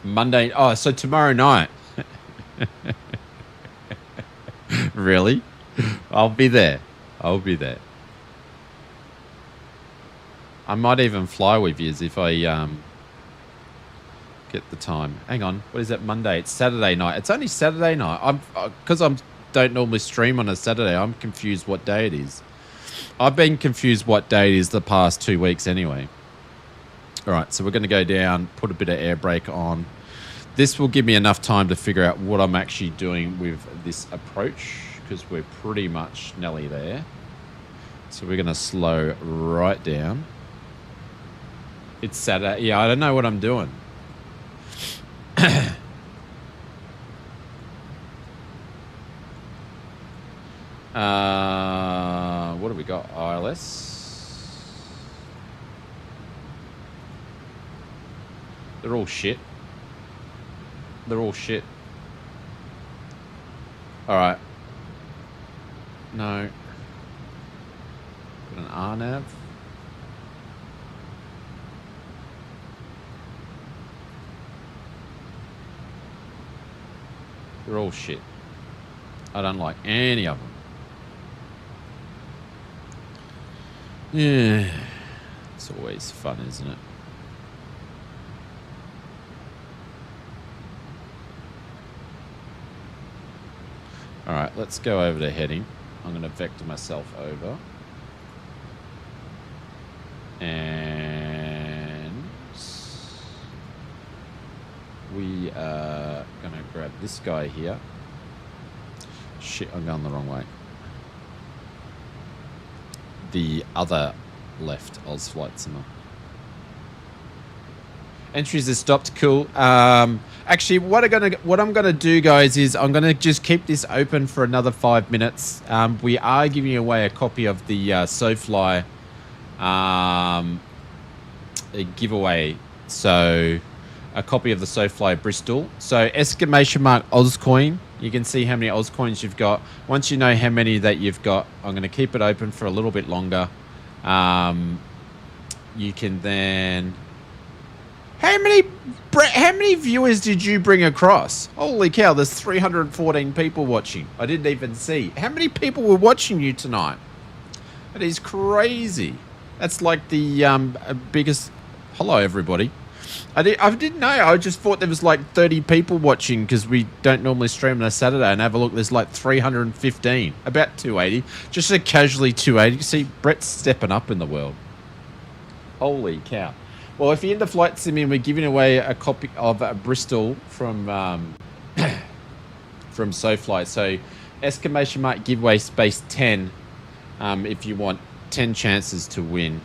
Monday. Oh, so tomorrow night. Really? I'll be there. I'll be there. I might even fly with you if I get the time. Hang on. What is that? Monday? It's Saturday night. It's only Saturday night. Because I don't normally stream on a Saturday. I'm confused what day it is. I've been confused what day it is the past 2 weeks anyway. All right. So we're going to go down, put a bit of air brake on. This will give me enough time to figure out what I'm actually doing with this approach because we're pretty much nearly there. So we're going to slow right down. It's Saturday. Yeah, I don't know what I'm doing. What do we got? ILS. They're all shit. They're all shit. All right. No. Got an RNAV. They're all shit. I don't like any of them. Yeah. It's always fun, isn't it? All right, let's go over to heading. I'm going to vector myself over. And we are going to grab this guy here. Shit, I'm going the wrong way. The other left, Oz Flight Simmer. Entries are stopped. Cool. Actually, what I'm gonna do, guys, is I'm gonna just keep this open for another 5 minutes. We are giving away a copy of the Sofly giveaway. So, a copy of the Sofly Bristol. So, !Ozcoin. You can see how many Ozcoins you've got. Once you know how many that you've got, I'm going to keep it open for a little bit longer. You can then... How many viewers did you bring across? Holy cow, there's 314 people watching. I didn't even see. How many people were watching you tonight? That is crazy. That's like the biggest... Hello, everybody. I didn't know. I just thought there was like 30 people watching because we don't normally stream on a Saturday. And have a look, there's like 315. About 280. Just a casually 280. See, Brett's stepping up in the world. Holy cow. Well, if you're into flight simming, we're giving away a copy of Bristol from Sofly. So, ! giveaway space 10 if you want 10 chances to win.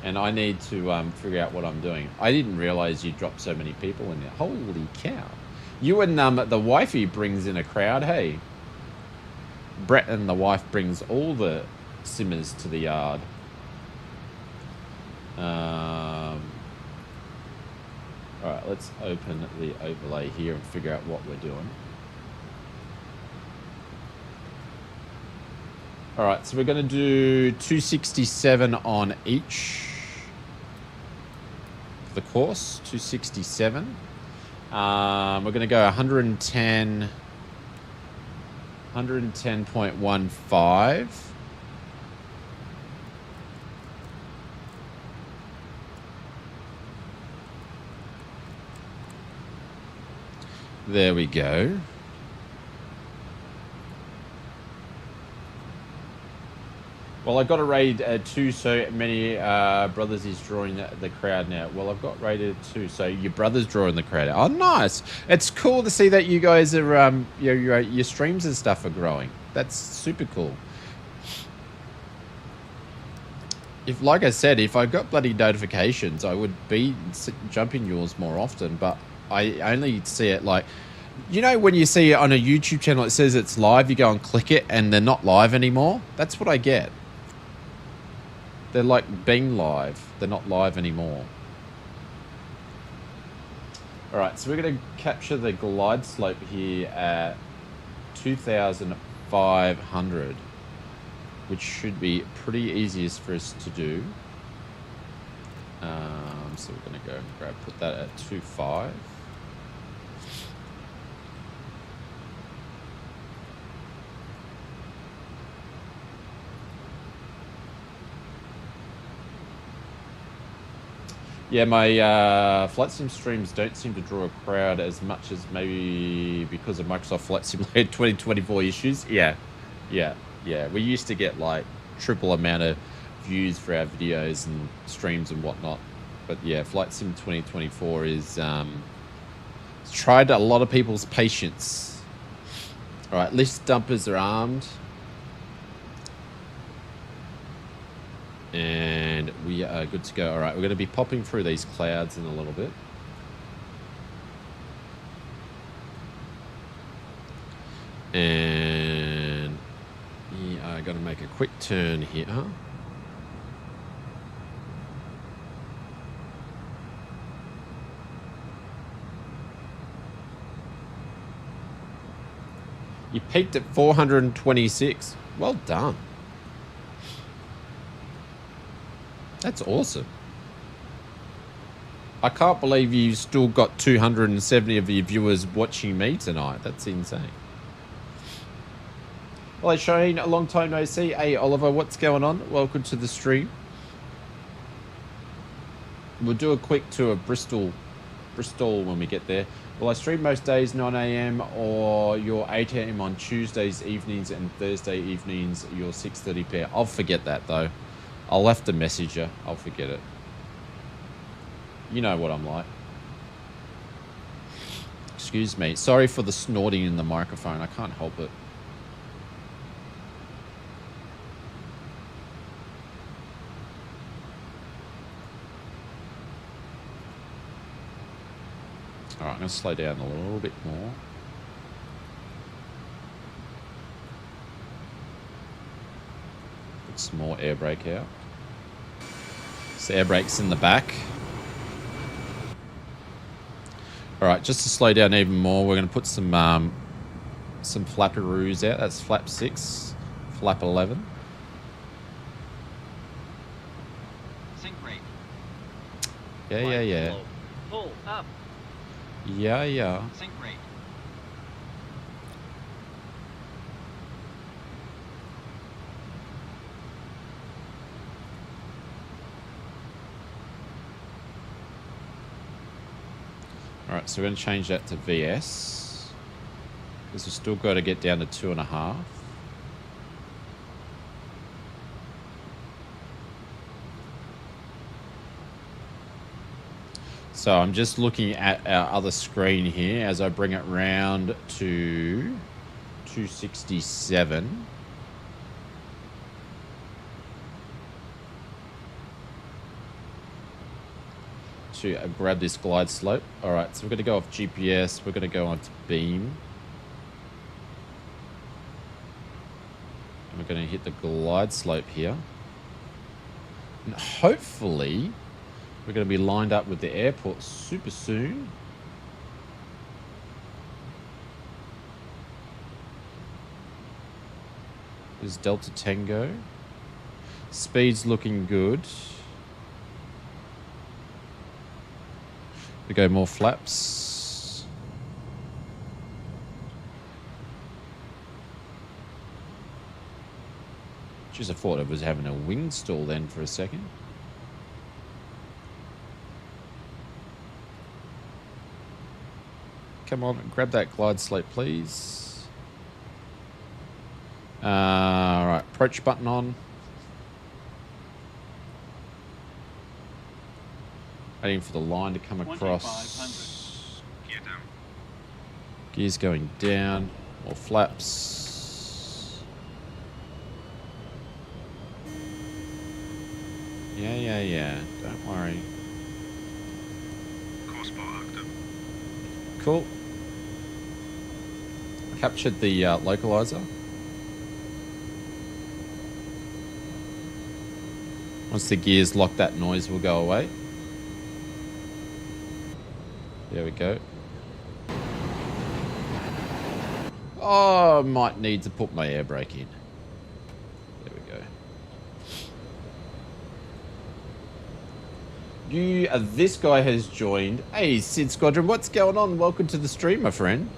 And I need to figure out what I'm doing. I didn't realize you dropped so many people in there. Holy cow. You and the wifey brings in a crowd, hey? Brett and the wife brings all the simmers to the yard. Alright, let's open the overlay here and figure out what we're doing. Alright, so we're going to do 267 on each. The course, 267. We're going to go 110.15. There we go. Well, I got a raid 2, so many brothers is drawing the crowd now. Well, I've got rated 2, so your brother's drawing the crowd. Oh, nice! It's cool to see that you guys are your streams and stuff are growing. That's super cool. If, like I said, if I got bloody notifications, I would be jumping yours more often. But I only see it like, you know, when you see it on a YouTube channel, it says it's live. You go and click it, and they're not live anymore. That's what I get. They're like being live. They're not live anymore. All right, so we're going to capture the glide slope here at 2,500, which should be pretty easiest for us to do. So we're going to go and put that at 2.5. Yeah, my Flight Sim streams don't seem to draw a crowd as much as maybe because of Microsoft Flight Simulator 2024 issues. Yeah. We used to get like triple amount of views for our videos and streams and whatnot. But yeah, Flight Sim 2024 is it's tried a lot of people's patience. All right, lift dumpers are armed. And we are good to go. All right, we're going to be popping through these clouds in a little bit. And we are going to make a quick turn here. You peaked at 426. Well done. That's awesome. I can't believe you still got 270 of your viewers watching me tonight. That's insane. Hello, Shane. A long time no see. Hey, Oliver, what's going on? Welcome to the stream. We'll do a quick tour of Bristol when we get there. Well, I stream most days 9 AM or your 8 AM on Tuesdays evenings and Thursday evenings your 6:30 PM. I'll forget that though. I'll have to message you. I'll forget it. You know what I'm like. Excuse me. Sorry for the snorting in the microphone. I can't help it. All right, I'm going to slow down a little bit more. Put some more air brake out. So air brake's in the back. All right, just to slow down even more, we're going to put some flapperoos out. That's flap 6, flap 11. Sync rate. Yeah. Pull up. Yeah. Sync rate. All right, so we're going to change that to VS because we've still got to get down to 2.5. So I'm just looking at our other screen here as I bring it round to 267. To grab this glide slope. All right, so we're going to go off GPS. We're going to go onto beam. And we're going to hit the glide slope here. And hopefully we're going to be lined up with the airport super soon. There's Delta Tango. Speed's looking good. We go more flaps. Jeez, I thought it was having a wing stall then for a second. Come on, grab that glide slope, please. Alright, approach button on. Waiting for the line to come across. Gear down. Gears going down. More flaps. Yeah. Don't worry. Course bar hooked up. Cool. Captured the localizer. Once the gears lock, that noise will go away. There we go. Oh, I might need to put my air brake in. There we go. This guy has joined. Hey, Sid Squadron, what's going on? Welcome to the stream, my friend.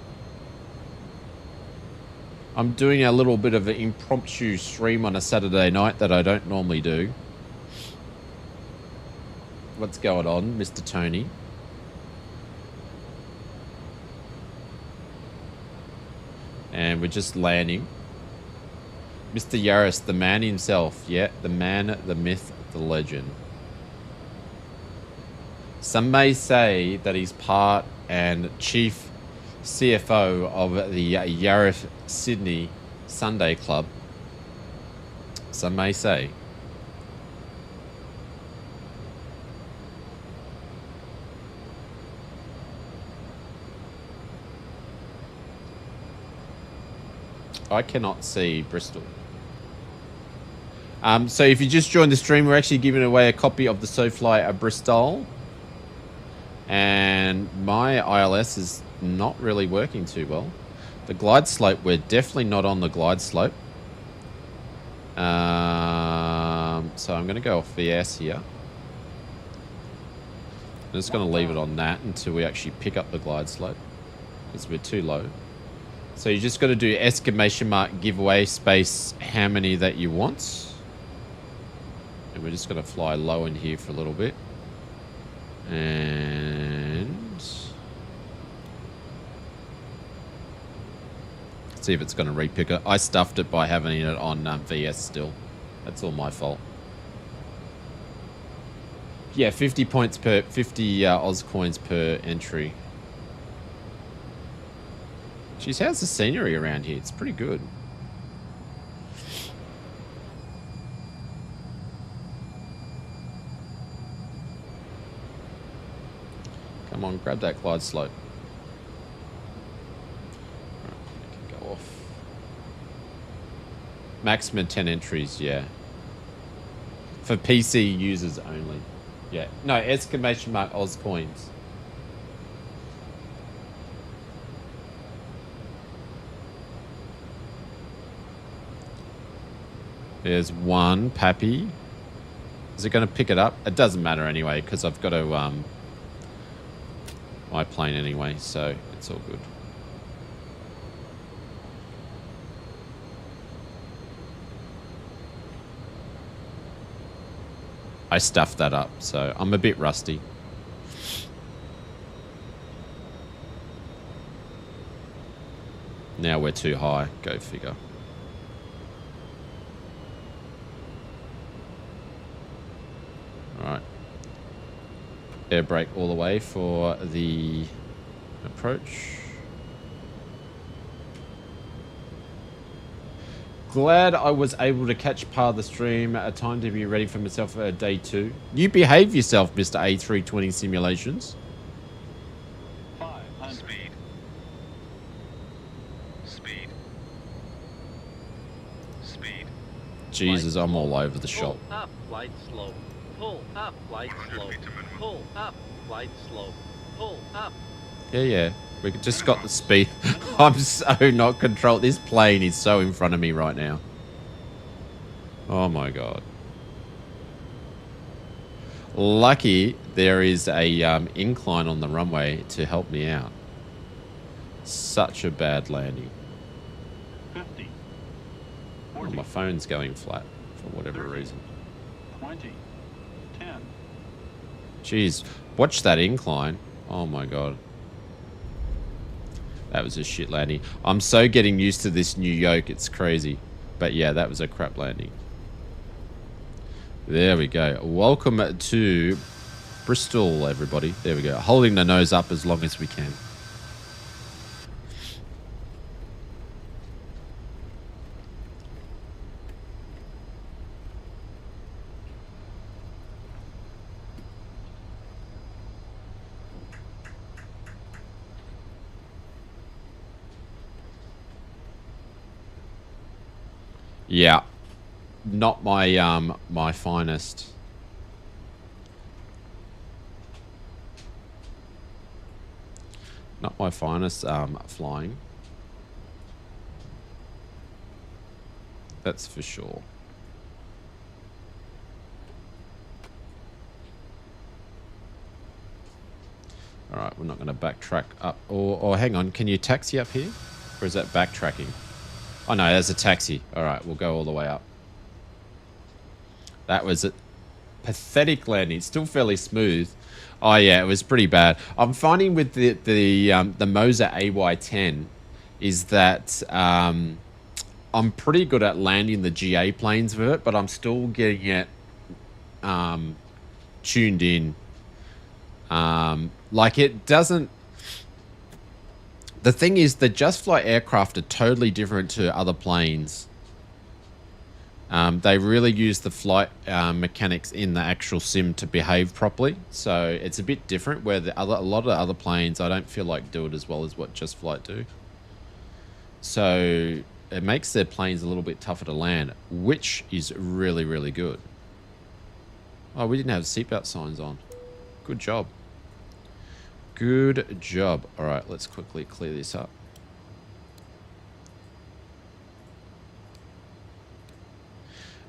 I'm doing a little bit of an impromptu stream on a Saturday night that I don't normally do. What's going on, Mr. Tony? And we're just landing. Mr. Yaris, the man himself. Yeah, the man, the myth, the legend. Some may say that he's part and chief CFO of the Yaris Sydney Sunday Club. Some may say. I cannot see Bristol. So if you just joined the stream, we're actually giving away a copy of the Sofly Bristol. And my ILS is not really working too well. The glide slope, we're definitely not on the glide slope. So I'm going to go off VS here. I'm just going to leave it on that until we actually pick up the glide slope, because we're too low. So you just got to do exclamation mark giveaway space how many that you want. And we're just going to fly low in here for a little bit. And see if it's going to repick it. I stuffed it by having it on VS still. That's all my fault. Yeah, 50 points per 50 Oz coins per entry. Jeez, how's the scenery around here? It's pretty good. Come on, grab that glide slope. Alright, I can go off. Maximum 10 entries, yeah. For PC users only. Yeah. No, exclamation mark Oz coins. There's one, Pappy. Is it going to pick it up? It doesn't matter anyway, because I've got to my plane anyway, so it's all good. I stuffed that up, so I'm a bit rusty. Now we're too high. Go figure. Alright. Air brake all the way for the approach. Glad I was able to catch part of the stream at a time to be ready for myself for day 2. You behave yourself, Mr. A320 Simulations. 500. Speed. Speed. Speed. Jesus, I'm all over the shop. Pull up, flight slow. Pull up, flight slow. Pull up, flight slow. Pull up. Yeah. We just got the speed. I'm so not controlled. This plane is so in front of me right now. Oh my god. Lucky there is a incline on the runway to help me out. Such a bad landing. 50. Oh, 40. my phone's going flat for whatever 30, reason. 20. 10. Jeez, watch that incline. Oh my god. That was a shit landing. I'm so getting used to this new yoke. It's crazy. But yeah, that was a crap landing. There we go. Welcome to Bristol, everybody. There we go. Holding the nose up as long as we can. Yeah, not my my finest. Not my finest flying. That's for sure. All right, we're not going to backtrack up. Or hang on, can you taxi up here? Or is that backtracking? Oh no, there's a taxi. All right, we'll go all the way up. That was a pathetic landing. Still fairly smooth. Oh yeah, it was pretty bad. I'm finding with the Moser AY10 is that I'm pretty good at landing the GA planes with it, but I'm still getting it tuned in. Like it doesn't. The thing is, the Just Flight aircraft are totally different to other planes. They really use the flight mechanics in the actual sim to behave properly. So it's a bit different where a lot of the other planes, I don't feel like do it as well as what Just Flight do. So it makes their planes a little bit tougher to land, which is really, really good. Oh, we didn't have seatbelt signs on. Good job. Good job. All right, let's quickly clear this up.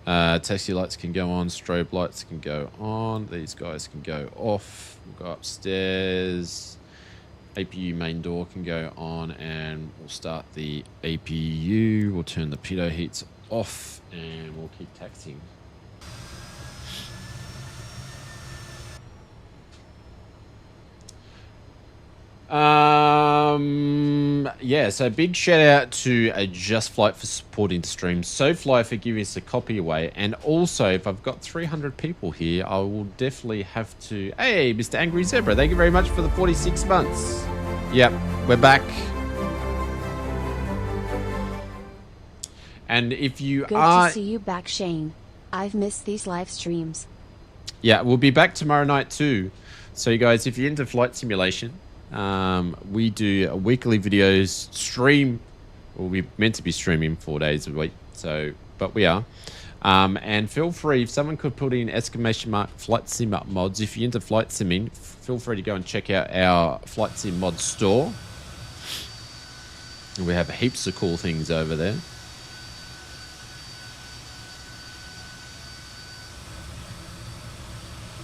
Taxi lights can go on. Strobe lights can go on. These guys can go off. We'll go upstairs. APU main door can go on, and we'll start the APU. We'll turn the pitot heats off, and we'll keep taxiing. Yeah, so big shout out to Just Flight for supporting the stream, Sofly for giving us a copy away, and also if I've got 300 people here, I will definitely have to. Hey, Mr. Angry Zebra, thank you very much for the 46 months. Yep, we're back. And if you Good to see you back, Shane. I've missed these live streams. Yeah, we'll be back tomorrow night too. So you guys, if you're into flight simulation, we do weekly videos, stream, well, we're meant to be streaming 4 days a week, so, but we are. And feel free, if someone could put in ! flight sim mods, if you're into flight simming, feel free to go and check out our flight sim mod store. We have heaps of cool things over there.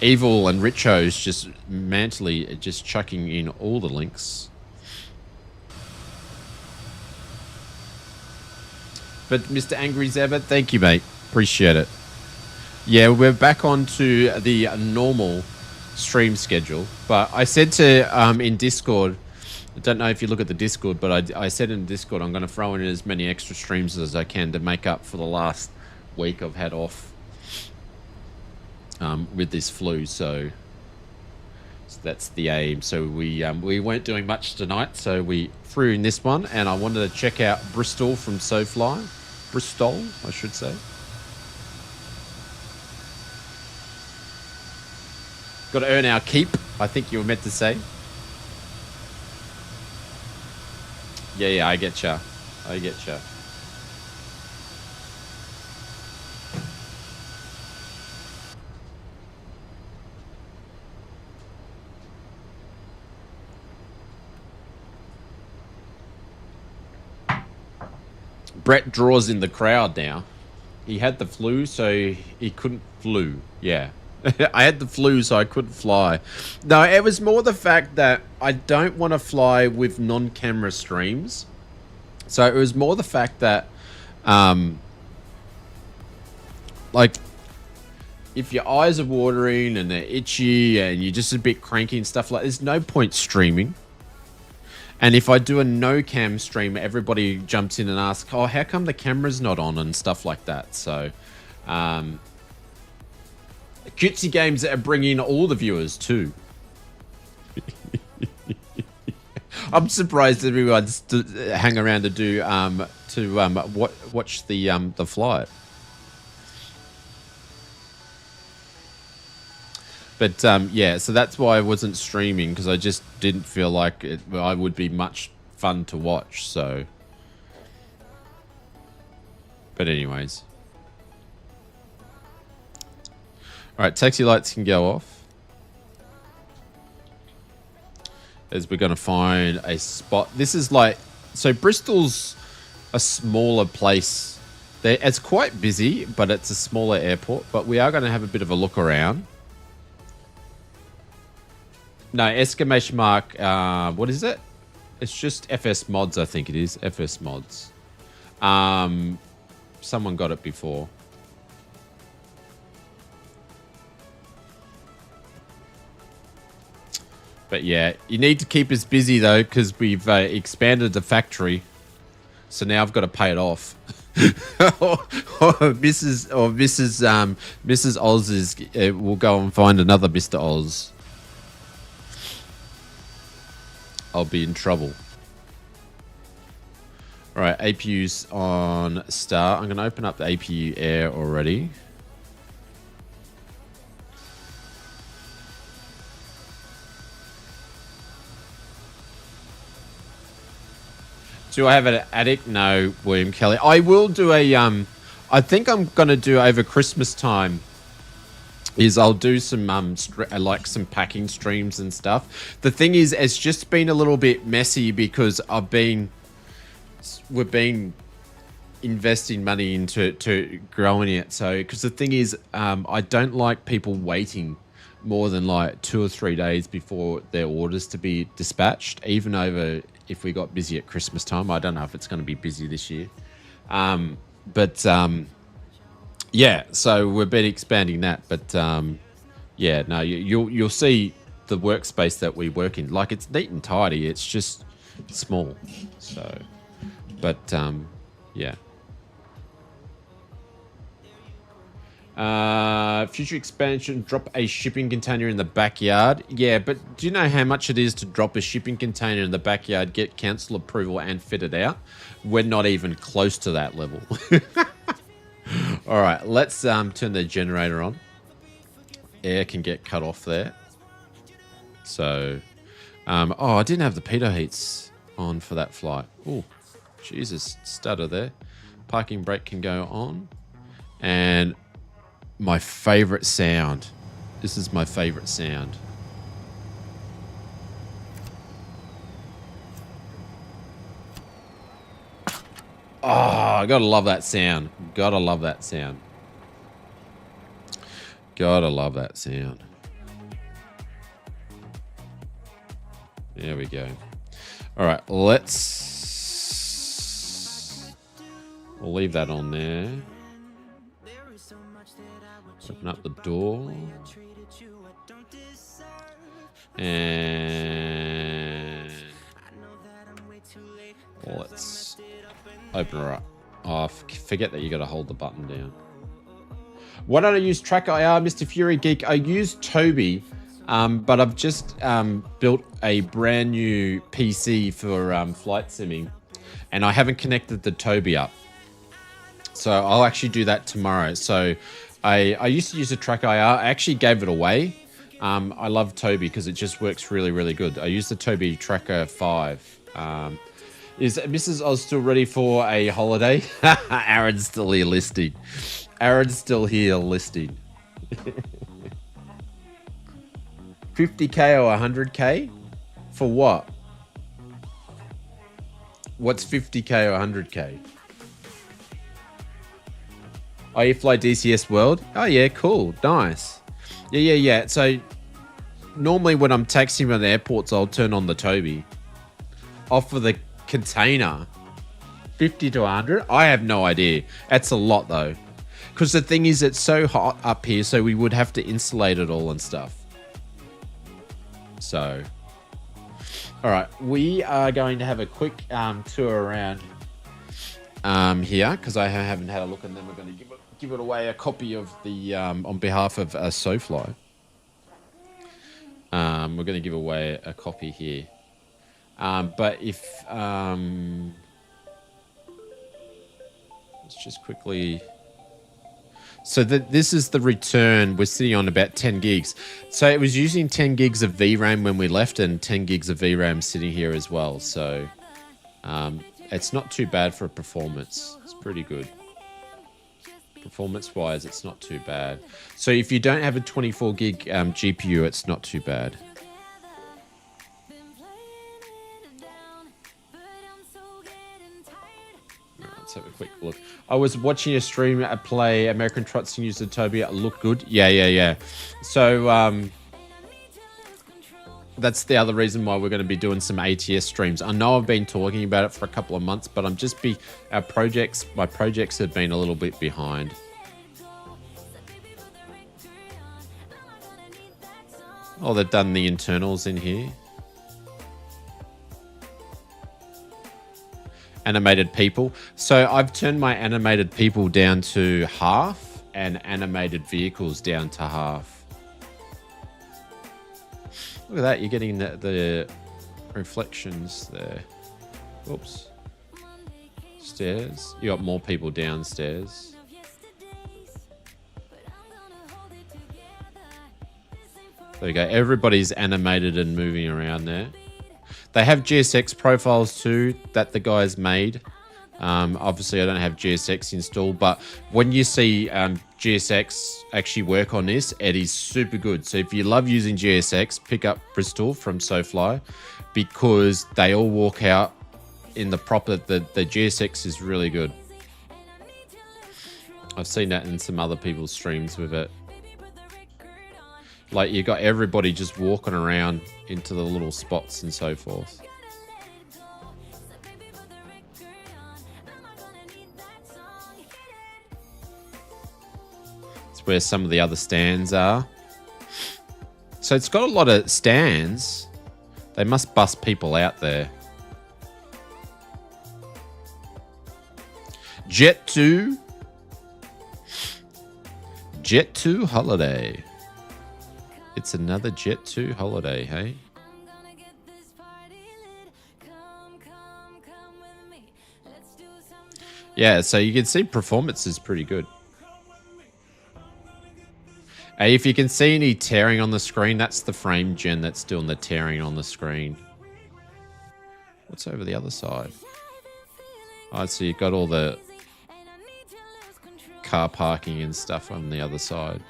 Evil and Richo's just mentally just chucking in all the links. But Mr. Angry Zebba, thank you, mate. Appreciate it. Yeah, we're back onto the normal stream schedule. But I said to in Discord, I don't know if you look at the Discord, but I said in Discord I'm going to throw in as many extra streams as I can to make up for the last week I've had off. With this flu, so that's the aim. So we weren't doing much tonight, so we threw in this one, and I wanted to check out Bristol from Sofly. Bristol, I should say. Got to earn our keep, I think you were meant to say. Yeah, I get ya. I get ya. Brett draws in the crowd now. He had the flu, so he couldn't flew. Yeah. I had the flu, so I couldn't fly. No, it was more the fact that I don't want to fly with non-camera streams. So it was more the fact that, like, if your eyes are watering and they're itchy and you're just a bit cranky and stuff like that, there's no point streaming. And if I do a no cam stream, everybody jumps in and asks, oh, how come the camera's not on and stuff like that. So, cutesy games are bringing all the viewers too. I'm surprised everyone's hang around to do watch the flight. But yeah, so that's why I wasn't streaming, because I just didn't feel like I would be much fun to watch. So, but anyways, all right, taxi lights can go off as we're going to find a spot. This is like, so Bristol's a smaller place. It's quite busy, but it's a smaller airport. But we are going to have a bit of a look around. No, exclamation mark, what is it? It's just FS Mods, I think it is. FS Mods. Someone got it before. But yeah, you need to keep us busy though, because we've expanded the factory. So now I've got to pay it off. or Mrs. Oz is, will go and find another Mr. Oz. I'll be in trouble. All right, APU's on Star. I'm going to open up the APU Air already. Do I have an attic? No, William Kelly. I will do a, I think I'm going to do over Christmas time is I'll do some like some packing streams and stuff. The thing is, it's just been a little bit messy because we've been investing money into growing it. So, because the thing is, I don't like people waiting more than like 2 or 3 days before their orders to be dispatched, even over if we got busy at Christmas time. I don't know if it's going to be busy this year. Yeah, so we've been expanding that, but yeah, no, you'll see the workspace that we work in. Like, it's neat and tidy. It's just small. So, but yeah. Future expansion, drop a shipping container in the backyard. Yeah, but do you know how much it is to drop a shipping container in the backyard, get council approval and fit it out? We're not even close to that level. All right, let's turn the generator on. Air can get cut off there. So, oh, I didn't have the pitot heats on for that flight. Oh, Jesus, stutter there. Parking brake can go on. And my favorite sound. This is my favorite sound. Oh, I gotta love that sound. Gotta love that sound. Gotta love that sound. There we go. All right, we'll leave that on there. Open up the door. And let's open her up. Oh, forget that you got to hold the button down. Why don't I use Track IR, Mr. Fury Geek? I use Toby, but I've just built a brand new PC for flight simming, and I haven't connected the Toby up. So I'll actually do that tomorrow. So I used to use a Track IR. I actually gave it away. I love Toby because it just works really, really good. I use the Toby Tracker 5. Is Mrs. Oz still ready for a holiday? Aaron's still here listing. Aaron's still here listing. 50k or 100k? For what? What's 50k or 100k? Oh, you fly DCS World? Oh, yeah, cool. Nice. Yeah. So, normally when I'm taxiing around the airports, I'll turn on the Toby. Offer the container. 50 to 100? I have no idea. That's a lot, though. Because the thing is, it's so hot up here, so we would have to insulate it all and stuff. So, All right, we are going to have a quick tour around here because I haven't had a look, and then we're going to give it away a copy of the on behalf of Sofly. We're going to give away a copy here, but if let's just quickly. So this is the return. We're sitting on about 10 gigs. So it was using 10 gigs of VRAM when we left, and 10 gigs of VRAM sitting here as well. So it's not too bad for performance. It's pretty good. Performance-wise, it's not too bad. So if you don't have a 24 gig GPU, it's not too bad. Let's have a quick look. I was watching a stream play American Trots and use Utopia. It looked good. Yeah. So that's the other reason why we're going to be doing some ATS streams. I know I've been talking about it for a couple of months, but my projects have been a little bit behind. Oh, they've done the internals in here. Animated people. So I've turned my animated people down to half and animated vehicles down to half. Look at that. You're getting the reflections there. Oops. Stairs. You got more people downstairs. There we go. Everybody's animated and moving around there. They have GSX profiles too that the guys made. Obviously, I don't have GSX installed, but when you see GSX actually work on this, it is super good. So if you love using GSX, pick up Bristol from Sofly because they all walk out in the proper. The GSX is really good. I've seen that in some other people's streams with it. Like you got everybody just walking around into the little spots and so forth. It's where some of the other stands are. So it's got a lot of stands. They must bust people out there. Jet 2 holiday. It's another Jet 2 holiday, hey? Yeah, so you can see performance is pretty good. Hey, if you can see any tearing on the screen, that's the frame gen that's doing the tearing on the screen. What's over the other side? Oh, so you've got all the car parking and stuff on the other side.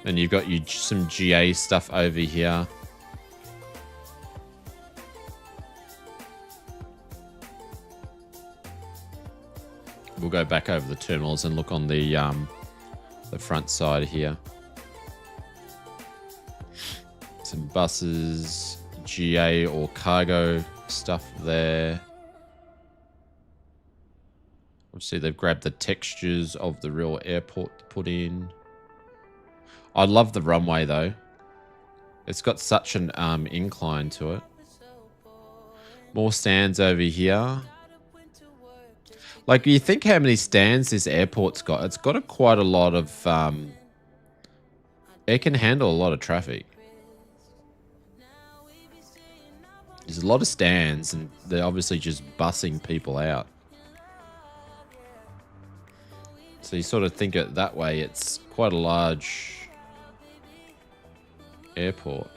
And you've got some GA stuff over here. We'll go back over the terminals and look on the front side here. Some buses, GA or cargo stuff there. Obviously, they've grabbed the textures of the real airport to put in. I love the runway though. It's got such an incline to it. More stands over here. Like, you think how many stands this airport's got? It's got quite a lot of... it can handle a lot of traffic. There's a lot of stands, and they're obviously just bussing people out. So you sort of think it that way. It's quite a large airport.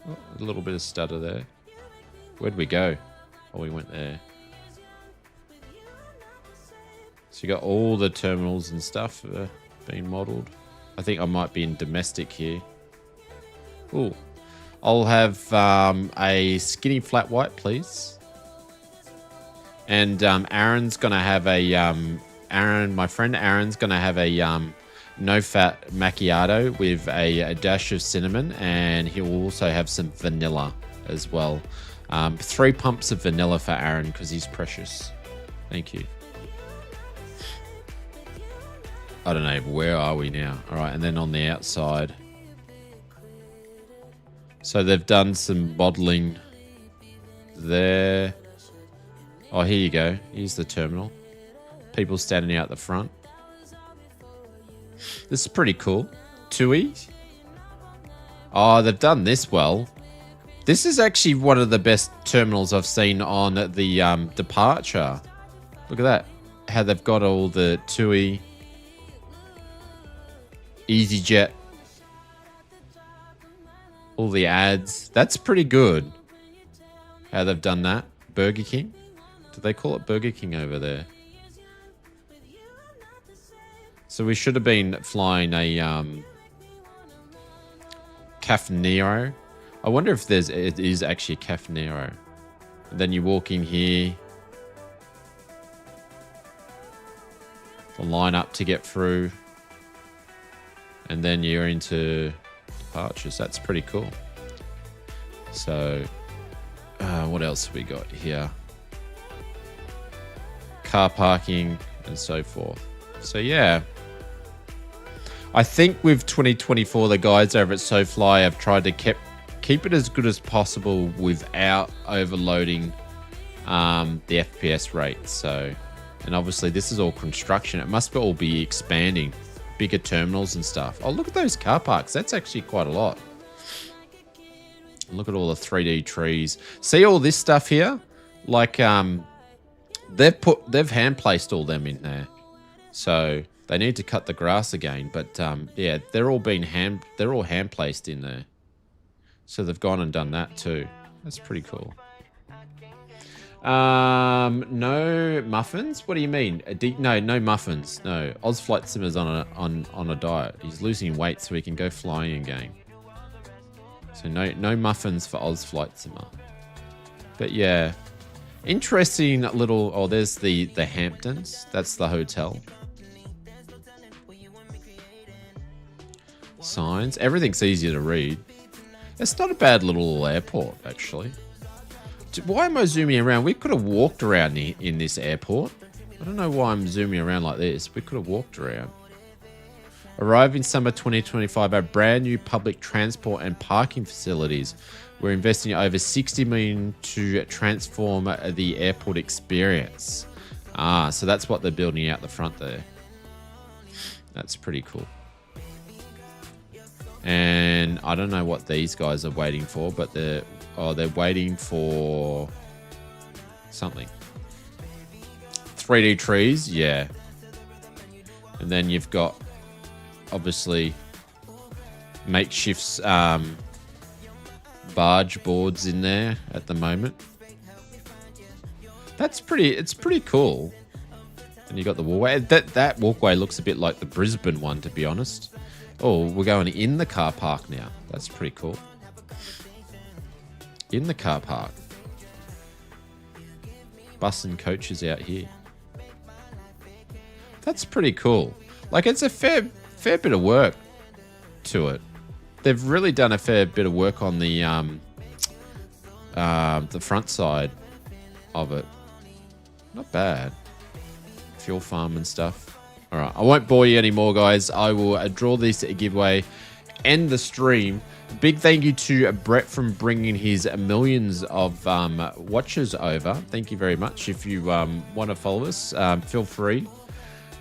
Oh, a little bit of stutter there. Where'd we go? Oh, we went there. So you got all the terminals and stuff being modeled. I think I might be in domestic here. Ooh. I'll have a skinny flat white, please. And Aaron's gonna have a my friend Aaron's gonna have a no-fat macchiato with a dash of cinnamon, and he will also have some vanilla as well. 3 pumps of vanilla for Aaron because he's precious. Thank you. I don't know, where are we now? All right, and then on the outside. So they've done some modeling there. Oh, here you go. Here's the terminal. People standing out the front. This is pretty cool. TUI. Oh, they've done this well. This is actually one of the best terminals I've seen on the departure. Look at that. How they've got all the TUI, EasyJet, all the ads. That's pretty good. How they've done that. Burger King. Do they call it Burger King over there? So we should have been flying a Caf Nero. I wonder if it is actually a Caf Nero. And then you walk in here. The line up to get through. And then you're into departures. That's pretty cool. So, what else have we got here? Car parking and so forth. So, yeah. I think with 2024, the guys over at Sofly have tried to keep it as good as possible without overloading the FPS rate. So, and obviously this is all construction. It must all be expanding, bigger terminals and stuff. Oh, look at those car parks. That's actually quite a lot. Look at all the 3D trees. See all this stuff here? Like they've hand placed all them in there. So they need to cut the grass again, but yeah, they're all hand placed in there. So they've gone and done that too. That's pretty cool. No muffins? What do you mean? No muffins. No. Ozflight Simmer's on a diet. He's losing weight so he can go flying again. So no muffins for Ozflight Simmer. But yeah, interesting little. Oh, there's the Hamptons. That's the hotel. Signs. Everything's easier to read. It's not a bad little airport, actually. Why am I zooming around? We could have walked around in this airport. I don't know why I'm zooming around like this. We could have walked around. Arrive in summer 2025, our brand new public transport and parking facilities. We're investing over $60 million to transform the airport experience. So that's what they're building out the front there. That's pretty cool. And I don't know what these guys are waiting for, but they're waiting for something. 3D trees, yeah. And then you've got obviously makeshift barge boards in there at the moment. It's pretty cool. And you got the walkway. That walkway looks a bit like the Brisbane one, to be honest. Oh, we're going in the car park now. That's pretty cool. In the car park. Bus and coaches out here. That's pretty cool. Like, it's a fair bit of work to it. They've really done a fair bit of work on the front side of it. Not bad. Fuel farm and stuff. All right, I won't bore you anymore, guys. I will draw this giveaway, end the stream. Big thank you to Brett from bringing his millions of watchers over. Thank you very much. If you want to follow us, feel free.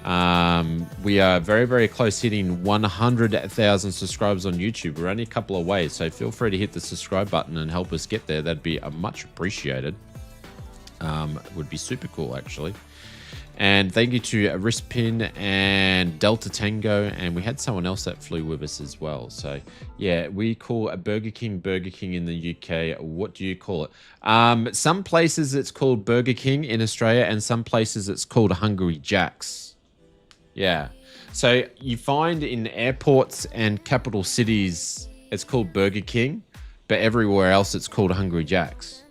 We are very, very close hitting 100,000 subscribers on YouTube. We're only a couple of ways, so feel free to hit the subscribe button and help us get there. That'd be much appreciated. Would be super cool, actually. And thank you to Rispin and Delta Tango, and we had someone else that flew with us as well. So yeah, we call a Burger King in the UK. What do you call it? Some places it's called Burger King in Australia, and some places it's called Hungry Jack's. Yeah. So you find in airports and capital cities it's called Burger King, but everywhere else it's called Hungry Jack's.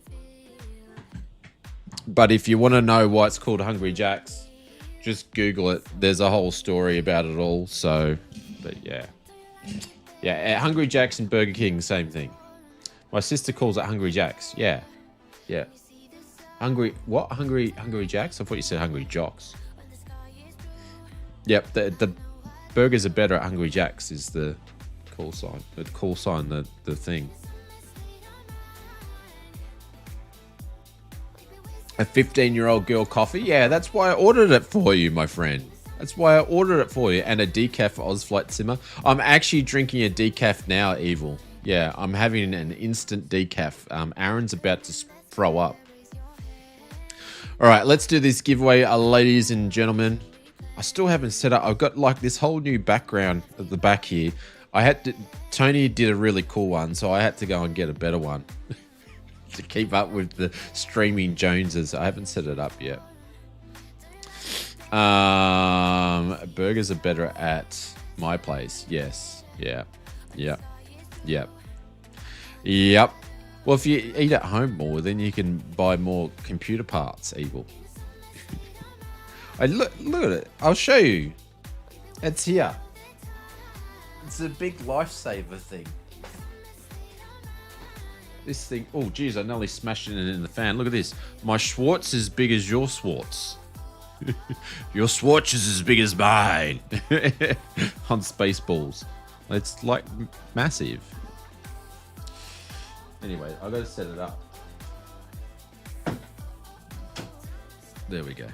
But if you want to know why it's called Hungry Jack's, just Google it. There's a whole story about it all. So, but yeah. Yeah, Hungry Jack's and Burger King, same thing. My sister calls it Hungry Jacks. Yeah. Yeah. Hungry Jacks? I thought you said Hungry Jocks. Yep, the burgers are better at Hungry Jacks is the call sign. The thing. A 15-year-old girl coffee? Yeah, that's why I ordered it for you, my friend. That's why I ordered it for you. And a decaf Ozflight simmer. I'm actually drinking a decaf now, Evil. Yeah, I'm having an instant decaf. Aaron's about to throw up. All right, let's do this giveaway, ladies and gentlemen. I still haven't set up. I've got like this whole new background at the back here. Tony did a really cool one, so I had to go and get a better one to keep up with the streaming Joneses. I haven't set it up yet. Burgers are better at my place. Yes. Yeah. Yep. Yep. Yep. Well, if you eat at home more, then you can buy more computer parts, Evil. Look at it. I'll show you. It's here. It's a big lifesaver thing. This thing. Oh, geez, I nearly smashed it in the fan. Look at this. My Schwartz is as big as your Schwartz. Your Schwartz is as big as mine. On Spaceballs. It's like massive. Anyway, I gotta set it up. There we go.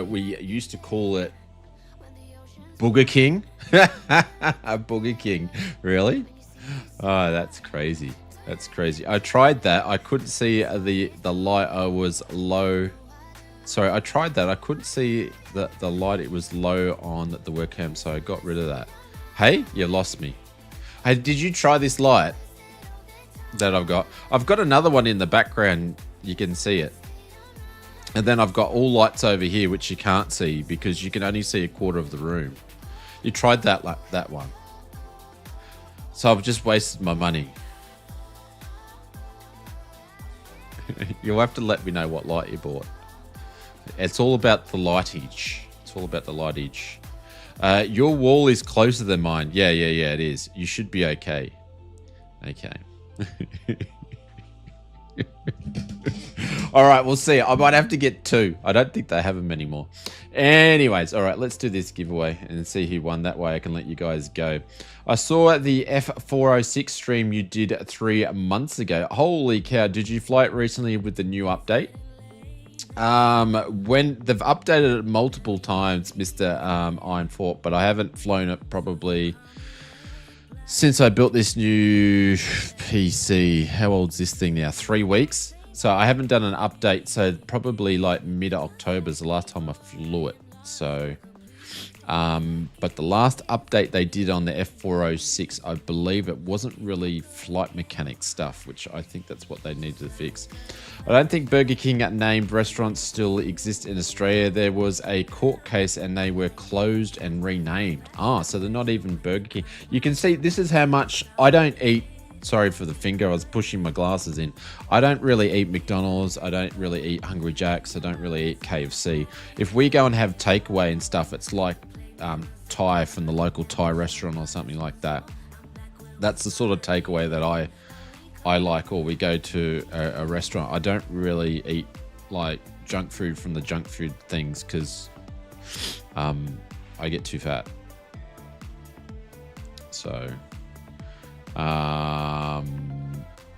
We used to call it Booger King. Booger King. Really? Oh, that's crazy. That's crazy. I tried that. I couldn't see the light. I was low. Sorry, I tried that. I couldn't see the light. It was low on the webcam, so I got rid of that. Hey, you lost me. Hey, did you try this light that I've got? I've got another one in the background. You can see it. And then I've got all lights over here, which you can't see because you can only see a quarter of the room. You tried that one. So I've just wasted my money. You'll have to let me know what light you bought. It's all about the lightage. It's all about the lightage. Your wall is closer than mine. Yeah, it is. You should be okay. Okay. All right, we'll see. I might have to get 2. I don't think they have them anymore. Anyways, all right, let's do this giveaway and see who won. That way I can let you guys go. I saw the F406 stream you did 3 months ago. Holy cow, did you fly it recently with the new update? When they've updated it multiple times, Mr. Ironfort, but I haven't flown it probably since I built this new PC. How old's this thing now? 3 weeks. So I haven't done an update. So probably like mid-October is the last time I flew it. So, but the last update they did on the F406, I believe it wasn't really flight mechanics stuff, which I think that's what they needed to fix. I don't think Burger King named restaurants still exist in Australia. There was a court case and they were closed and renamed. So they're not even Burger King. You can see this is how much I don't eat. Sorry for the finger. I was pushing my glasses in. I don't really eat McDonald's. I don't really eat Hungry Jack's. I don't really eat KFC. If we go and have takeaway and stuff, it's like Thai from the local Thai restaurant or something like that. That's the sort of takeaway that I like, or we go to a restaurant. I don't really eat like junk food from the junk food things because I get too fat. So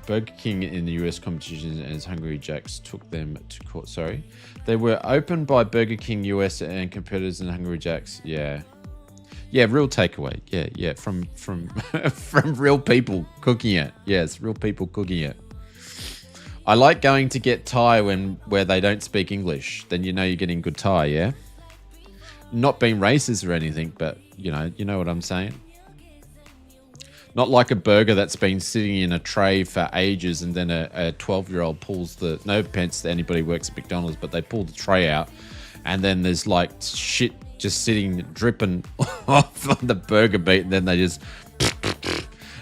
Burger King in the US competition as Hungry Jack's took them to court. Sorry, they were opened by Burger King US and competitors in Hungry Jack's. Yeah, real takeaway. Yeah, from from real people cooking it. Yes, real people cooking it. I like going to get Thai where they don't speak English. Then you know you're getting good Thai. Yeah, not being racist or anything, but you know what I'm saying. Not like a burger that's been sitting in a tray for ages and then a 12-year-old pulls the... No offense to anybody who works at McDonald's, but they pull the tray out and then there's like shit just sitting, dripping off on the burger beat, and then they just...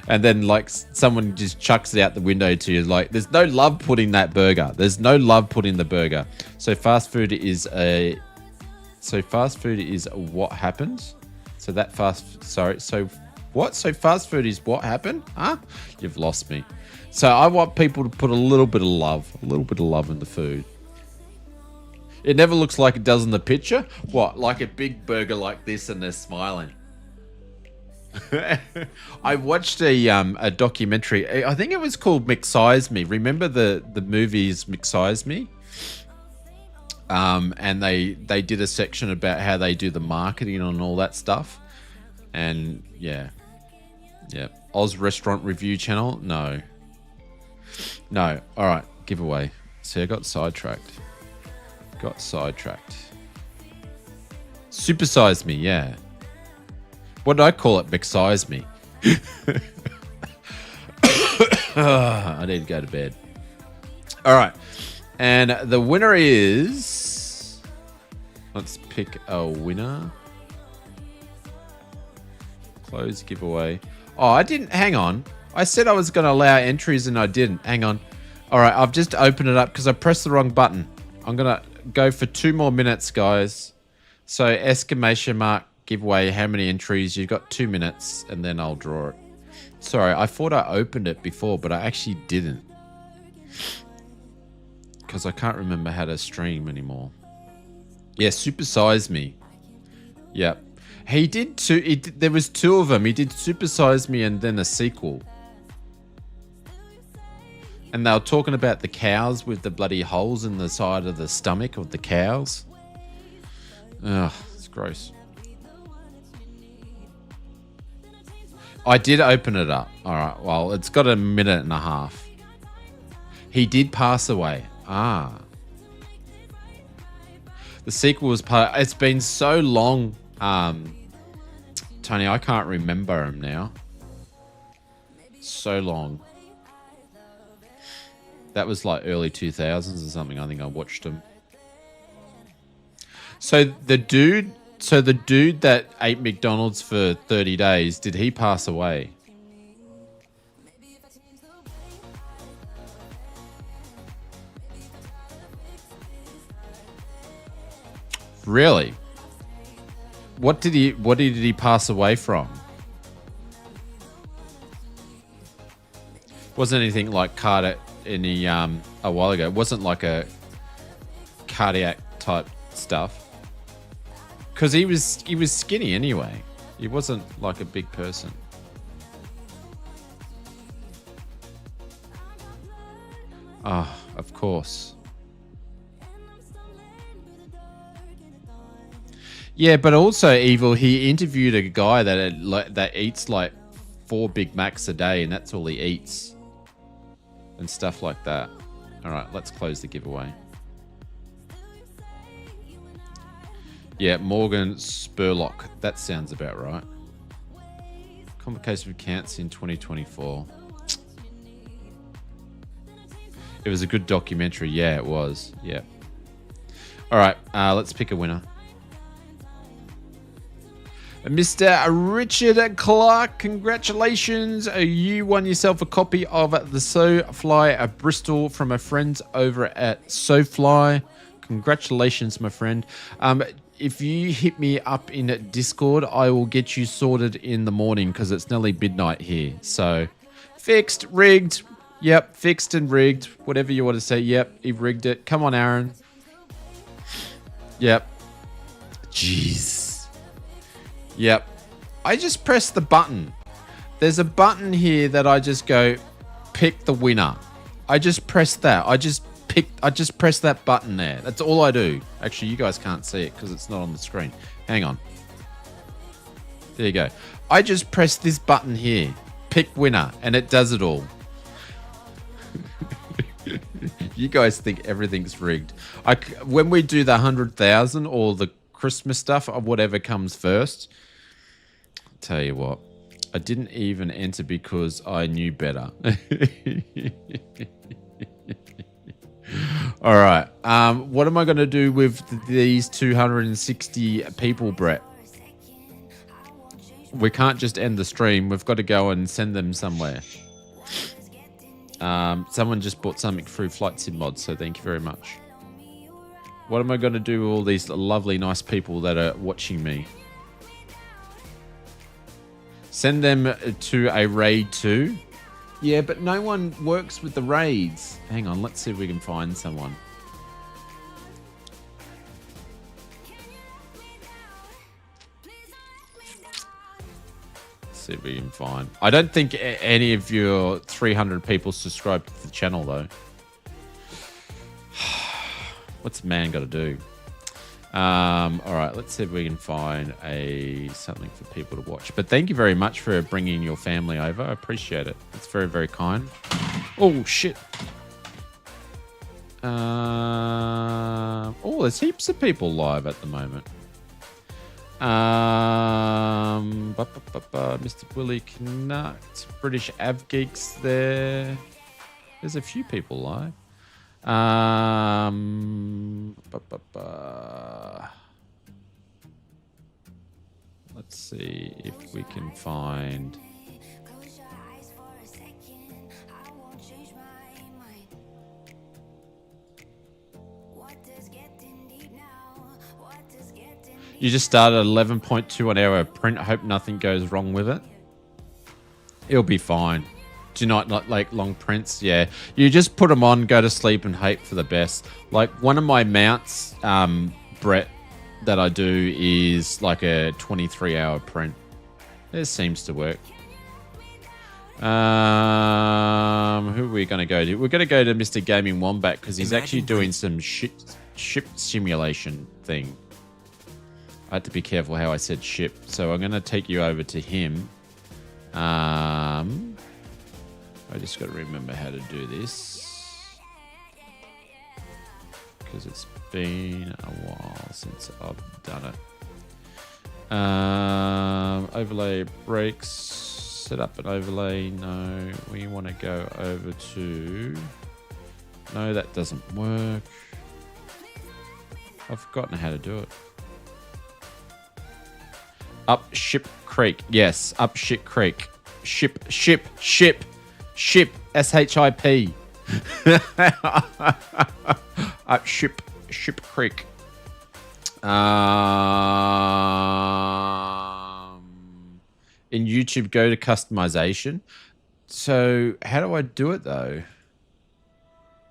And then like someone just chucks it out the window to you. Like, there's no love put in that burger. There's no love put in the burger. So fast food is what happens. So What? So fast food is what happened? Huh? You've lost me. So I want people to put a little bit of love in the food. It never looks like it does in the picture. What? Like a big burger like this and they're smiling. I watched a documentary. I think it was called Mxize Me. Remember the movies Mxize Me? And they did a section about how they do the marketing and all that stuff. And yeah. Oz Restaurant Review Channel? No. All right, giveaway. See, I got sidetracked. Supersize Me, yeah. What did I call it? Mxize Me. I need to go to bed. All right. And the winner is... Let's pick a winner. Close giveaway. Oh, I didn't... Hang on. I said I was going to allow entries and I didn't. Hang on. All right. I've just opened it up because I pressed the wrong button. I'm going to go for 2 more minutes, guys. So, exclamation mark. Giveaway, how many entries? You've got 2 minutes and then I'll draw it. Sorry, I thought I opened it before, but I actually didn't. Because I can't remember how to stream anymore. Yeah, Supersize Me. Yep. He did two. There was 2 of them. He did Supersize Me and then a sequel. And they were talking about the cows with the bloody holes in the side of the stomach of the cows. Ugh, it's gross. I did open it up. All right. Well, it's got 1.5 minutes. He did pass away. Ah. The sequel was part. It's been so long, Tony. I can't remember him now. So long. That was like early 2000s or something. I think I watched him. So the dude that ate McDonald's for 30 days, did he pass away? Really? What did he pass away from? Wasn't anything like cardiac a while ago. It wasn't like a cardiac type stuff. Because he was skinny anyway. He wasn't like a big person. Ah, oh, of course. Yeah, but also Evil. He interviewed a guy that eats like 4 Big Macs a day, and that's all he eats, and stuff like that. All right, let's close the giveaway. Yeah, Morgan Spurlock. That sounds about right. Complications with cancer in 2024. It was a good documentary. Yeah, it was. Yeah. All right, let's pick a winner. Mr. Richard Clark, congratulations. You won yourself a copy of the Sofly Bristol from a friend over at Sofly. Congratulations, my friend. If you hit me up in Discord, I will get you sorted in the morning because it's nearly midnight here. So, fixed, rigged. Yep, fixed and rigged. Whatever you want to say. Yep, he rigged it. Come on, Aaron. Yep. Jeez. Yep. I just press the button. There's a button here that I just go, pick the winner. I just press that. I just press that button there. That's all I do. Actually, you guys can't see it because it's not on the screen. Hang on. There you go. I just press this button here. Pick winner. And it does it all. You guys think everything's rigged. When we do the 100,000 or the Christmas stuff or whatever comes first, I'll tell you what. I didn't even enter because I knew better. All right. What am I going to do with these 260 people, Brett? We can't just end the stream. We've got to go and send them somewhere. Someone just bought something through Flight Sim Mods, so thank you very much. What am I going to do with all these lovely, nice people that are watching me? Send them to a raid too. Yeah, but no one works with the raids. Hang on, let's see if we can find someone. See if we can find. I don't think any of your 300 people subscribe to the channel though. What's a man got to do? All right, let's see if we can find something for people to watch. But thank you very much for bringing your family over. I appreciate it. It's very, very kind. Oh shit. Oh, there's heaps of people live at the moment. Mr. Willie Knucked, British Av Geeks there. There's a few people live. Let's see if we can find. You just started 11.2 an hour print. I hope nothing goes wrong with it. It'll be fine. Do not like long prints. Yeah, you just put them on, go to sleep, and hope for the best. Like one of my mounts, Brett, that I do is like a 23-hour print. It seems to work. Who are we going to go to? We're going to go to Mr. Gaming Wombat because he's actually doing some ship simulation thing. I had to be careful how I said ship, so I'm going to take you over to him. I just got to remember how to do this because it's been a while since I've done it. Overlay breaks. Set up an overlay. No, we want to go over to. No, that doesn't work. I've forgotten how to do it. Up Ship Creek. Yes, up Ship Creek. Ship. SHIP. Up Ship Creek. In YouTube, go to customization. So how do I do it though?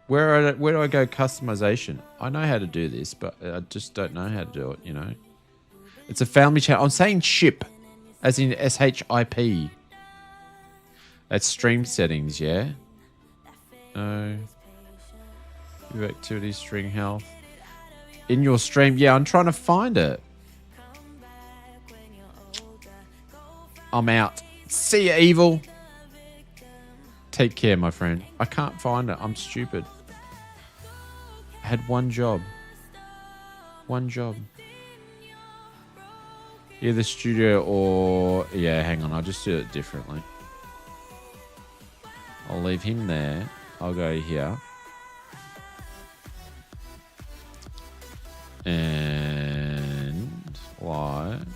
Where do I go customization? I know how to do this, but I just don't know how to do it, you know. It's a family channel. I'm saying ship, as in SHIP. That's stream settings, yeah? No. View activity, string health. In your stream, yeah, I'm trying to find it. I'm out. See ya, evil. Take care, my friend. I can't find it. I'm stupid. I had one job. One job. Either studio or... Yeah, hang on. I'll just do it differently. I'll leave him there. I'll go here. And... live.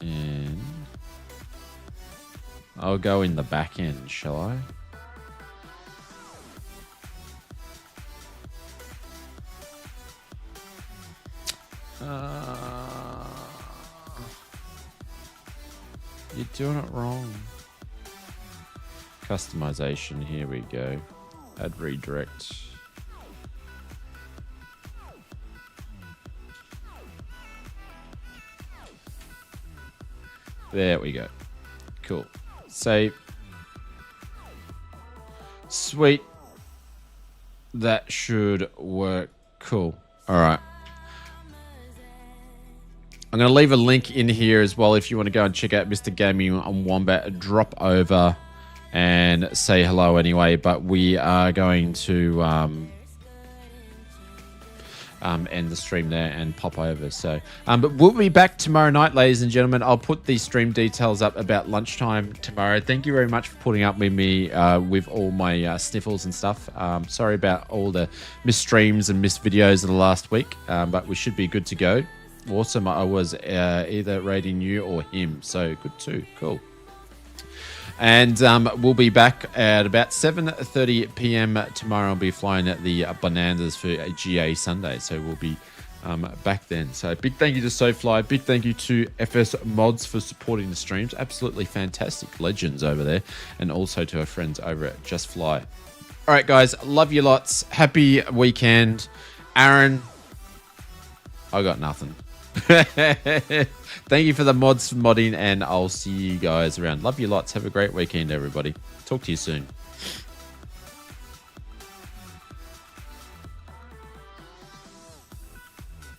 And... I'll go in the back end, shall I? You're doing it wrong. Customization, here we go. Add redirect. There we go. Cool. Save. Sweet. That should work. Cool. All right. I'm going to leave a link in here as well if you want to go and check out Mr. Gaming on Wombat. Drop over and say hello anyway. But we are going to end the stream there and pop over. So, but we'll be back tomorrow night, ladies and gentlemen. I'll put the stream details up about lunchtime tomorrow. Thank you very much for putting up with me with all my sniffles and stuff. Sorry about all the missed streams and missed videos of the last week, but we should be good to go. Awesome. I was either rating you or him, so good too. Cool. And we'll be back at about 7:30 p.m. tomorrow. I'll be flying at the Bonanzas for a GA Sunday, so we'll be back then. So big thank you to Sofly, big thank you to FS Mods for supporting the streams. Absolutely fantastic legends over there, and also to our friends over at Just Fly. All right, guys, love you lots. Happy weekend. Aaron, I got nothing. Thank you for the mods for modding, and I'll see you guys around. Love you lots. Have a great weekend, everybody. Talk to you soon.